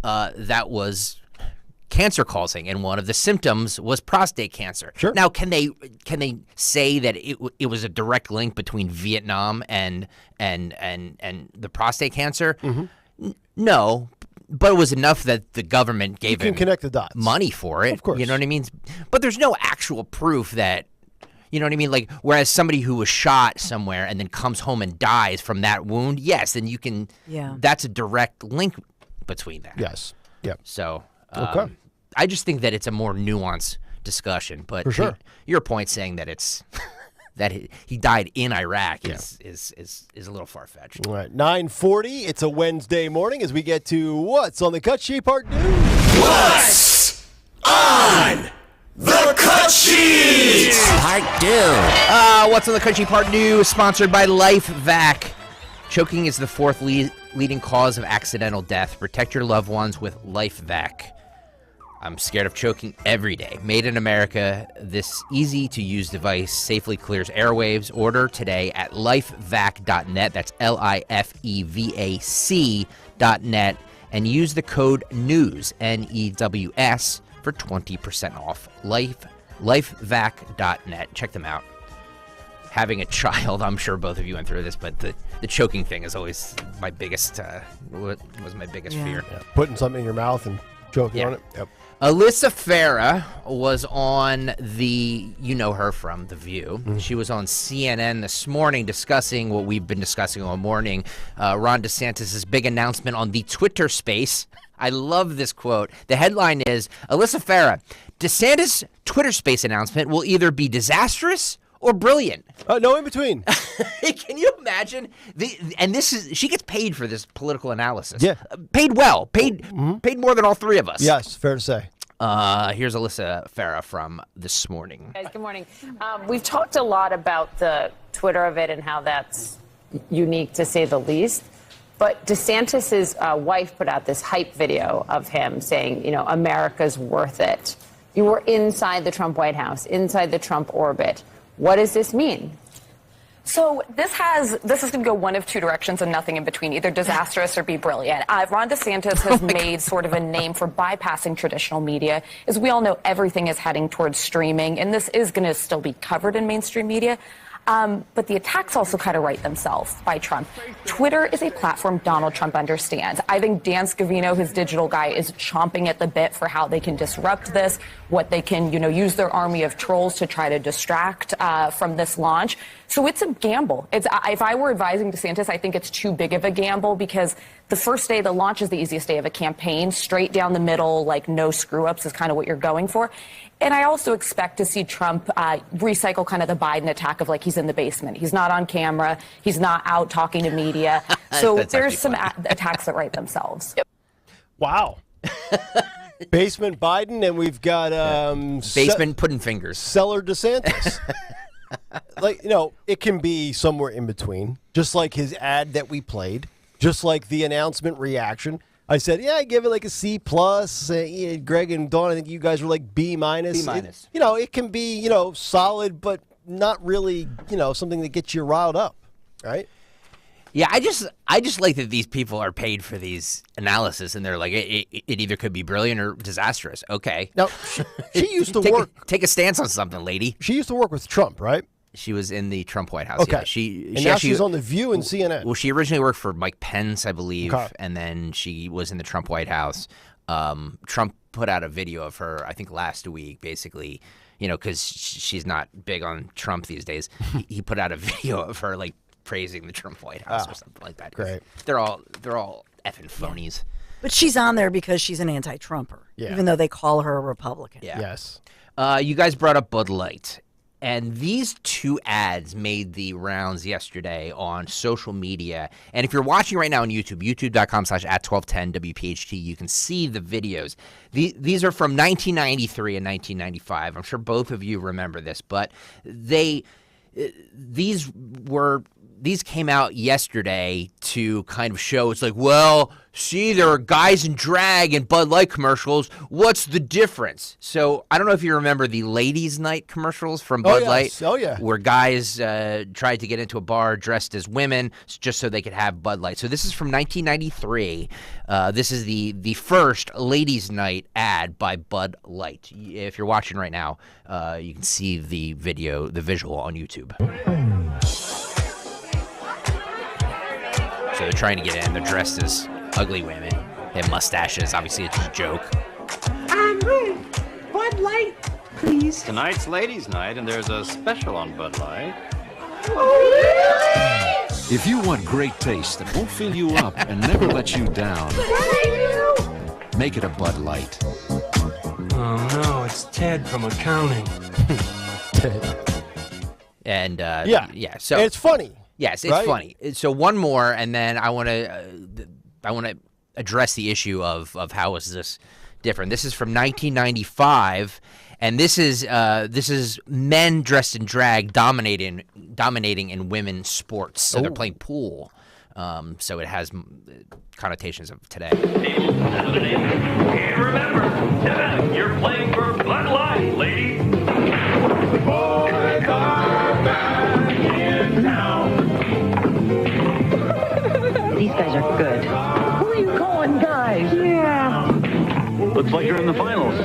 that was cancer causing, and one of the symptoms was prostate cancer. Sure. Now, can they say that it was a direct link between Vietnam and the prostate cancer? No, but it was enough that the government gave him connect the dots. Money for it. Of course. You know what I mean? But there's no actual proof that. You know what I mean? Like, whereas somebody who was shot somewhere and then comes home and dies from that wound, yes, then you can. Yeah. That's a direct link between that. Yes. Yeah. So, okay. I just think that it's a more nuanced discussion. But for sure, your point saying that it's that he died in Iraq is a little far fetched. All right, 9:40. It's a Wednesday morning as we get to what's on the cut sheet part 2. What's on the cut sheet? Part 2. What's on the cut sheet part 2 is sponsored by LifeVac. Choking is the 4th leading cause of accidental death. Protect your loved ones with LifeVac. I'm scared of choking every day. Made in America, this easy-to-use device safely clears airwaves. Order today at lifevac.net. That's LIFEVAC.net. And use the code NEWS, NEWS, for 20% off. Lifevac.net. Check them out. Having a child, I'm sure both of you went through this, but the choking thing is always my biggest, was my biggest fear. Yeah. Putting something in your mouth and choking on it. Yep. Alyssa Farah was on you know her from The View. She was on CNN this morning discussing what we've been discussing all morning, Ron DeSantis' big announcement on the Twitter space. I love this quote. The headline is, Alyssa Farah, DeSantis' Twitter space announcement will either be disastrous or brilliant. No in between. Can you imagine? She gets paid for this political analysis. Yeah. Paid well. Paid more than all three of us. Yes, fair to say. Here's Alyssa Farah from This Morning. Guys, good morning. We've talked a lot about the Twitter of it and how that's unique, to say the least. But DeSantis' wife put out this hype video of him saying, America's worth it. You were inside the Trump White House, inside the Trump orbit. What does this mean? So this is going to go one of two directions and nothing in between, either disastrous or be brilliant. Ron DeSantis has made sort of a name for bypassing traditional media. As we all know, everything is heading towards streaming, and this is going to still be covered in mainstream media. But the attacks also kind of write themselves by Trump. Twitter is a platform Donald Trump understands. I think Dan Scavino, his digital guy, is chomping at the bit for how they can disrupt this, what they can, use their army of trolls to try to distract from this launch. So it's a gamble. If I were advising DeSantis, I think it's too big of a gamble because the first day, the launch is the easiest day of a campaign. Straight down the middle, like no screw-ups is kind of what you're going for. And I also expect to see Trump recycle kind of the Biden attack of like he's in the basement. He's not on camera. He's not out talking to media. So there's some attacks that write themselves. Wow. Basement Biden, and we've got basement pudding fingers. Cellar DeSantis. It can be somewhere in between, just like his ad that we played, just like the announcement reaction. I said, I give it like a C+. Greg and Dawn, I think you guys were like B-. B-. It can be, solid, but not really, something that gets you riled up, right? Yeah, I just like that these people are paid for these analysis, and they're like, it either could be brilliant or disastrous. Okay. Now, she used to work. Take a stance on something, lady. She used to work with Trump, right? She was in the Trump White House. Okay. Yeah. Now she's on The View and CNN. Well, she originally worked for Mike Pence, I believe, and then she was in the Trump White House. Trump put out a video of her, I think, last week, basically, because she's not big on Trump these days. He put out a video of her, like, praising the Trump White House or something like that. Great. They're all effing phonies. But she's on there because she's an anti-Trumper, even though they call her a Republican. Yeah. Yes. You guys brought up Bud Light. And these two ads made the rounds yesterday on social media. And if you're watching right now on YouTube, youtube.com/@1210WPHT, you can see the videos. These are from 1993 and 1995. I'm sure both of you remember this, but these came out yesterday to kind of show it's like, well, see, there are guys in drag in Bud Light commercials. What's the difference? So I don't know if you remember the Ladies' Night commercials from Bud Light. Oh, yeah. Where guys tried to get into a bar dressed as women just so they could have Bud Light. So this is from 1993. This is the first Ladies' Night ad by Bud Light. If you're watching right now, you can see the visual on YouTube. So they're trying to get in. They're dressed as ugly women. They have mustaches. Obviously, it's just a joke. Bud Light, please. Tonight's ladies' night, and there's a special on Bud Light. If you want great taste that won't fill you up and never let you down, make it a Bud Light. Oh, no, it's Ted from accounting. And, so it's funny. Yes, it's funny. So one more, and then I want to address the issue of how is this different. This is from 1995, and this is men dressed in drag dominating in women's sports. So they're playing pool. So it has connotations of today. And remember, you're playing for Bud Light, lady. Boys are back in town. These guys are good. Who are you calling guys? Yeah. Looks like you're in the finals.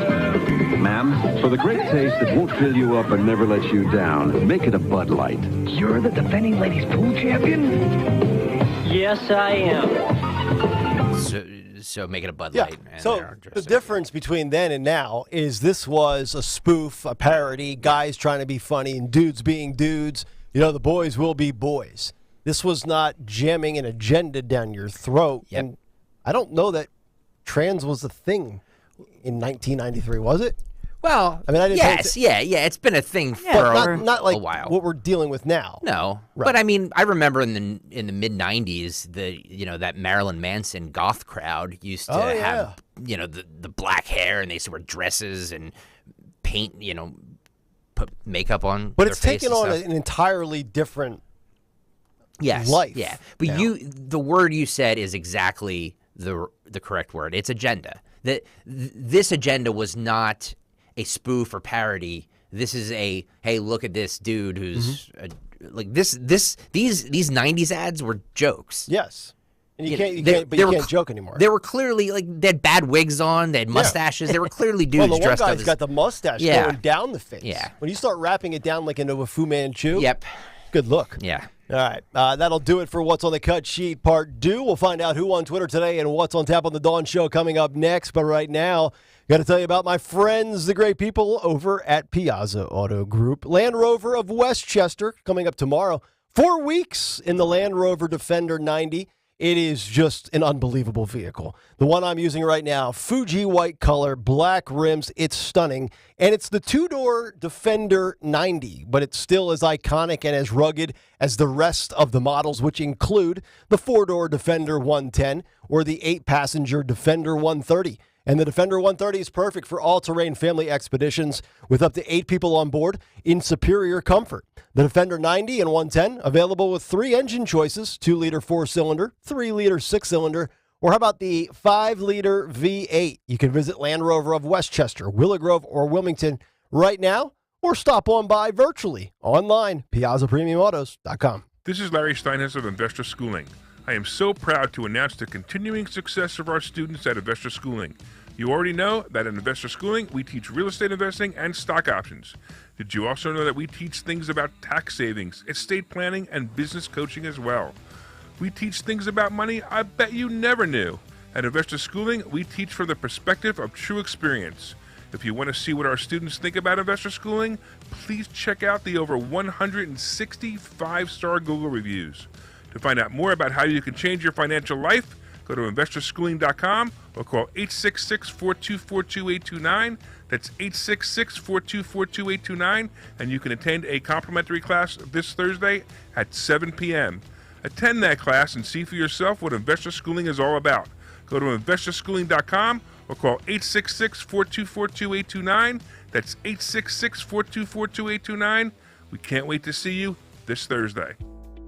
Ma'am, for the great taste that won't fill you up and never let you down, make it a Bud Light. You're the defending ladies pool champion? Yes, I am. So make it a Bud Yeah. Light. And So the difference between then and now is this was a spoof, a parody, guys trying to be funny and dudes being dudes. The boys will be boys. This was not jamming an agenda down your throat. Yep. And I don't know that trans was a thing in 1993, was it? Well, I mean, I didn't it's been a thing for not like a while. what we're dealing with now. No, Right. but I mean, I remember in the mid '90s, that Marilyn Manson goth crowd used to have the black hair, and they used to wear dresses and paint, put makeup on. But their it's face taken and on stuff. an entirely different life. Yeah, but now. the word you said is exactly the correct word. It's agenda. This agenda was not a spoof or parody. This is a, hey, look at this dude who's these 90s ads were jokes. Yes. And you can't joke anymore. They were clearly they had bad wigs on, they had mustaches. They were clearly dudes well, the dressed one up guy's as... got the mustache going down the face. Yeah. When you start wrapping it down like into a Fu Manchu. Yep. Good look. Yeah. All right. That'll do it for What's on the Cut Sheet Part 2. We'll find out who on Twitter today and what's on tap on the Dawn Show coming up next. But right now, got to tell you about my friends, the great people over at Piazza Auto Group. Land Rover of Westchester coming up tomorrow. 4 weeks in the Land Rover Defender 90. It is just an unbelievable vehicle. The one I'm using right now, Fuji white color, black rims. It's stunning. And it's the two-door Defender 90, but it's still as iconic and as rugged as the rest of the models, which include the four-door Defender 110 or the eight-passenger Defender 130. And the Defender 130 is perfect for all-terrain family expeditions with up to 8 people on board in superior comfort. The Defender 90 and 110 available with 3 engine choices, 2-liter 4-cylinder, 3-liter 6-cylinder, or how about the 5-liter V8? You can visit Land Rover of Westchester, Willow Grove, or Wilmington right now, or stop on by virtually online, PiazzaPremiumAutos.com. This is Larry Steinhaus of Investor Schooling. I am so proud to announce the continuing success of our students at Investor Schooling. You already know that at Investor Schooling, we teach real estate investing and stock options. Did you also know that we teach things about tax savings, estate planning, and business coaching as well? We teach things about money I bet you never knew. At Investor Schooling, we teach from the perspective of true experience. If you want to see what our students think about Investor Schooling, please check out the over 160 5-star Google reviews. To find out more about how you can change your financial life, go to investorschooling.com or call 866-424-2829. That's 866-424-2829, and you can attend a complimentary class this Thursday at 7 p.m. Attend that class and see for yourself what Investor Schooling is all about. Go to investorschooling.com or call 866-424-2829. That's 866-424-2829. We can't wait to see you this Thursday.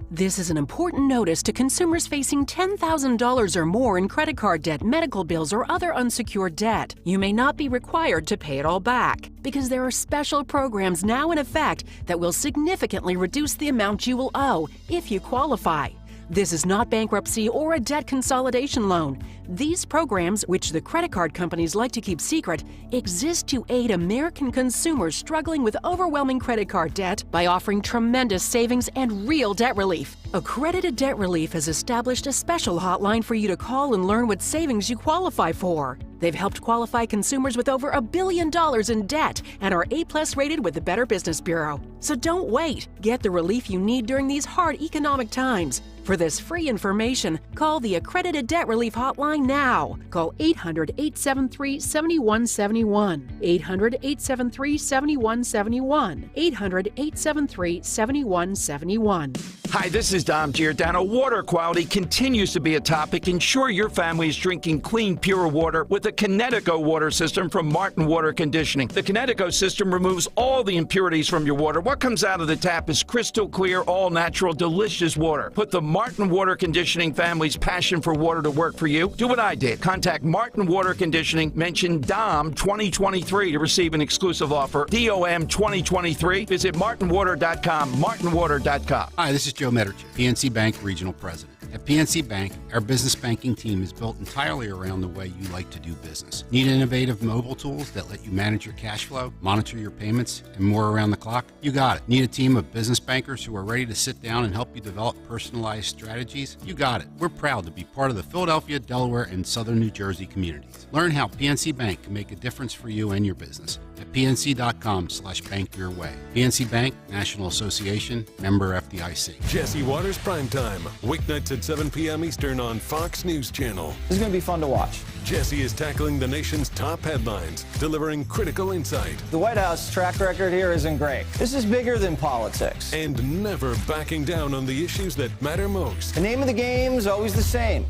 This is an important notice to consumers facing $10,000 or more in credit card debt, medical bills, or other unsecured debt. You may not be required to pay it all back because there are special programs now in effect that will significantly reduce the amount you will owe if you qualify. This is not bankruptcy or a debt consolidation loan. These programs, which the credit card companies like to keep secret, exist to aid American consumers struggling with overwhelming credit card debt by offering tremendous savings and real debt relief. Accredited Debt Relief has established a special hotline for you to call and learn what savings you qualify for. They've helped qualify consumers with over $1 billion in debt and are A+ rated with the Better Business Bureau. So don't wait. Get the relief you need during these hard economic times. For this free information, call the Accredited Debt Relief Hotline now. Call 800-873-7171. 800-873-7171. 800-873-7171. Hi, this is Dom Giordano. Water quality continues to be a topic. Ensure your family is drinking clean, pure water with the Connecticut water system from Martin Water Conditioning. The Connecticut system removes all the impurities from your water. What comes out of the tap is crystal clear, all natural, delicious water. Put the Martin Water Conditioning family's passion for water to work for you. Do what I did. Contact Martin Water Conditioning. Mention DOM 2023 to receive an exclusive offer. DOM 2023. Visit martinwater.com. Martinwater.com. Hi, this is Joe Mederich, PNC Bank Regional President. At PNC Bank, our business banking team is built entirely around the way you like to do business. Need innovative mobile tools that let you manage your cash flow, monitor your payments, and more around the clock? You got it. Need a team of business bankers who are ready to sit down and help you develop personalized strategies? You got it. We're proud to be part of the Philadelphia, Delaware, and Southern New Jersey communities. Learn how PNC Bank can make a difference for you and your business at pnc.com/bankyourway. PNC Bank, National Association, member FDIC. Jesse Waters Primetime, weeknights at 7 p.m. Eastern on Fox News Channel. This is going to be fun to watch. Jesse is tackling the nation's top headlines, delivering critical insight. The White House track record here isn't great. This is bigger than politics. And never backing down on the issues that matter most. The name of the game is always the same.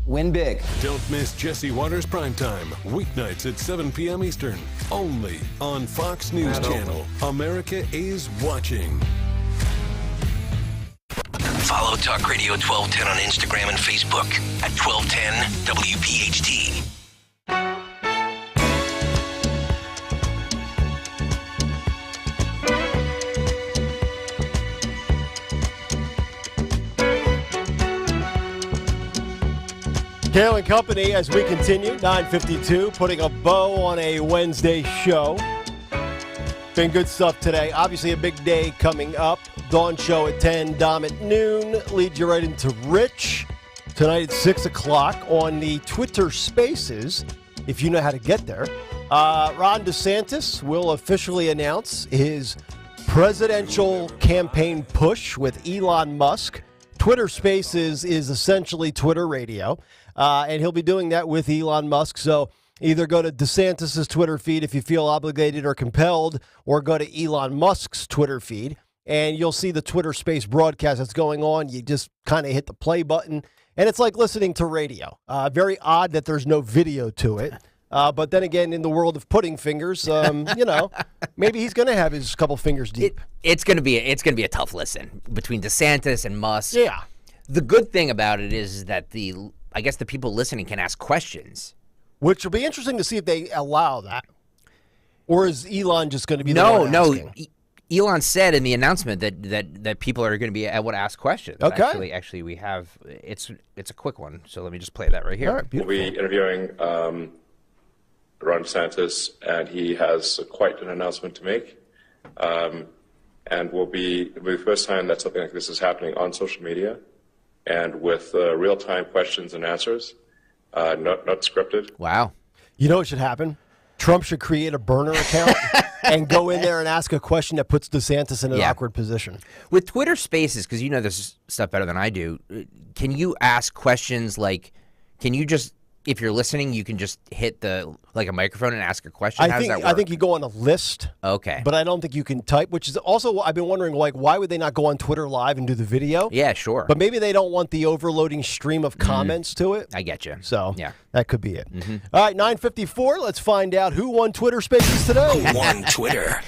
Win big. Don't miss Jesse Waters Primetime, weeknights at 7 p.m. Eastern, only on Fox News Channel. America is watching. Follow Talk Radio 1210 on Instagram and Facebook at 1210 WPHT. Kayal Company, as we continue, 9:52, putting a bow on a Wednesday show. Been good stuff today. Obviously, a big day coming up. Dawn show at 10, Dom at noon. Leads you right into Rich tonight at 6 o'clock on the Twitter Spaces, if you know how to get there. Ron DeSantis will officially announce his presidential campaign push with Elon Musk. Twitter Spaces is essentially Twitter radio, and he'll be doing that with Elon Musk. So either go to DeSantis' Twitter feed if you feel obligated or compelled, or go to Elon Musk's Twitter feed, and you'll see the Twitter Space broadcast that's going on. You just kind of hit the play button, and it's like listening to radio. Very odd that there's no video to it. But then again, in the world of pudding fingers, maybe he's going to have his couple fingers deep. It's going to be a tough listen between DeSantis and Musk. Yeah. The good thing about it is that I guess the people listening can ask questions, which will be interesting to see if they allow that, or is Elon just going to be the one asking? Elon said in the announcement that people are going to be able to ask questions. Okay. Actually, we have it's a quick one, so let me just play that right here. All right, we'll be interviewing Ron DeSantis, and he has quite an announcement to make. And it'll be the first time that something like this is happening on social media, and with real-time questions and answers, not scripted. Wow. You know what should happen? Trump should create a burner account and go in there and ask a question that puts DeSantis in an awkward position. With Twitter Spaces, because you know this stuff better than I do, can you ask questions like, can you just, if you're listening, you can just hit a microphone and ask a question? How does that work? I think you go on a list. Okay. But I don't think you can type, which is also, I've been wondering, why would they not go on Twitter Live and do the video? Yeah, sure. But maybe they don't want the overloading stream of comments to it. I get you. So yeah, that could be it. All right, 9:54. Let's find out who won Twitter Spaces today. Who won Twitter?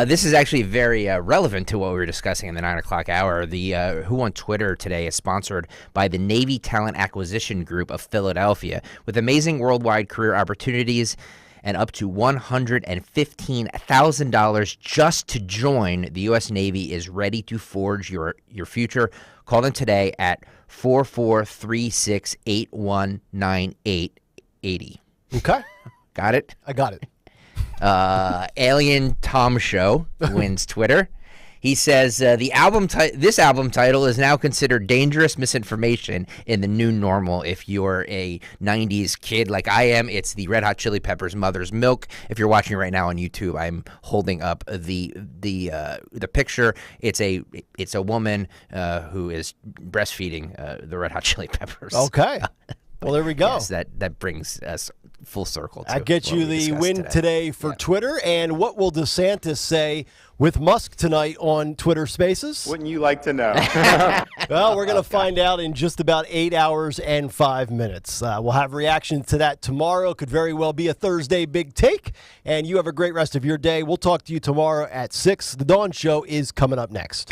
This is actually very relevant to what we were discussing in the 9 o'clock hour. The Who Won Twitter today is sponsored by the Navy Talent Acquisition Group of Philadelphia. With amazing worldwide career opportunities and up to $115,000 just to join, the U.S. Navy is ready to forge your future. Call them today at 4436819880. Okay. Got it? I got it. Alien Tom Show wins Twitter. He says this album title is now considered dangerous misinformation in the new normal. If you're a 90s kid like I am, it's the Red Hot Chili Peppers' Mother's Milk. If you're watching right now on YouTube, I'm holding up the picture. It's a woman who is breastfeeding the Red Hot Chili Peppers. Okay. Well, there we go. Yes, that brings us full circle. That gets you the win today for Twitter. And what will DeSantis say with Musk tonight on Twitter Spaces? Wouldn't you like to know? Well, we're going to find out in just about 8 hours and 5 minutes. We'll have reaction to that tomorrow. Could very well be a Thursday big take. And you have a great rest of your day. We'll talk to you tomorrow at 6. The Dawn Show is coming up next.